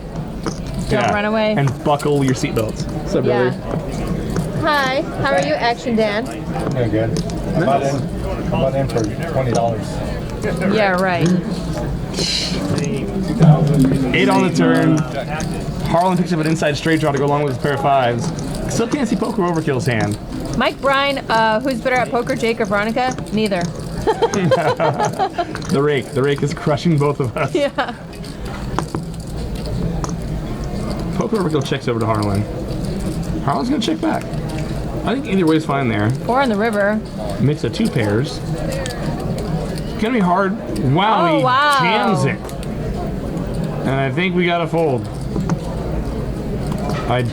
Don't run away.
And buckle your seatbelts. What's up,
Yeah.
brother?
Hi, how are you, Action Dan?
Very good. I bought in for $20.
Yeah, right.
8 on the turn. Harlan picks up an inside straight draw to go along with his pair of 5s. Still can't see Poker Overkill's hand.
Mike Bryan, who's better at poker, Jake or Veronica? Neither.
The rake is crushing both of us.
Yeah.
Poker Overkill checks over to Harlan. Harlan's gonna check back. I think either way's fine there.
4 on the river.
Mix of 2 pairs. It's gonna be hard. Wow,
Oh,
he
wow.
jams it. And I think we gotta fold. I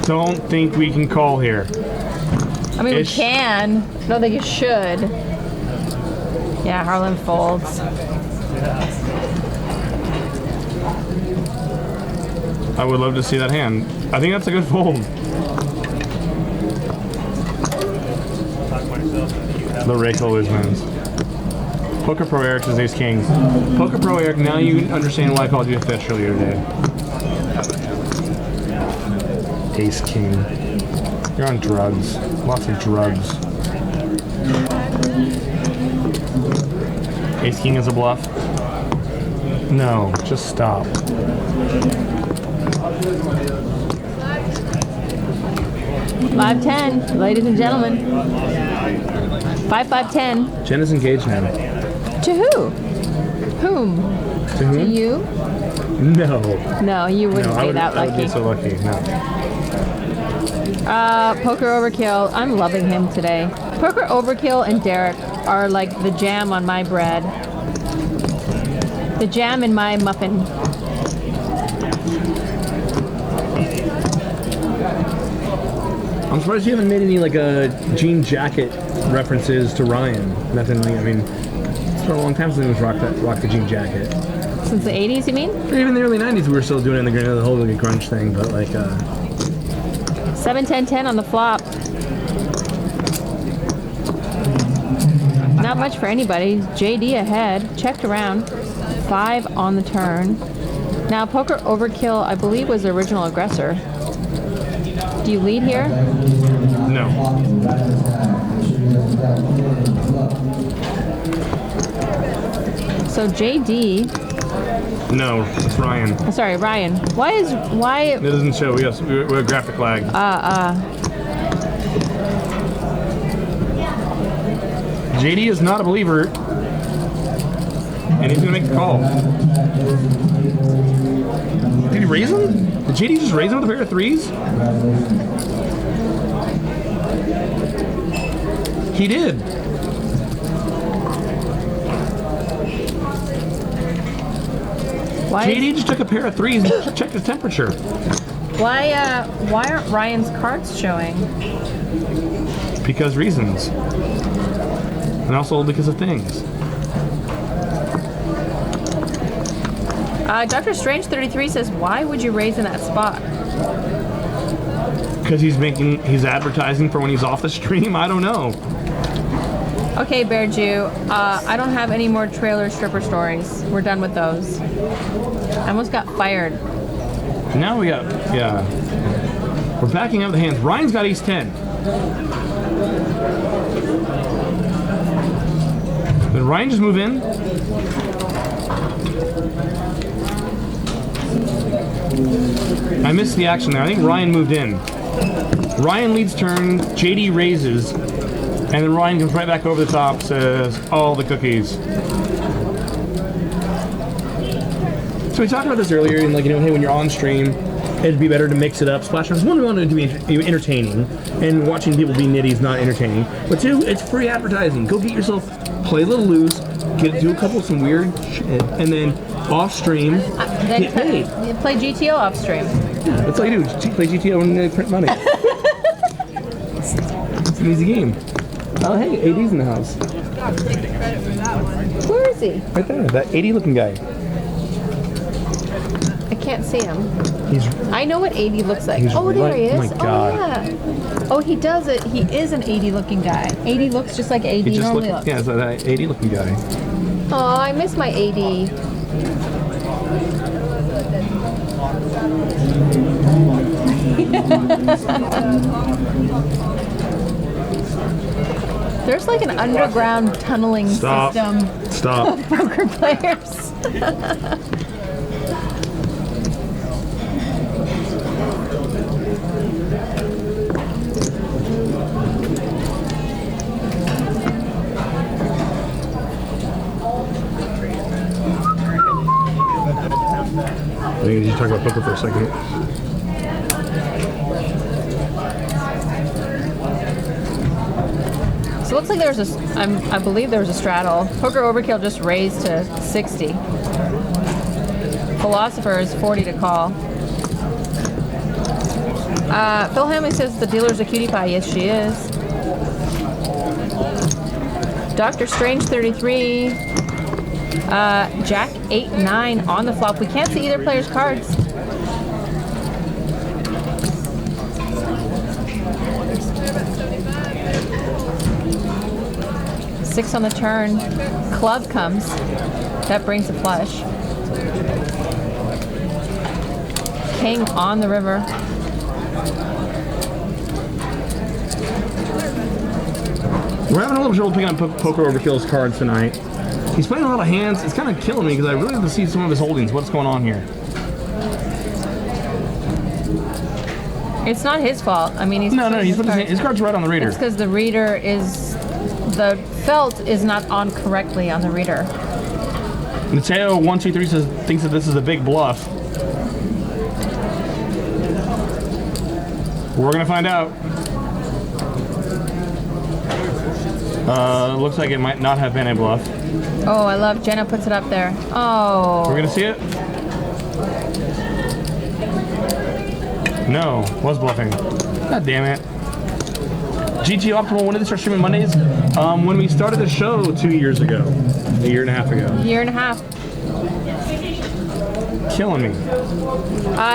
don't think we can call here.
I mean, we
Ish.
can. I don't think you should. Yeah, Harlan folds.
I would love to see that hand. I think that's a good fold. The rake always wins. Poker Pro Eric is ace king. Poker Pro Eric, now you understand why I called you a fish earlier today. Ace king. You're on drugs. Lots of drugs. Ace king is a bluff? No, just stop.
$5-10, ladies and gentlemen. 5-5-10.
Jen is engaged now.
To who? Whom?
To whom?
To you?
No.
No, you wouldn't be that
I would
lucky.
be so lucky. No.
Poker Overkill. I'm loving him today. Poker Overkill and Derek are like the jam on my bread. The jam in my muffin.
I'm surprised you haven't made any like jean jacket references to Ryan. Nothing like, I mean, it's been a long time since he was rocked the jean jacket.
Since the 80s, you mean?
Or even the early 90s we were still doing the whole like, grunge thing, but like
7-10-10 on the flop. Not much for anybody. JD ahead. Checked around. 5 on the turn. Now, Poker Overkill, I believe, was the original aggressor. Do you lead here?
no.
So JD.
No, it's Ryan.
Sorry, Ryan. Why?
It doesn't show. We're a graphic lag. JD is not a believer, and he's gonna make the call. Did he raise him? Did JD just raise him with a pair of threes? He did.
Why?
JD just took a pair of threes and checked his temperature.
Why aren't Ryan's cards showing?
Because reasons. And also because of things.
Dr. Strange 33 says, why would you raise in that spot?
Because he's advertising for when he's off the stream. I don't know.
Okay, Bear Jew. I don't have any more trailer stripper stories. We're done with those. I almost got fired.
Now we got, yeah. We're backing up the hands. Ryan's got ace 10. Did Ryan just move in? I missed the action there. I think Ryan moved in. Ryan leads turn, JD raises, and then Ryan comes right back over the top, says, all the cookies. So we talked about this earlier, and like, you know, hey, when you're on stream, it'd be better to mix it up. Splash One, we want it to be entertaining, and watching people be nitty is not entertaining. But 2, it's free advertising. Go get yourself, play a little loose, do a couple of some weird shit, and then off stream, get paid.
Play GTO off stream.
Yeah, that's all you do. Play GTO and print money. It's an easy game. Oh, hey, AD's in the house.
Where is he?
Right there, that AD looking guy.
I can't see him. I know what AD looks like.
He's
Oh, there
right-
he is.
oh my God.
Oh, yeah. Oh, he does it. He is an AD looking guy. AD looks just like AD
He just
normally
looked,
looks.
yeah, it's that AD looking guy.
Oh, I miss my AD. There's like an underground tunneling system
Stop.
of poker players.
I think you should talk about poker for a second.
So it looks like there's I believe there was a straddle. Poker Overkill just raised to 60. Philosopher is 40 to call. Phil Hamley says the dealer's a cutie pie. Yes, she is. Dr. Strange 33. Jack 8-9 on the flop. We can't see either player's cards. Six on the turn. Club comes. That brings a flush. King on the river.
We're having a little trouble picking up Poker Overkill's cards tonight. He's playing a lot of hands. It's kind of killing me because I really have to see some of his holdings. What's going on here?
It's not his fault. I mean, he's
His card's right on the reader.
It's because the reader is the felt is not on correctly on the reader.
Mateo123 says thinks that this is a big bluff. We're gonna find out. Looks like it might not have been a bluff.
Oh, I love Jenna puts it up there. Oh.
We're gonna see it. No, was bluffing. God damn it. GT Optimal, when did they start streaming Mondays? When we started the show 2 years ago. A year and a half ago.
Year and a half.
Killing me.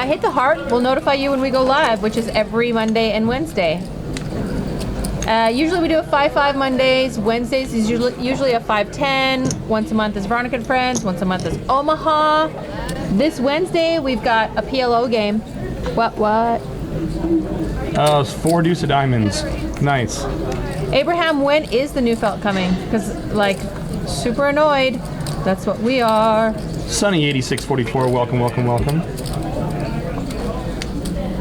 Hit the heart. We'll notify you when we go live, which is every Monday and Wednesday. Usually we do a 5-5 Mondays. Wednesdays is usually a 5-10. Once a month is Veronica and Friends. Once a month is Omaha. This Wednesday we've got a PLO game. What?
It's 4 deuce of diamonds. Nice.
Abraham, when is the new felt coming? Because, like, super annoyed. That's what we are.
Sunny8644, welcome.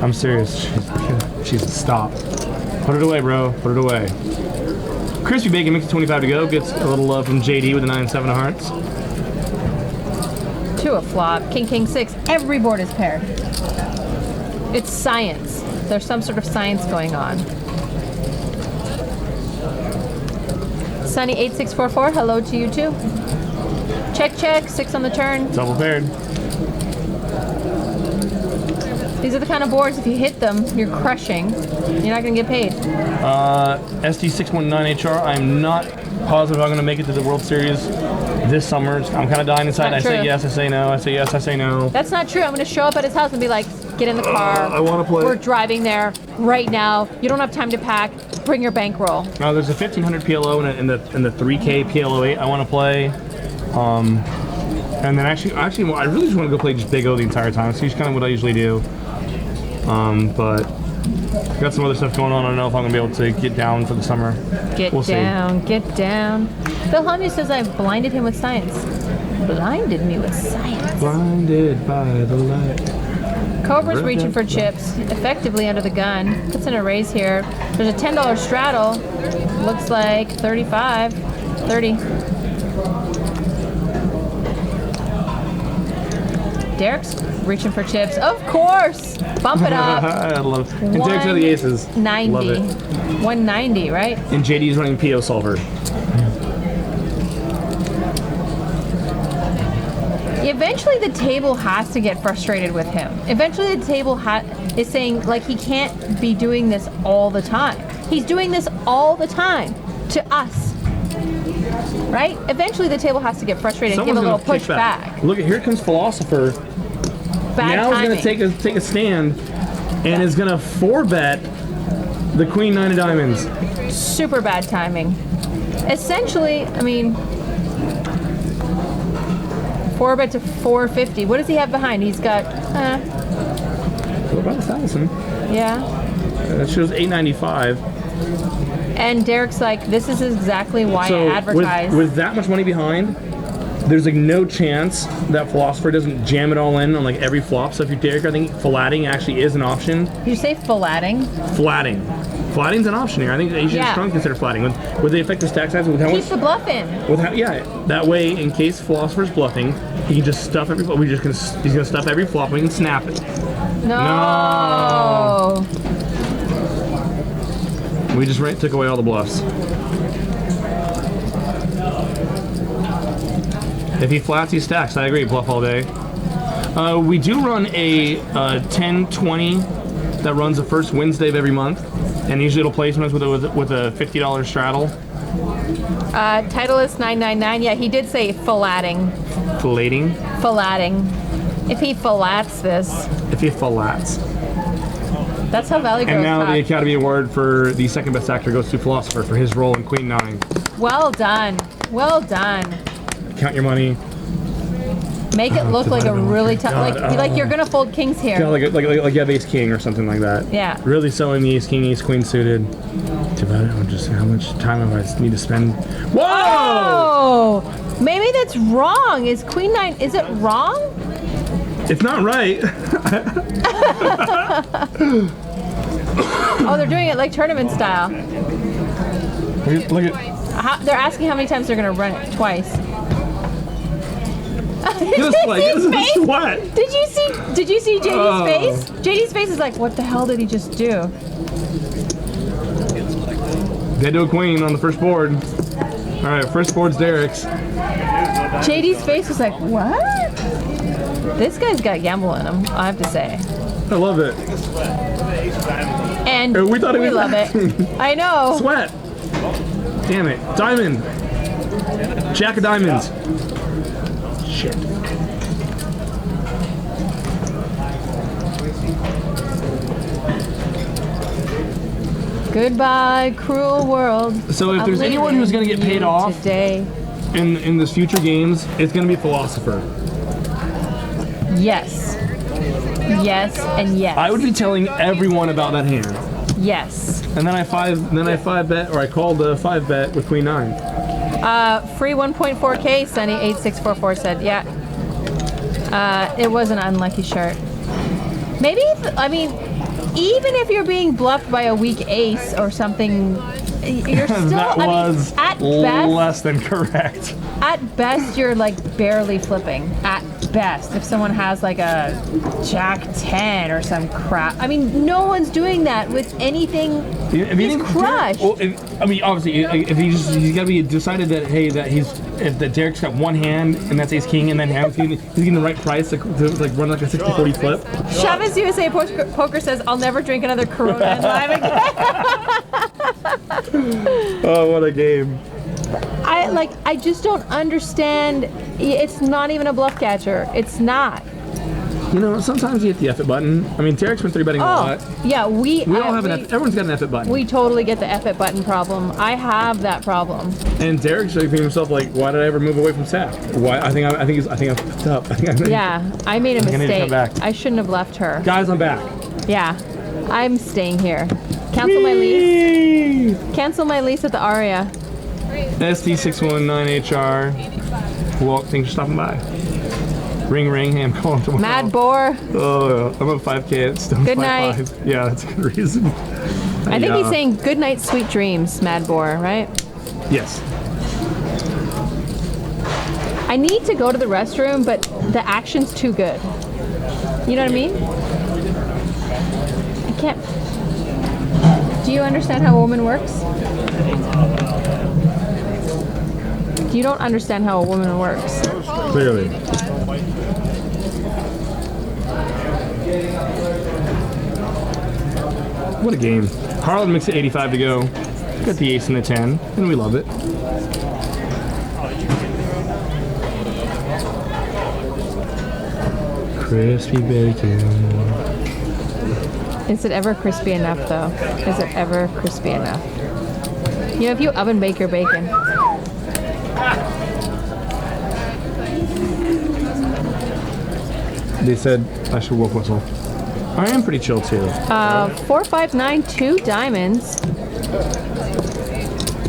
I'm serious. She's stop. Put it away, bro. Put it away. Crispy Bacon makes it 25 to go. Gets a little love from JD with the 9-7 of hearts.
2 a flop. King 6. Every board is paired. It's science. There's some sort of science going on. Sunny8644, hello to you too. Check. 6 on the turn.
Double paired.
These are the kind of boards, if you hit them, you're crushing. You're not going to get paid.
SD619HR, I'm not positive I'm going to make it to the World Series this summer. I'm kind of dying inside. I say yes, I say no. I say yes, I say no.
That's not true. I'm going to show up at his house and be like, get in the car.
I want to play.
We're driving there right now. You don't have time to pack. Bring your bankroll.
There's a 1500 PLO in the 3K PLO8 I want to play. And then actually, I really just want to go play just Big O the entire time. So it's kind of what I usually do. But got some other stuff going on. I don't know if I'm gonna be able to get down for the summer.
Get down. Bill Homey says I've blinded him with science. Blinded me with science.
Blinded by the light.
Cobra's reaching for chips, effectively under the gun. Puts in a raise here. There's a $10 straddle. Looks like 35, 30. Derek's reaching for chips. Of course! Bump it up.
I love it. And Derek's are the aces.
90.
Love it.
190, right?
And JD's running PO Solver.
Eventually the table has to get frustrated with him. Eventually the table is saying, like, he can't be doing this all the time. He's doing this all the time to us. Right? Eventually the table has to get frustrated and give a little push back.
Look, here comes Philosopher.
Bad
now
timing.
he's going to take a stand and is going to 4-bet the Queen 9 of diamonds.
Super bad timing. Essentially, I mean, 4-bet to 450. What does he have behind? He's got,
about 1,000.
Yeah.
That shows 895.
And Derek's like, this is exactly why I advertise.
With that much money behind, there's like no chance that Philosopher doesn't jam it all in on like every flop. So if you're Derek, I think flatting actually is an option.
Did you say flatting?
Flatting. Flatting's an option here. I think that you should strongly consider flatting. With the effective stack size, with how much...
Keep the bluff in.
That way, in case Philosopher's bluffing, he can just stuff every flop. He's gonna stuff every flop and we can snap it.
No.
We just took away all the bluffs. If he flats, he stacks. I agree, bluff all day. We do run a 10-20 that runs the first Wednesday of every month, and usually it'll play sometimes with a $50 straddle.
Titleist 999. Yeah, he did say flatting.
Fillating?
Flatting. If he flats this.
If he flats.
That's how Valley Girls
And now
talk.
the Academy Award for the second best actor goes to Philosopher for his role in Queen 9.
Well done. Well done.
Count your money.
Make it look like a really tough, like you're gonna fold kings here.
Yeah, like you have Ace King or something like that.
Yeah.
Really selling the Ace King, Ace Queen suited. Just how much time have I need to spend? Whoa!
Oh, maybe that's wrong. Is Queen 9? Is it wrong?
It's not right.
Oh, they're doing it like tournament style.
Look at.
They're asking how many times they're gonna run it. Twice.
Get a sweat. Get a sweat.
Did you see JD's face? JD's face is like, what the hell did he just do?
Dead to a queen on the first board. All right, first board's Derek's.
JD's face was like, what? This guy's got gamble in him, I have to say.
I love it.
And
we thought it was
love it. I know.
Sweat. Damn it. Diamond. Jack of diamonds. Shit.
Goodbye, cruel world.
So if there's anyone who's going to get paid off
today,
in this future games, it's going to be Philosopher.
yes. Yes and yes.
I would be telling everyone about that hand.
Yes.
And then I 5 bet, or I called a 5 bet with Queen 9.
Free 1.4K, Sunny8644 said, yeah. It was an unlucky shirt. Maybe, I mean, even if you're being bluffed by a weak ace or something, you're still,
that was
at best,
less than correct.
At best, you're like barely flipping. At best, if someone has like a Jack 10 or some crap. I mean, no one's doing that with anything. He's crushed.
Well, I mean, obviously, if he's got to be decided that that Derek's got one hand and that's Ace King, and then he's getting the right price to like run like a 60-40 flip.
Chavez USA Poker says, "I'll never drink another Corona in live again."
Oh, what a game!
I just don't understand. It's not even a bluff catcher. It's not.
You know, sometimes you hit the F it button. I mean, Derek's been 3-betting a lot.
Yeah, we
all have everyone's got an F it button.
We totally get the F it button problem. I have that problem.
And Derek's thinking to himself like, why did I ever move away from Sack? Why? I think I fucked up.
Yeah, I made a
I need to
mistake.
come back.
I shouldn't have left her.
Guys, I'm back.
Yeah, I'm staying here. Cancel my lease. Cancel my lease at the Aria.
SD619HR. Well, thanks for stopping by. Ring, ring, hey, I'm calling tomorrow.
Mad Boar.
Oh, I'm up 5K at Stone.
Good night.
Yeah, that's a good reason.
I think he's saying good night, sweet dreams, Mad Boar, right?
Yes.
I need to go to the restroom, but the action's too good. You know what I mean? I can't. Do you understand how a woman works? You don't understand how a woman works.
Clearly. What a game. Harlan makes it 85 to go. Got the ace and the 10, and we love it. Crispy bacon.
Is it ever crispy enough, though? Is it ever crispy enough? You know, if you oven bake your bacon.
They said I should wolf whistle. I am pretty chill too.
4592 diamonds.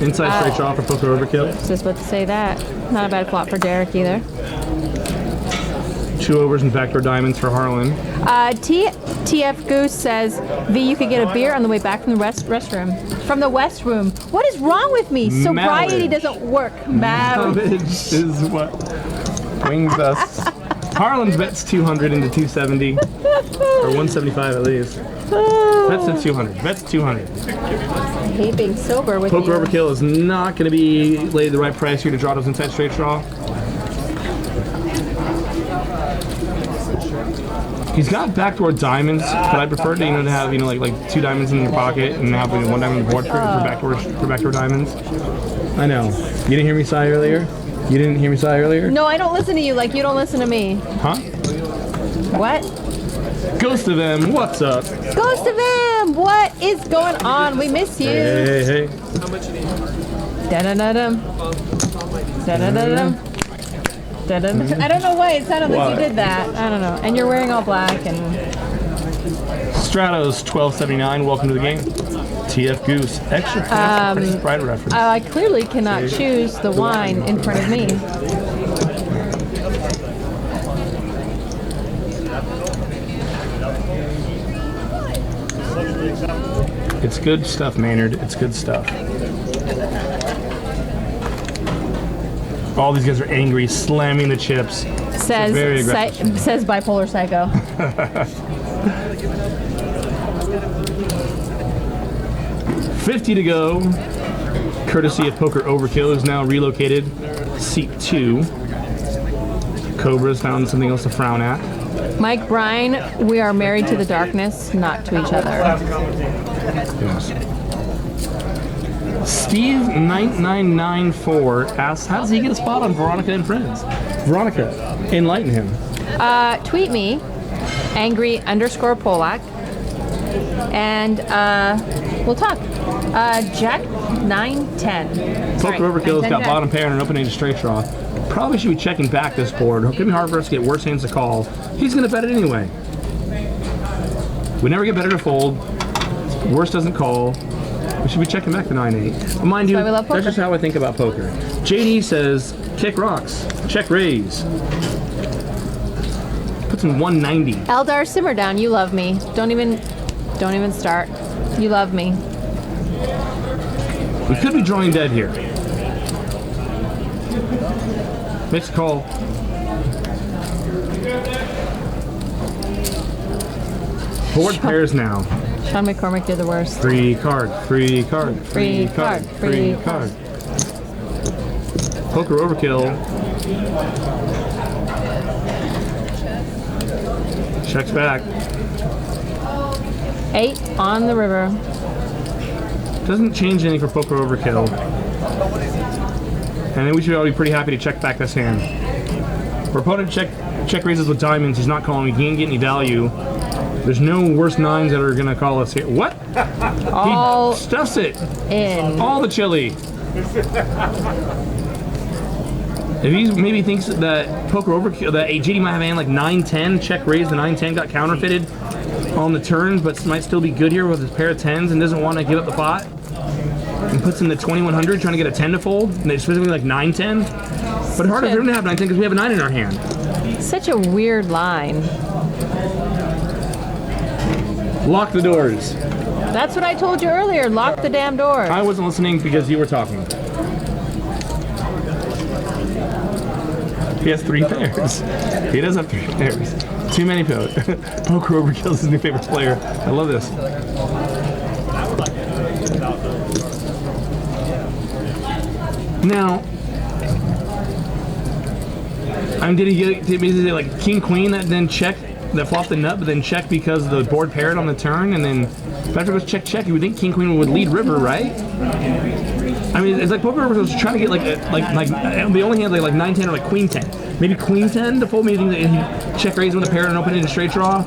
Inside straight draw for poker overkill.
Just about to say that. Not a bad flop for Derek either.
2 overs and backdoor diamonds for Harlan.
TF Goose says, V, you could get a beer on the way back from the restroom. From the West Room. What is wrong with me? Sobriety doesn't work.
Marriage is what wings us. Harlan's bets 200 into 270. Or 175 at least. Bets at 200. Bets 200.
I hate being sober with
Poker
you.
overkill is not going to be laid the right price here to draw those inside straight draw. He's got backdoor diamonds, but I prefer to to have like 2 diamonds in your pocket and have 1 diamond on the board for backdoor diamonds. I know. You didn't hear me sigh earlier? You didn't hear me sigh earlier?
No, I don't listen to you like you don't listen to me.
Huh?
What?
Ghost of M, what's up?
Ghost of M, what is going on? We miss you.
Hey.
Da-da-da-dum. Da-da-da-dum. Da-da-da. I don't know why it sounded like you did that. I don't know. And you're wearing all black and...
Stratos 1279, welcome to the game. TF Goose, extra Princess Bride reference.
I clearly cannot choose the wine in front of me.
It's good stuff, Maynard. It's good stuff. All these guys are angry, slamming the chips.
Says
very aggressive.
says bipolar psycho.
50 to go. Courtesy of Poker Overkill, who's now relocated. Seat 2. Cobra's found something else to frown at.
Mike Bryan, we are married to the darkness, not to each other.
Yes. Steve9994 asks, how does he get a spot on Veronica and Friends? Veronica, enlighten him.
Tweet me, angry_Polak, and we'll talk. Jack 910.
Poker Overkill's got bottom pair and an opening to straight draw. Probably should be checking back this board. It's gonna be hard for us to get worse hands to call. He's gonna bet it anyway. We never get better to fold. Worse doesn't call. We should be checking back the 9-8. But mind you, that's just how I think about poker. JD says, kick rocks, check raise. Puts in 190.
Eldar, simmer down. You love me. Don't even start. You love me.
We could be drawing dead here. Makes a call. Board pairs now.
Sean McCormick did the worst.
Free card, free card, free card, free card. Poker Overkill. Checks back.
8 on the river.
Doesn't change anything for Poker Overkill. And then we should all be pretty happy to check back this hand. Our opponent check raises with diamonds. He's not calling. He can't get any value. There's no worse nines that are going to call us here. What?
All
he stuffs it.
in.
All the chili. If he maybe thinks that Poker Overkill, that JD might have a hand like 9-10, check raise, the 9-10 got counterfeited on the turn, but might still be good here with his pair of 10s and doesn't want to give up the pot. And puts in the 2100 trying to get a 10 to fold, and it's specifically like 9-10. But harder for him to have 9-10 because we have a 9 in our hand.
Such a weird line.
Lock the doors.
That's what I told you earlier. Lock the damn door.
I wasn't listening because you were talking. He has 3 pairs. He does have 3 pairs. Too many pairs. Poker Overkill is his new favorite player. I love this. Now, did he get basically like King Queen that then check, that flopped the nut, but then check because the board paired on the turn, and then after it goes check, you would think King Queen would lead river, right? I mean, it's like Poker Overkill was trying to get like the only hand like 9-10 or like Queen 10, maybe Queen 10 to fold. Maybe he check raise with a pair and open it in a straight draw.
I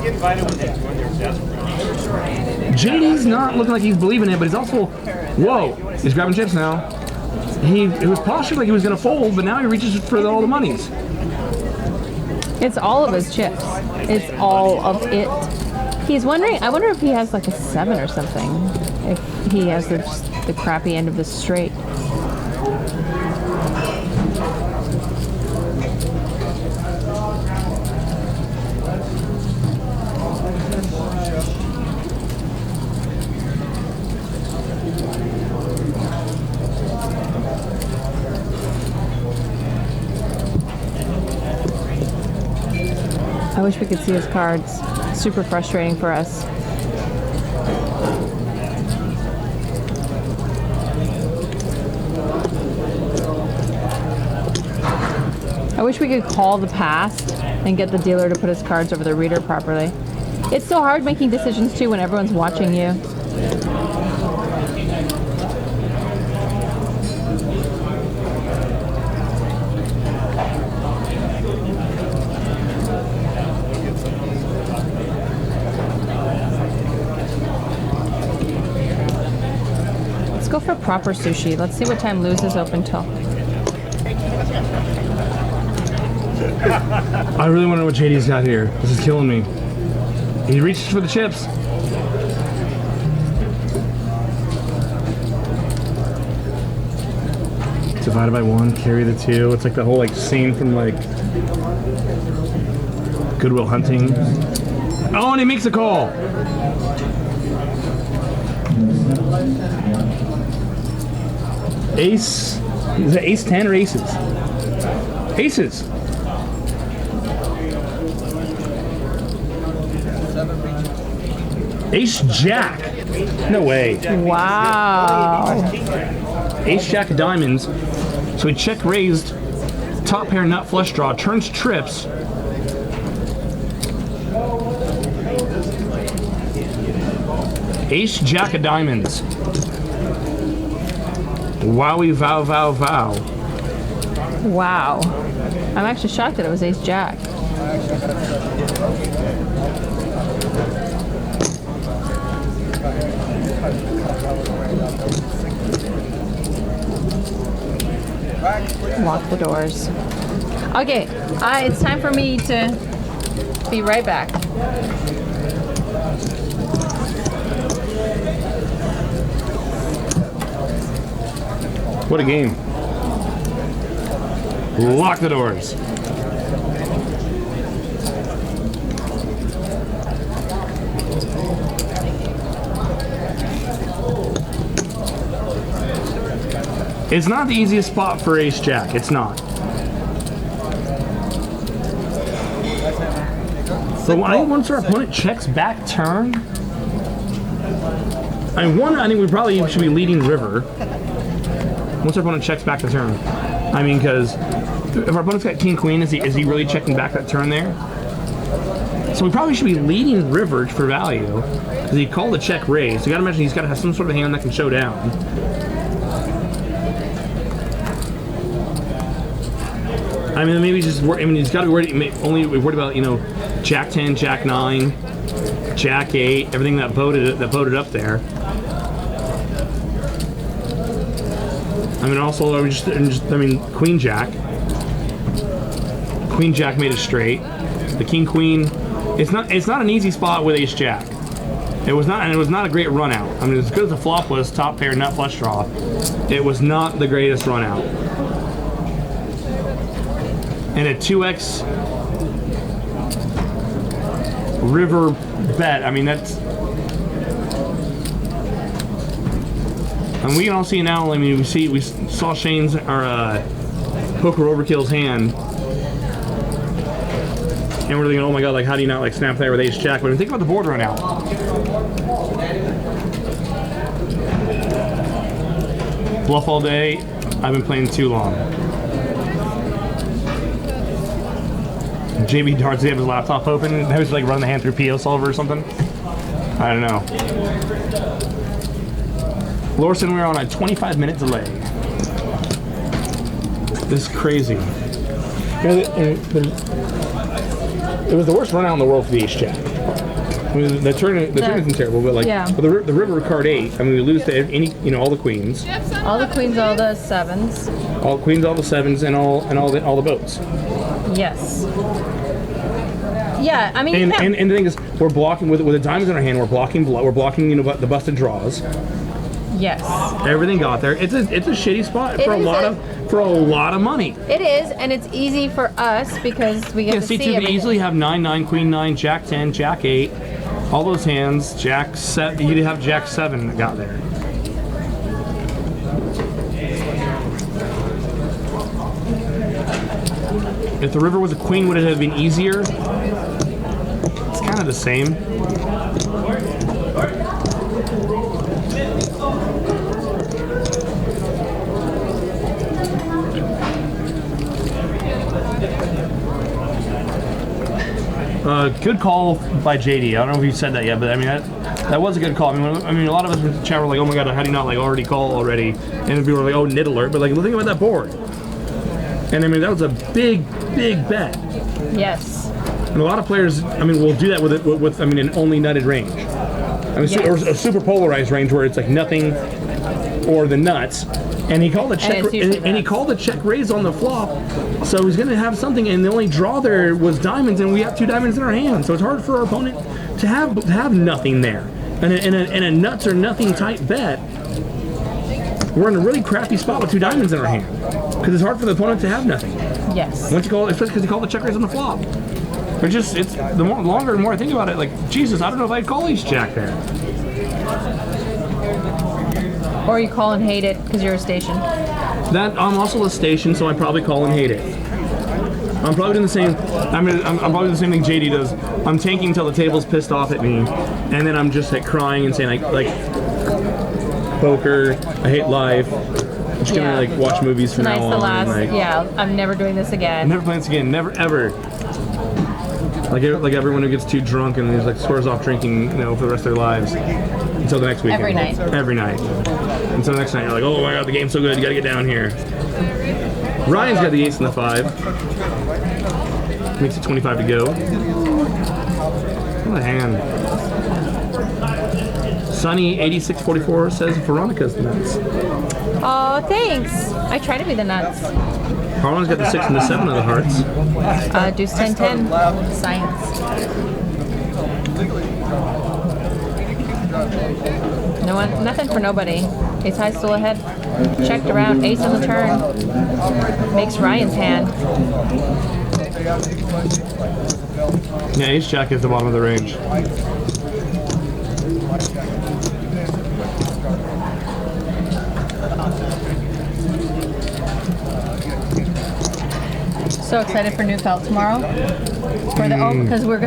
get invited when they're desperate.
JD's not looking like he's believing it, but he's also, whoa, he's grabbing chips now. It was postured like he was going to fold, but now he reaches for all the monies.
It's all of his chips. It's all of it. He's wondering, I wonder if he has like a 7 or something. If he has the crappy end of the straight. I wish we could see his cards. Super frustrating for us. I wish we could call the past and get the dealer to put his cards over the reader properly. It's so hard making decisions too when everyone's watching you. Go for proper sushi. Let's see what time Lou's is open till.
I really want to know what JD's got here. This is killing me. He reaches for the chips. Divided by 1, carry the 2. It's like the whole like scene from like Good Will Hunting. Oh, and he makes a call. Ace Is it ace 10 or aces? Aces. Ace jack. No way.
Wow.
Ace jack of diamonds. So he check raised. Top pair nut flush draw. Turns trips. Ace jack of diamonds. Wowie vow vow vow.
Wow. I'm actually shocked that it was ace jack. Lock the doors. Okay, it's time for me to be right back.
What a game. Lock the doors. It's not the easiest spot for ace jack. It's not. So I think once our opponent checks back turn, I think we probably should be leading river. Once our opponent checks back the turn. I mean, because if our opponent's got king queen, is he really checking back that turn there? So we probably should be leading river for value, because he called a check raise. So you gotta imagine he's gotta have some sort of hand that can show down. I mean, maybe just he's got to be worried about, you know, jack 10, jack 9, jack 8, everything that voted up there. I mean, also, I mean, queen jack. Queen jack made it straight. The king queen. It's not an easy spot with ace jack. It was not, and it was not a great run out. I mean, as good as the flop was, top pair, nut flush draw, it was not the greatest run out. And a 2x river bet. I mean, that's. And we can all see now. I mean, we saw Shane's poker overkill's hand, and we're thinking, oh my god, like how do you not like snap there with ace jack? But when you think about the board run out, bluff all day. I've been playing too long. JB Darts, he have his laptop open. He was like running the hand through PO Solver or something. I don't know. Lorson, we're on a 25-minute delay. This is crazy. It was the worst run out in the world for the ace jack. I mean, the turn isn't terrible, but like but the river card 8. I mean, we lose to any, you know, all the queens.
All the queens, all the sevens.
All queens, all the sevens, and all the boats.
Yes. Yeah, I mean,
and the thing is, we're blocking with the diamonds in our hand. We're blocking, you know, the busted draws.
Yes.
Everything got there. It's a shitty spot for a lot of money.
It is, and it's easy for us because we get to see everything.
You easily have 9-9, queen 9, jack 10, jack 8, all those hands. Jack 7. You'd have jack 7 that got there. If the river was a queen, would it have been easier? It's kind of the same. Good call by JD. I don't know if you said that yet, but I mean that was a good call. I mean, a lot of us in the chat were like, "Oh my god, how do you not like already call already?" And people were like, "Oh, nit alert!" But like, think about that board. And I mean, that was a big bet.
Yes.
And a lot of players, I mean, will do that with I mean, an only nutted range. I mean,
yes.
Or a super polarized range where it's like nothing or the nuts. And he called a check, and he called a check raise on the flop, so he's going to have something. And the only draw there was diamonds, and we have 2 diamonds in our hand, so it's hard for our opponent to have nothing there. And a nuts or nothing type bet, we're in a really crappy spot with 2 diamonds in our hand because it's hard for the opponent to have nothing.
Yes.
Once you call, especially because he called the check raise on the flop. It's the longer and more I think about it, like Jesus, I don't know if I'd call ace jack there.
Or you call and hate it because you're a station.
That I'm also a station, so I probably call and hate it. I'm probably doing the same. I'm probably doing the same thing JD does. I'm tanking until the table's pissed off at me, and then I'm just like crying and saying like poker. I hate life. I'm just gonna like watch movies from now on.
Tonight's the last.
Like,
Yeah, I'm never doing this again.
never playing this again. Never ever. Like everyone who gets too drunk and is like swears off drinking, for the rest of their lives until the next weekend.
Every night.
Every night. Until the next night, you're like, oh my god, the game's so good, you gotta get down here. Ryan's got the ace and the 5. Makes it 25 to go. What a hand. Sunny 8644 says Veronica's the nuts.
Oh, thanks. I try to be the nuts.
Harlan's got the 6 and the 7 of the hearts.
Deuce 10-10. Science. No one, nothing for nobody. Ace high still ahead. Checked around. Ace on the turn. Makes Ryan's hand.
Yeah, ace jack is the bottom of the range.
So excited for Newfelt tomorrow. For the because we're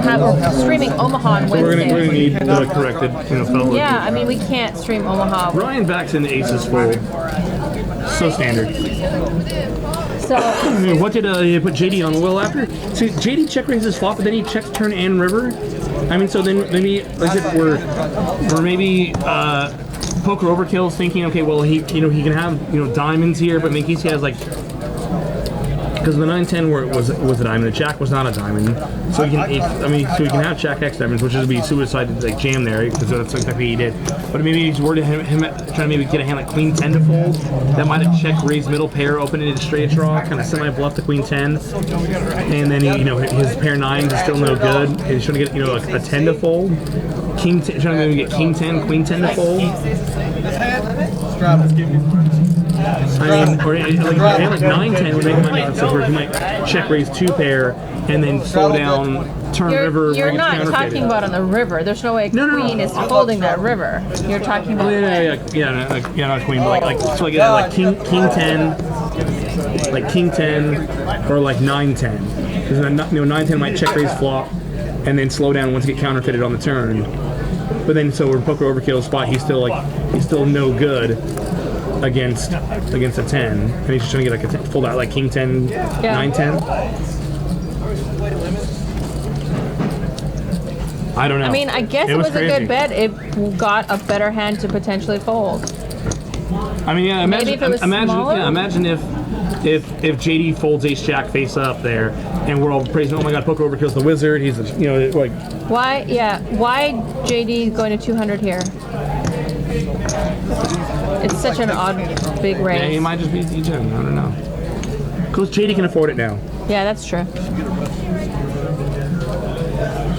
streaming Omaha on
So we're
Wednesday.
gonna need corrected, felt.
Yeah, I mean we can't stream Omaha.
Ryan backs in the aces full. So standard.
So
What did you put JD on? Well, after JD check raises flop, but then he checks turn and river. I mean, so then maybe like I said, we're maybe poker overkill's thinking, okay, well he he can have diamonds here, but in case he has like. Because the 9-10 was a diamond, the jack was not a diamond, so he can so he can have jack X diamonds, which would be suicide to like jam there, because that's exactly what he did. But maybe he's worried him trying to maybe get a hand like Queen 10 to fold. That might have check raised middle pair, open it into straight draw, kind of semi bluff the Queen 10, and then his pair 9s is still no good. He's trying to get like a 10 to fold. King 10, trying to maybe get King 10, Queen 10 to fold. I mean, or like 9-10 would make my sense where he might check raise 2 pair and then slow down, turn river.
You're not talking about on the river. There's no way Queen is holding that river. You're talking about
not Queen, but like King 10, like King 10 or like 9-10. Because 9-10 might check raise flop and then slow down once you get counterfeited on the turn. But then so we're poker overkill spot, he's still no good against a 10, and he's just trying to get like a fold out like King 10, 9-10. I don't know.
I mean, I guess it was a good bet. It got a better hand to potentially fold.
I mean, yeah. Imagine,
Maybe if it was smaller?
imagine if JD folds ace jack face up there, and we're all praising, oh my god, poker overkills the wizard. He's like.
Why? Yeah. Why JD going to 200 here? It's such an odd big raise.
Yeah, he might just be degen. I don't know. Because JD can afford it now.
Yeah, that's true.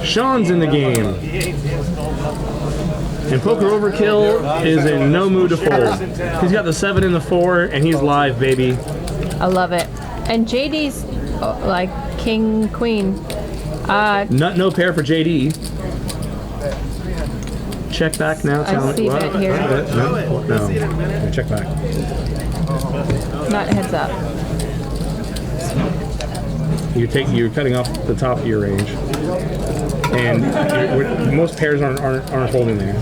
Sean's in the game. And poker overkill is in no mood to fold. He's got the 7 and the 4, and he's live, baby.
I love it. And JD's like king, queen.
No pair for JD. Check back now.
I see that here.
No. Check back.
Not heads up.
You're cutting off the top of your range, and most pairs aren't holding there.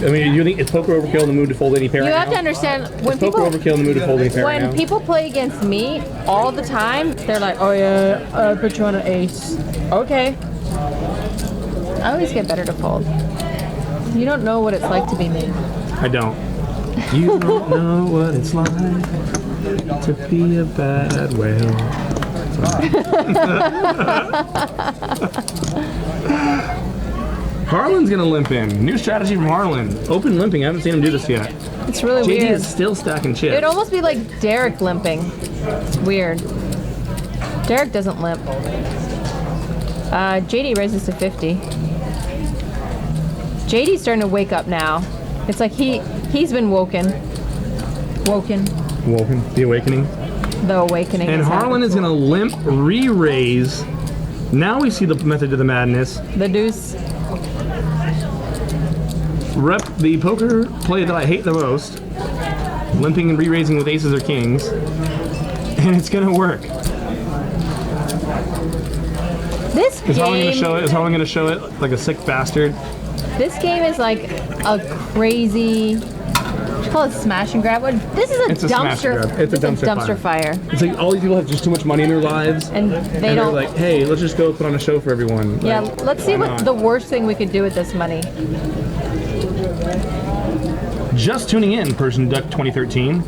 I mean, you think it's poker overkill in the mood to fold any pair?
You
right
have
now?
to understand when
poker
people
overkill in the mood to fold any pair.
when
right now?
people play against me all the time, they're like, "Oh yeah, I put you on an ace." Okay. I always get better to fold. You don't know what it's like to be me.
I don't. You don't know what it's like to be a bad whale. Harlan's gonna limp in. New strategy from Harlan. Open limping. I haven't seen him do this yet.
It's really
JD
weird.
is still stacking chips.
It'd almost be like Derek limping. It's weird. Derek doesn't limp. JD raises to 50. JD's starting to wake up now. It's like he's been woken.
Woken. The awakening.
The awakening.
And
has
Harlan
happened.
is gonna limp, re-raise. Now we see the method to the madness.
The deuce.
Rep the poker play that I hate the most. Limping and re-raising with aces or kings. And it's gonna work.
This
Is Harlan
game,
gonna show it? Is Harlan gonna show it like a sick bastard?
this game is like a crazy. What you call it, smash and grab? This is
It's
a
a smash and
dumpster.
grab. It's a dumpster
fire.
It's like all these people have just too much money in their lives.
And they
And they're
don't.
like, hey, let's just go put on a show for everyone.
Yeah,
Like,
let's see
why
what
not?
the worst thing we could do with this money.
Just tuning in, Persian Duck 2013.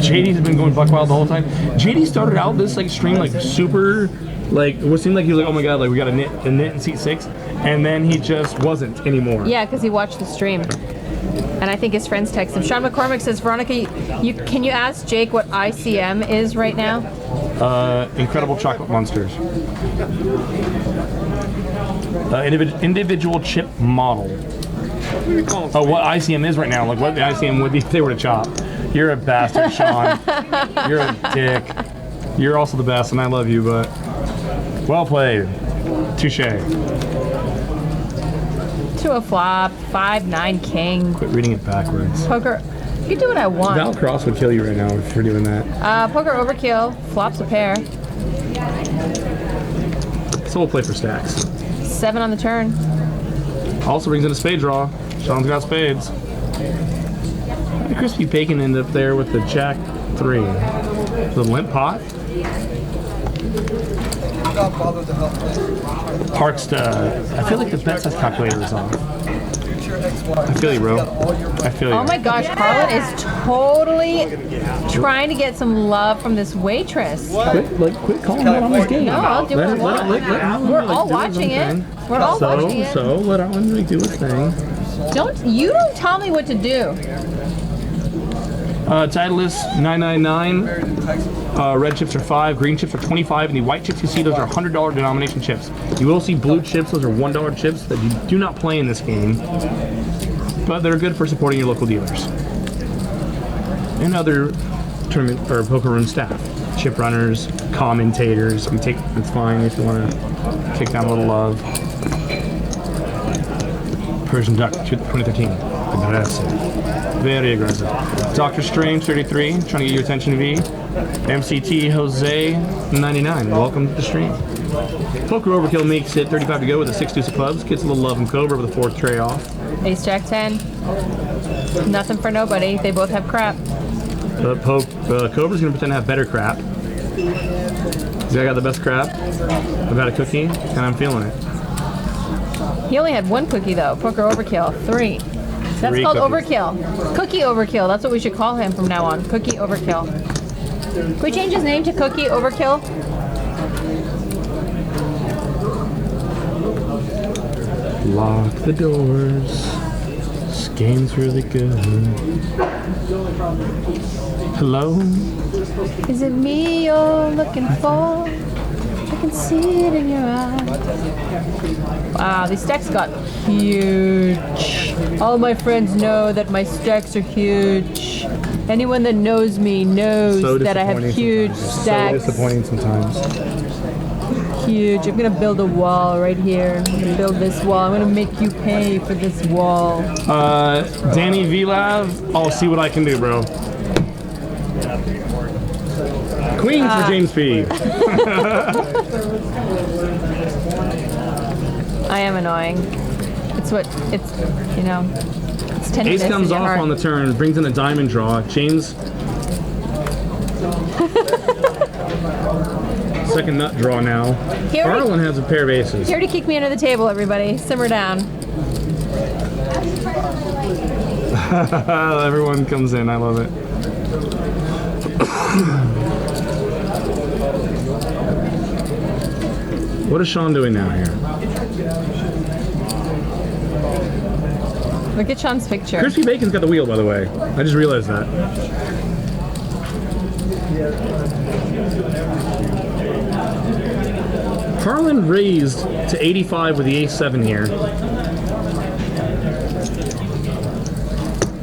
JD's been going buck wild the whole time. JD started out this like stream like super, like it seemed like he was like, oh my god, like we got a knit in seat 6, and then he just wasn't anymore.
Yeah, because he watched the stream. And I think his friends text him. Sean McCormick says, Veronica, can you ask Jake what ICM is right now?
Incredible Chocolate Monsters. Individual chip model. Oh, what ICM is right now? Like what the ICM would be if they were to chop. You're a bastard, Sean. You're a dick. You're also the best, and I love you, but well played. Touche.
2 a flop, 5-9 king.
Quit reading it backwards.
Poker. You can do what I want.
Val Cross would kill you right now if you're doing that.
Poker overkill, flops a pair.
So we'll play for stacks.
7 on the turn.
Also brings in a spade draw. Sean's got spades. Crispy Bacon ended up there with the Jack 3. The limp pot. Parks, I feel like the bet size calculator is off. I feel you, bro. I feel you.
Oh my gosh, Harlan is totally trying to get some love from this waitress.
Quit calling that on his game.
No, I'll do what I want. We're all watching it. We're all watching it.
So let Alan do his thing.
Don't tell me what to do.
Titleist 999. Red chips are 5, green chips are 25, and the white chips you see, those are $100 denomination chips. You will see blue chips, those are $1 chips that you do not play in this game, but they're good for supporting your local dealers and other tournament or poker room staff, chip runners, commentators. You take it's fine if you want to kick down a little love. Persian Duck 2013. Aggressive. Very aggressive. Dr. Strange 33, trying to get your attention, V. MCT Jose 99, welcome to the stream. Poker Overkill makes it 35 to go with a 6 deuce of clubs. Gets a little love and Cobra with a 4th tray off.
Ace Jack 10. Nothing for nobody. They both have crap.
Cobra's gonna pretend to have better crap. See, I got the best crap. I've got a cookie, and I'm feeling it.
He only had 1 cookie though. Poker Overkill 3. That's
3
called
cookies.
Overkill. Cookie Overkill. That's what we should call him from now on. Cookie Overkill. Can we change his name to Cookie Overkill?
Lock the doors. This game's really good. Hello?
Is it me you're looking for? I can see it in your eyes. Wow, these stacks got huge. All my friends know that my stacks are huge. Anyone that knows me knows that I have huge stacks.
So disappointing sometimes.
Huge. I'm gonna build a wall right here. I'm gonna build this wall. I'm gonna make you pay for this wall.
Danny Vlav, I'll see what I can do, bro. Queens for James P.
I am annoying. It's you know, it's tenderness
Ace comes
in your
off
heart.
on the turn, brings in a diamond draw. James. Second nut draw now.
Here we-
Harlan has a pair of aces.
Here to kick me under the table, everybody. Simmer down.
Everyone comes in. I love it. What is Sean doing now here?
Look at Sean's picture.
Crispy Bacon's got the wheel, by the way. I just realized that. Harlan raised to 85 with the ace-7 here.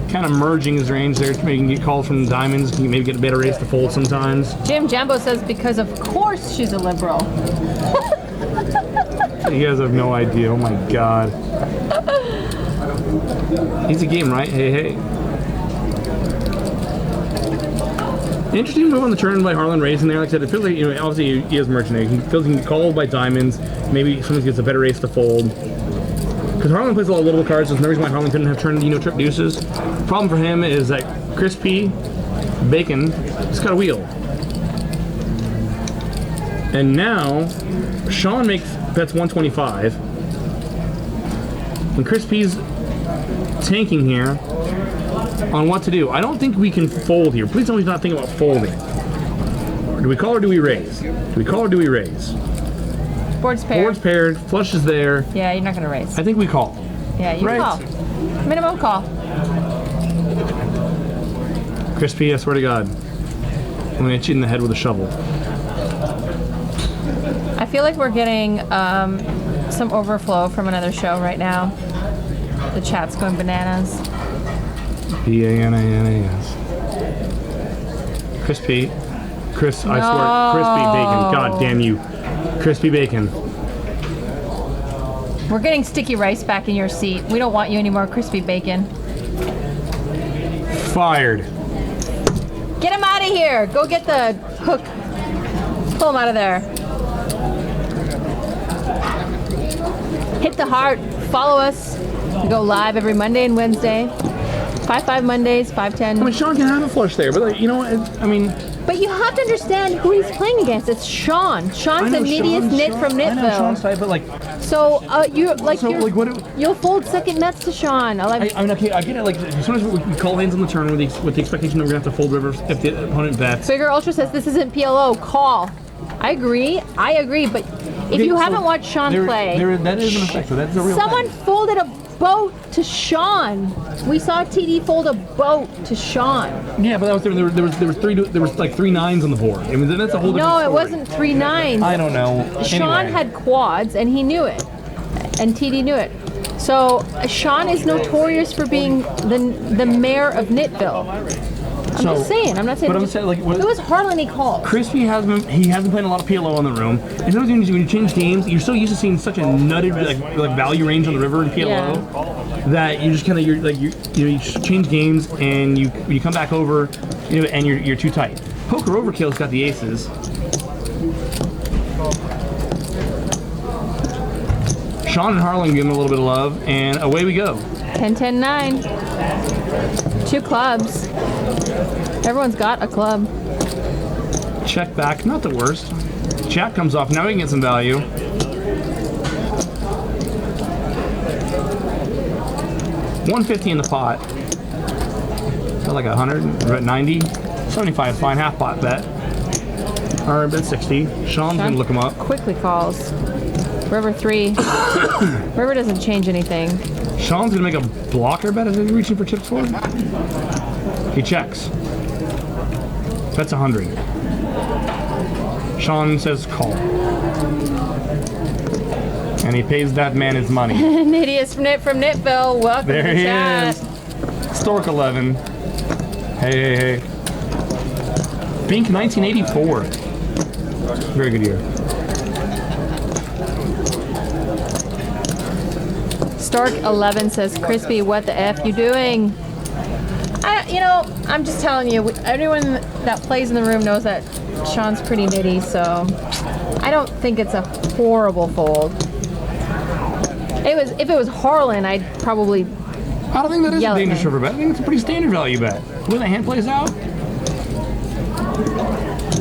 Kind of merging his range there. Maybe you can get calls from diamonds. You can maybe get a better raise to fold sometimes.
Jim Jambo says because of course she's a liberal.
You guys have no idea. Oh my god. Easy game, right? Hey, hey. Interesting move on the turn by Harlan Race in there. Like I said, it feels like, obviously he has mercenary. He feels he can call by diamonds. Maybe someone gets a better ace to fold. Because Harlan plays a lot of little cards, so there's no reason why Harlan couldn't have turned, trip deuces. Problem for him is that Crispy Bacon just got a wheel. And now, Sean bets 125. And Crispy's tanking here on what to do. I don't think we can fold here. Please tell me he's not thinking about folding. Do we call or do we raise? Do we call or do we raise?
Board's paired.
Board's paired. Flush is there.
Yeah, you're not going to raise.
I think we call.
Yeah, you
Right.
call. Minimum call.
Crispy, I swear to God. I'm going to hit you in the head with a shovel.
I feel like we're getting some overflow from another show right now. The chat's going bananas.
B-A-N-A-N-A-S. Crispy. Chris, I swear. Crispy Bacon. God damn you. Crispy Bacon.
We're getting sticky rice back in your seat. We don't want you anymore, Crispy Bacon.
Fired.
Get him out of here. Go get the hook. Pull him out of there. Hit the heart. Follow us. We go live every Monday and Wednesday. 5-5 Mondays, 5-10.
I mean, Sean can have a flush there, but you know what? I mean,
But you have to understand who he's playing against. It's Sean. Sean's the neediest nit from
I know Sean's
Nitville.
type, but like,
So you'll fold second nuts to Sean.
I mean, okay, I get it. Like, as soon as we call hands on the turn with the expectation that we're gonna have to fold rivers if the opponent bets.
Bigger Ultra says this isn't PLO. Call. I agree. But if you haven't watched Sean play,
that is an effect. So that's a real
someone
thing.
folded a boat to Sean. We saw TD fold a boat to Sean.
Yeah, but that was there was like 3 9s on the board. I mean, that's a whole different
No,
story.
it wasn't 3 9s.
I don't know.
Sean
Anyway.
had quads and he knew it, and TD knew it. So Sean is notorious for being the mayor of Nitville. I'm just saying. I'm not saying.
But I'm saying, like,
it was Harlan he called.
Crispy has been playing a lot of PLO in the room. And sometimes when you change games, you're so used to seeing such a nutted like value range on the river in PLO that you just kind of you just change games and you come back over, and you're too tight. Poker Overkill's got the aces. Sean and Harlan give him a little bit of love, and away we go.
10-10-9. 2 clubs. Everyone's got a club.
Check back, not the worst. Jack comes off, now we can get some value. $150 in the pot. Felt like 100, we're at 90. 75 fine, half pot bet. Or bet 60. Sean's gonna look him up.
Quickly calls. River 3. River doesn't change anything.
Sean's gonna make a blocker bet as he's reaching for chips for. He checks. That's 100. Sean says call. And he pays that man his money.
Nidius from Nitville. Welcome
There
to the
he
chat.
is. Stork 11. Hey. Bink 1984. Very good year.
Stork 11 says, Crispy, what the F you doing? I'm just telling you, everyone that plays in the room knows that Sean's pretty nitty, so I don't think it's a horrible fold. If it was Harlan, I'd probably
I don't think that is a
yell at
dangerous
me.
river bet. I think it's a pretty standard value bet. The way the hand plays out,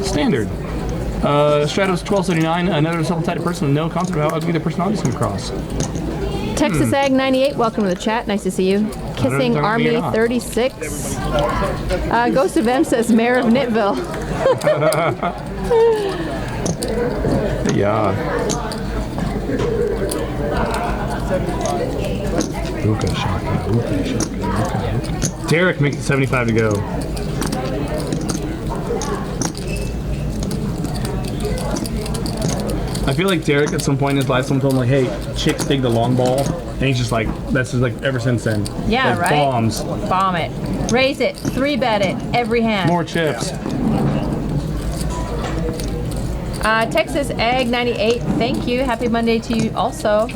standard. Stratos 1279, another self-titled person with no concept of how ugly their personalities come across.
Texas Ag 98, welcome to the chat. Nice to see you. Kissing
don't
Army
be or not.
36. Ghost of M says Mayor of Nitville.
Yeah. Uka shaka. Derek makes it 75 to go. I feel like Derek at some point in his life, someone told him like, "Hey, chicks dig the long ball," and he's just like, "That's just like ever since then."
Yeah,
like,
right?
Bombs,
Bomb it. Raise it. 3-bet it. Every hand.
more chips.
Texas Ag 98, thank you. Happy Monday to you also.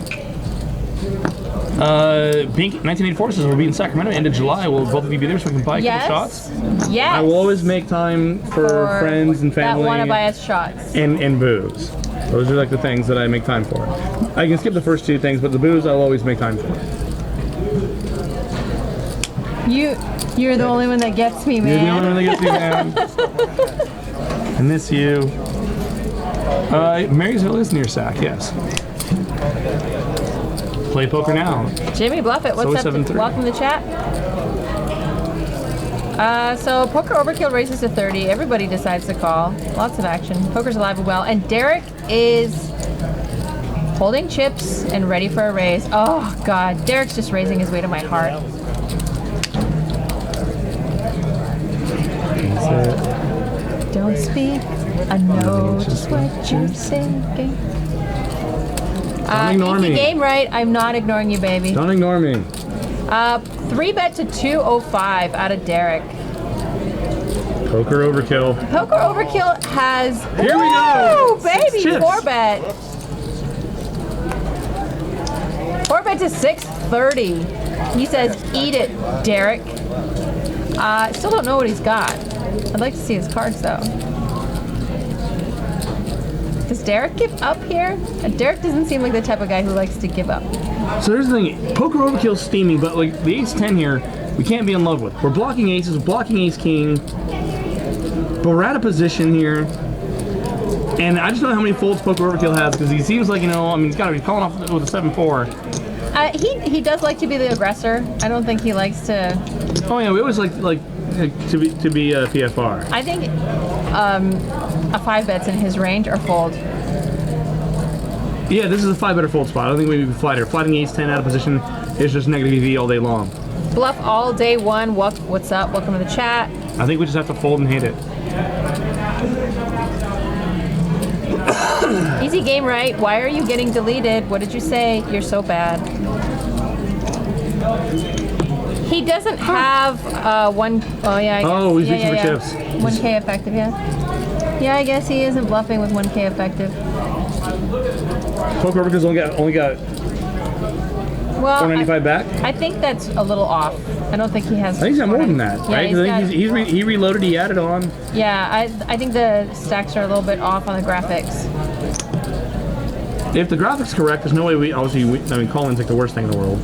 Bink 1984 says we'll be in Sacramento end of July. Will both of you be there so we can buy a couple shots?
Yes.
I will always make time for friends and family
that want to buy us shots.
and booze. Those are like the things that I make time for. I can skip the first two things, but the booze I'll always make time for.
You're the only one that gets me, man.
You're the only one that gets me, man. I miss you. Marysville is near Sac, yes. Play poker now.
Jimmy Bluffett, what's up? Welcome to the chat. So Poker Overkill raises to 30. Everybody decides to call. Lots of action. Poker's alive and well. And Derek is holding chips and ready for a raise. Oh, God. Derek's just raising his way to my heart. Don't speak. I know just what you're thinking.
Don't ignore me.
Game right. I'm not ignoring you, baby.
Don't ignore me.
3-bet to 205 out of Derek.
Poker Overkill.
Poker Overkill has.
Here we go.
Baby, 4-bet. 4-bet to 630. He says, "Eat it, Derek." Still don't know what he's got. I'd like to see his cards though. Does Derek give up here? Derek doesn't seem like the type of guy who likes to give up.
So here's the thing, Poker Overkill's steaming, but like the ace-10 here, we can't be in love with. We're blocking aces, we're blocking ace-king, but we're out of position here. And I just don't know how many folds Poker Overkill has, because he seems like, he's got to be calling off with a 7-4.
He does like to be the aggressor. I don't think he likes to...
Oh yeah, we always like to be PFR.
I think a 5-bet's in his range or fold.
Yeah, this is a 5-better fold spot. I don't think we would be flatter. Flatting ace-10 out of position is just negative EV all day long.
Bluff all day one. What's up? Welcome to the chat.
I think we just have to fold and hit it.
Easy game, right? Why are you getting deleted? What did you say? You're so bad. He doesn't have one. Oh yeah. I guess.
He's reaching for chips.
1K effective, yeah. Yeah, I guess he isn't bluffing with 1K effective.
Poker Overkill's only got
well,
495 back.
I think that's a little off. I don't think he has.
I think he's got more than that, right?
Yeah,
I think he reloaded, he added on.
Yeah, I think the stacks are a little bit off on the graphics.
If the graphics correct, there's no way call-in's like the worst thing in the world.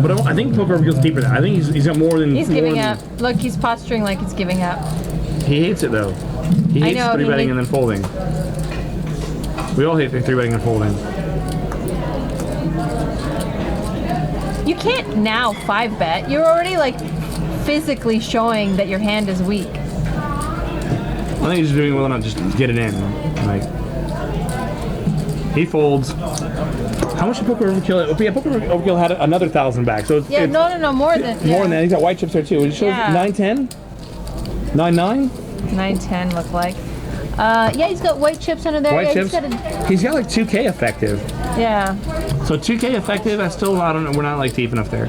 But I think Poker Overkill's deeper than that. I think he's got more than...
He's giving up. Look, he's posturing like he's giving up.
He hates it, though. He hates 3-betting and then folding. We all hate 3-betting and folding.
You can't now 5-bet. You're already, like, physically showing that your hand is weak.
I think he's just doing well enough just to get it in. Like, he folds. How much did Poker Overkill? Yeah, Poker Overkill had another 1,000 back. So it's,
yeah, no, more than
more than that. He's got white chips there too. It shows 9-10, 9-9.
9-10 look like. Yeah, he's got white chips under there.
White
yeah,
chips. He's got like 2K effective.
Yeah.
So 2K effective. I still I don't know. We're not like deep enough there.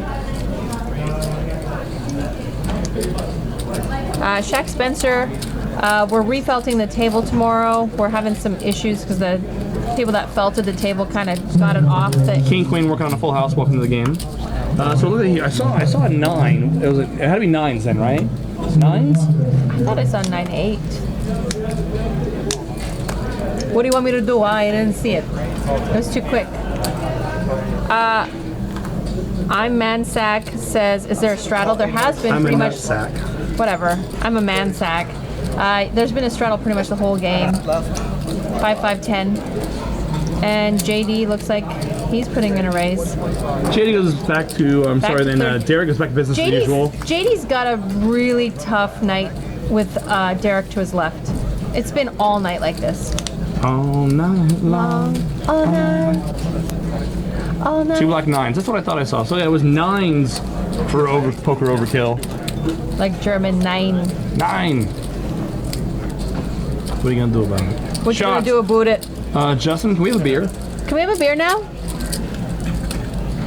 Shaq Spencer. We're refelting the table tomorrow. We're having some issues because the people that felted the table kind of got it off.
King Queen working on a full house. Welcome to the game. So look at here. I saw a 9. It had to be 9s then, right? 9s?
I thought I saw 9-8. What do you want me to do? I didn't see it. It was too quick. I'm Mansack says, is there a straddle? There has been pretty much.
Sack.
Whatever. I'm a Mansack. There's been a straddle pretty much the whole game. 5-5-10. And JD looks like he's putting in a raise.
JD goes back to, Derek goes back to business as usual.
JD's got a really tough night with Derek to his left. It's been all night like this.
All night long.
All night. All night.
2 black 9s. That's what I thought I saw. So yeah, it was 9s for Poker Overkill.
Like German 9.
9. What are you gonna do about it?
What you gonna do about it?
Justin, can we have a beer?
Can we have a beer now?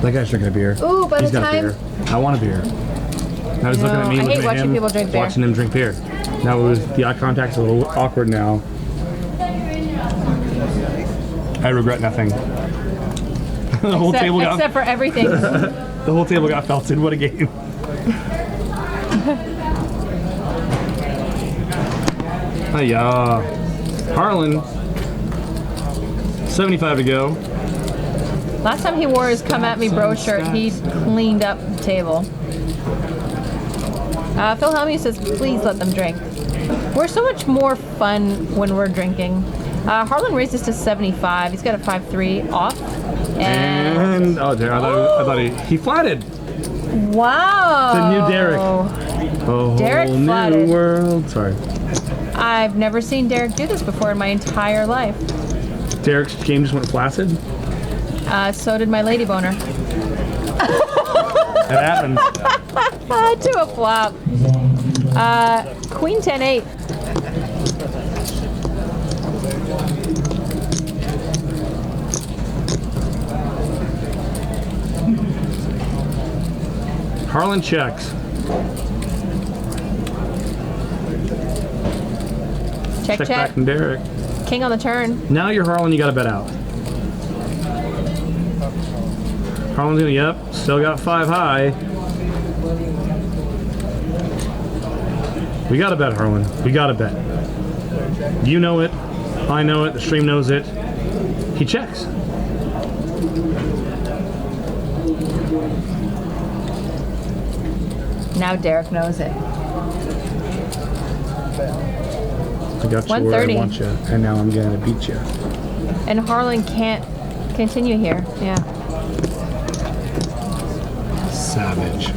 That guy's drinking a beer.
Ooh, by
He's
the
got
time.
a beer. I want a beer. Now he's looking at me.
I hate watching people drink beer.
Watching him drink beer. Now the eye contact's a little awkward now. I regret nothing. The whole table got
Except for everything.
the whole table got felted. What a game! Hiya, Harlan. 75 to go.
Last time he wore his "Come At Me Bro" shirt, he cleaned up the table. Phil Helmy says, please let them drink. We're so much more fun when we're drinking. Harlan raised this to 75. He's got a 5-3 off.
And oh, dear, I thought he flatted.
Wow.
The new Derek. Oh,
Derek
whole
flatted.
new world. Sorry.
I've never seen Derek do this before in my entire life.
Derek's game just went flaccid.
So did my lady boner.
That happens.
To a flop. Queen 10-8.
Harlan checks.
Check,
Check
check.
back from Derek.
King on the turn.
Now you're Harlan, you got to bet out. Harlan's gonna, yep, still got 5 high. We gotta bet, Harlan. We gotta bet. You know it. I know it. The stream knows it. He checks.
Now Derek knows it.
I got you where I
130.
want you, and now I'm gonna beat you.
And Harlan can't continue here. Yeah.
Savage.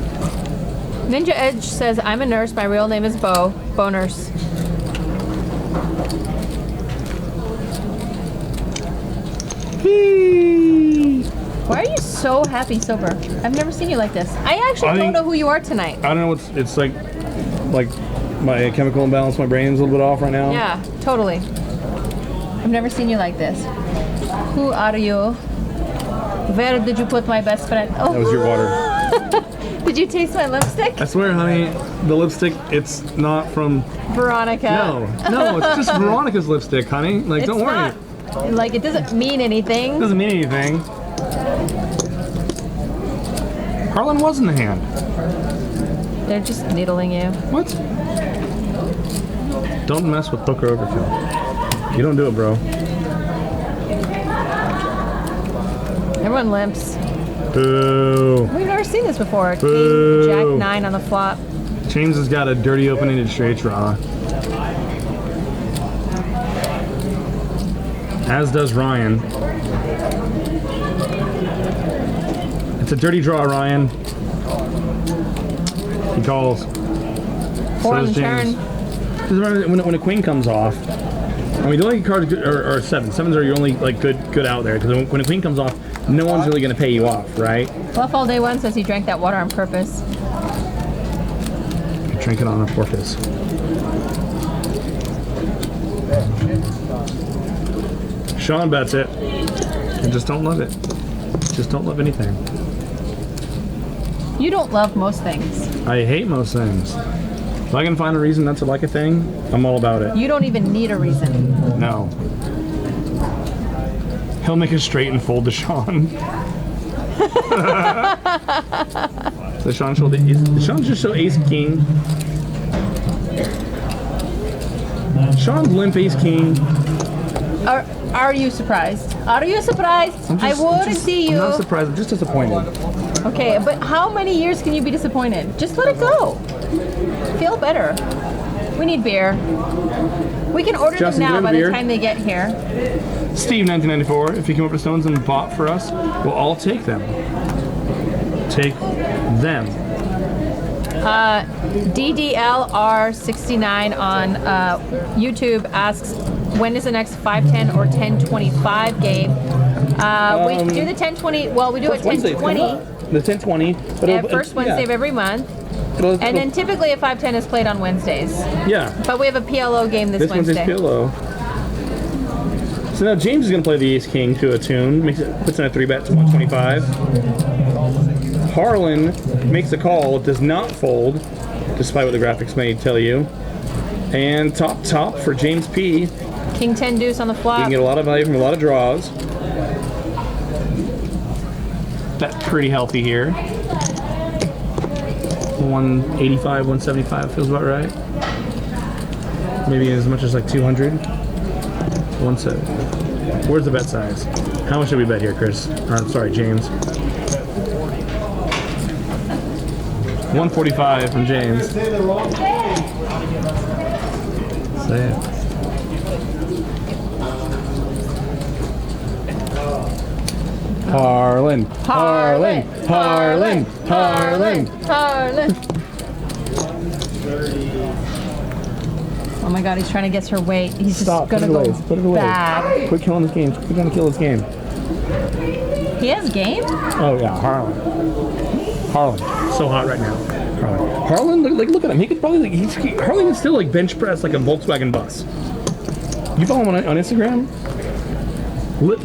Ninja Edge says, I'm a nurse. My real name is Bo. Bo Nurse. Why are you so happy sober? I've never seen you like this. I actually don't know who you are tonight.
I don't know what's, it's like my chemical imbalance, my brain's a little bit off right now.
Yeah, totally. I've never seen you like this. Who are you? Where did you put my best friend? Oh.
That was your water.
Did you taste my lipstick?
I swear, honey, the lipstick, it's not from...
Veronica.
No, it's just Veronica's lipstick, honey. Like, don't worry.
Not, like, it doesn't mean anything.
It doesn't mean anything. Harlan was in the hand.
They're just needling you.
What? Don't mess with poker overkill. You don't do it, bro.
Everyone limps.
Boo.
We've never seen this before.
Boo.
King, Jack 9 on the flop.
James has got a dirty opening to straight draw. As does Ryan. It's a dirty draw, Ryan. He calls.
4 on
does
the
James.
turn.
When a queen comes off, I mean, the only cards are 7. 7s are your only like good out there, because when a queen comes off, no one's really going to pay you off, right?
Bluff All Day 1 says he drank that water on purpose.
Drink it on a porpoise. Sean bets it. I just don't love it. Just don't love anything.
You don't love most things.
I hate most things. If I can find a reason not to like a thing, I'm all about it.
You don't even need a reason.
No. He'll make a straight and fold to Sean. So Sean showed the ace. Sean just showed ace king. Sean's limp ace king.
Are you surprised? Are you surprised? I wouldn't see you.
I'm not surprised. I'm just disappointed.
Okay, but how many years can you be disappointed? Just let it go. Feel better. We need beer. We can order
Justin,
them now
do you
by
have
the
beer?
time they get here.
Steve, 1994. If you came up to Stones and bought for us, we'll all take them. Take them.
DDLR69 on YouTube asks, when is the next 510 or 1025 game? We do the 1020. Well, we do it 1020.
The 1020.
First Wednesday of every month. And then typically a 510 is played on Wednesdays.
Yeah.
But we have a PLO game this
Wednesday's
Wednesday.
PLO. So now James is going to play the Ace King to a tune. Puts in a 3-bet to 125. Harlan makes a call. Does not fold, despite what the graphics may tell you. And top for James P.
King 10 deuce on the
You
flop.
can get a lot of value from a lot of draws. bet pretty healthy here. 185, 175 feels about right. Maybe as much as like 200. 170. Where's the bet size? How much should we bet here, Chris? Or, I'm sorry, James. 145 from James. Say it. Harlan. Harlan. Harlan. Harlan.
Harlan. Oh my God, he's trying to guess her weight. He's
Stop.
just gonna
Put it
go
away. Put it away.
bad.
Quit killing this game. Quit trying to kill this game.
He has game?
Oh yeah, Harlan. Harlan. So hot right now. Harlan. Harlan, look at him. He could probably Harlan can still like bench press like a Volkswagen bus. You follow him on Instagram?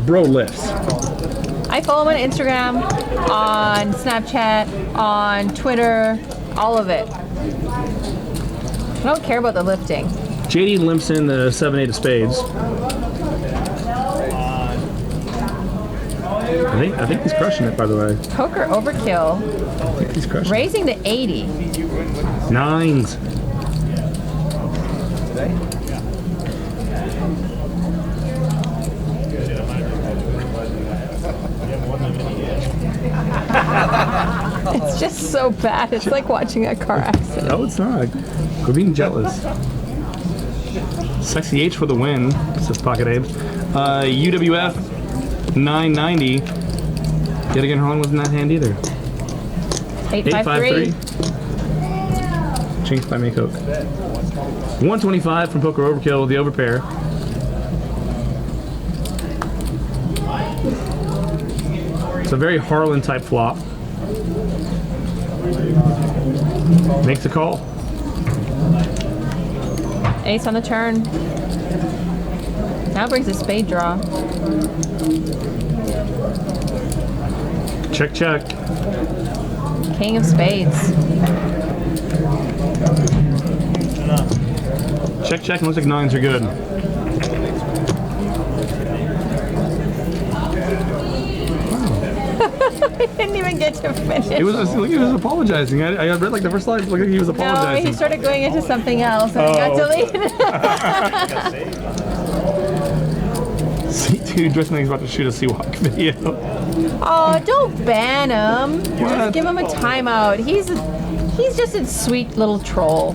Bro lifts.
I follow him on Instagram, on Snapchat, on Twitter, all of it. I don't care about the lifting.
JD limps in the 7-8 of spades. I think he's crushing it, by the way.
Poker overkill,
I think he's crushing it.
raising to 80.
Nines.
It's just so bad. It's like watching a car accident.
No, it's not. We're being jealous. Sexy H for the win, says Pocket Abe. UWF 990. Yet again, Harlan wasn't that hand either.
853.
853. Jinx by Maycoke. 125 from Poker Overkill, the overpair. It's a very Harlan type flop. Makes a call.
Ace on the turn. Now brings a spade draw.
Check, check.
King of spades.
Check, check, and looks like nines are good.
I didn't even get to finish.
He was apologizing. I read like the first slide, looked like he was
No,
apologizing.
he started going into something else and it got deleted.
C2 dressing like he's about to shoot a Seawalk video.
Oh, don't ban him.
What?
Just give him a timeout. He's just a sweet little troll.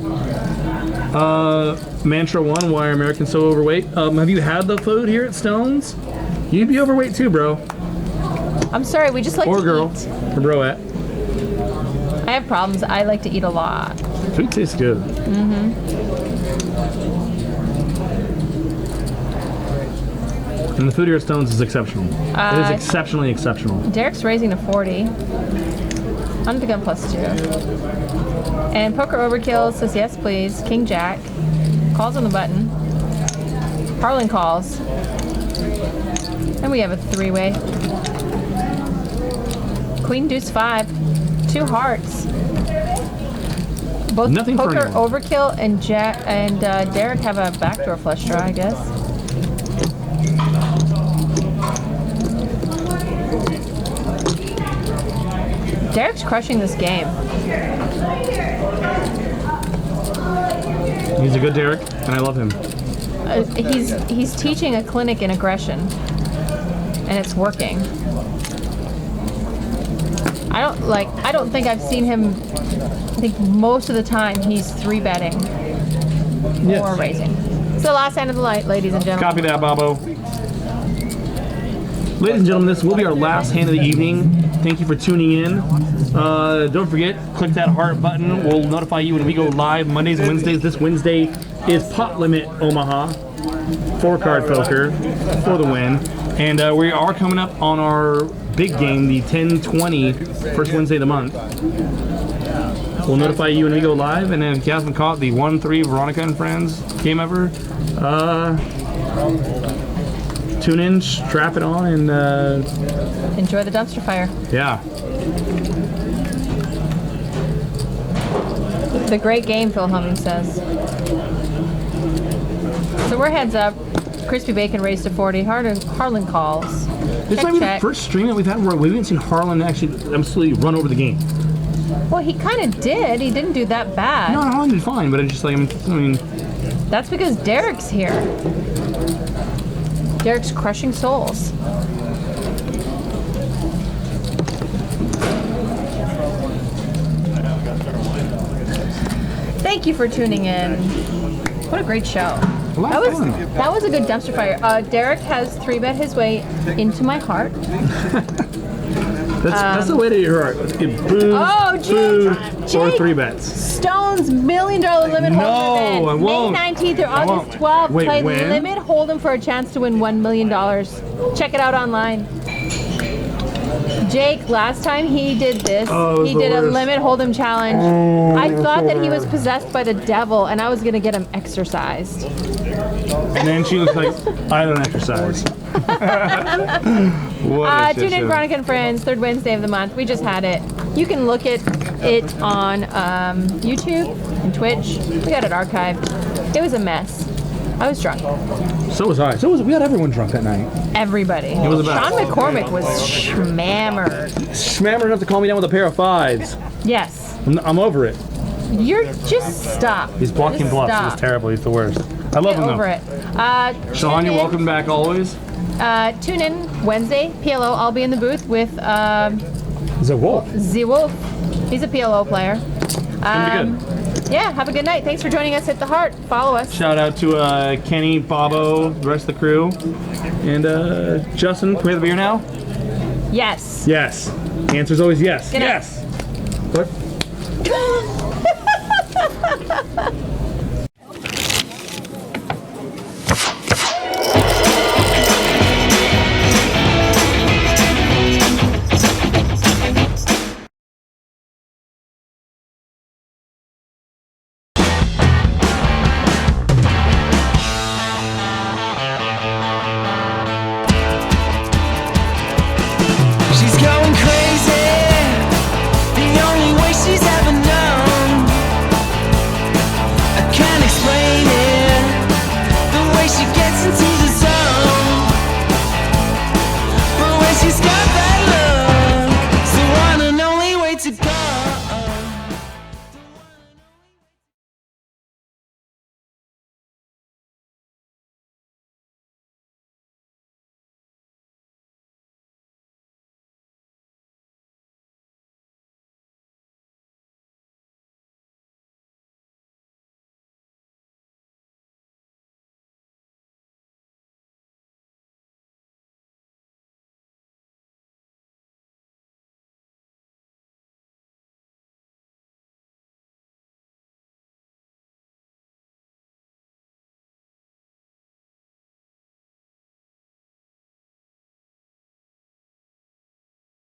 Mantra 1, why are Americans so overweight? Have you had the food here at Stone's? You'd be overweight too, bro.
I'm sorry, we just like
Or
to
girl.
eat.
Or broette.
I have problems. I like to eat a lot.
Food tastes good.
Mm-hmm.
And the food here at Stone's is exceptional. It is exceptionally exceptional.
Derek's raising to 40. Under the gun +2. And Poker Overkill says yes, please. King Jack. Calls on the button. Harlan calls. And we have a three-way. Queen Deuce 5. 2 hearts. Both
Nothing for
Poker
anyone.
Overkill and Jack and Derek have a backdoor flush draw, I guess. Derek's crushing this game.
He's a good Derek, and I love him.
He's teaching a clinic in aggression, and it's working. I don't think I've seen him. I think most of the time he's 3-betting or raising. It's the last hand of the light, ladies and gentlemen.
Copy that, Bobo. Ladies and gentlemen, this will be our last hand of the evening. Thank you for tuning in. Don't forget, click that heart button. We'll notify you when we go live Mondays and Wednesdays. This Wednesday is Pot Limit Omaha. 4-card poker for the win. And we are coming up on our big game, the 10-20, first Wednesday of the month. We'll notify you when we go live. And then if you haven't caught the 1-3 Veronica and Friends game ever, tune in, strap it on, and
Enjoy the dumpster fire.
yeah.
The great game, Phil Humming says. So we're heads up. Crispy Bacon raised to 40. Harlan calls.
This might be the first stream that we've had where we haven't seen Harlan actually absolutely run over the game.
Well, he kind of did. He didn't do that bad.
No, Harlan did fine, but it's just like, I mean...
That's because Derek's here. Derek's crushing souls. Thank you for tuning in. What a great show. That was a good dumpster fire. Derek has 3-bet his way into my heart.
That's the way to your heart. Let's get booze, food, or 3-bets.
Stone's $1 million limit hold'em event.
I won't.
May 19th or August 12th.
Wait,
play
when?
limit hold'em for a chance to win $1 million. Check it out online. Jake, last time he did this, he did a limit hold'em challenge. I thought that he was possessed by the devil, and I was gonna get him exorcised.
And then she was like, I don't exercise.
Tune in, Veronica and Friends, third Wednesday of the month. We just had it. You can look at it on YouTube and Twitch. We got it archived. It was a mess. I was drunk.
So was I. We had everyone drunk that night.
Everybody.
It was about
Sean McCormick was schmammered.
Schmammered enough to call me down with a pair of 5s.
Yes.
I'm over it.
You're just stop.
He's blocking
Just
bluffs.
stop.
It's terrible. He's the worst. I love
Get
him
over
though.
it.
Sean, you're welcome back always.
Tune in Wednesday, PLO. I'll be in the booth with
The Wolf.
Z Wolf. He's a PLO player.
It's gonna be good.
Yeah, have a good night. Thanks for joining us at the Heart. Follow us.
Shout out to Kenny, Bobo, the rest of the crew, and Justin. Can we have the beer now?
Yes.
Yes. The answer's always yes.
Good night.
Yes. What?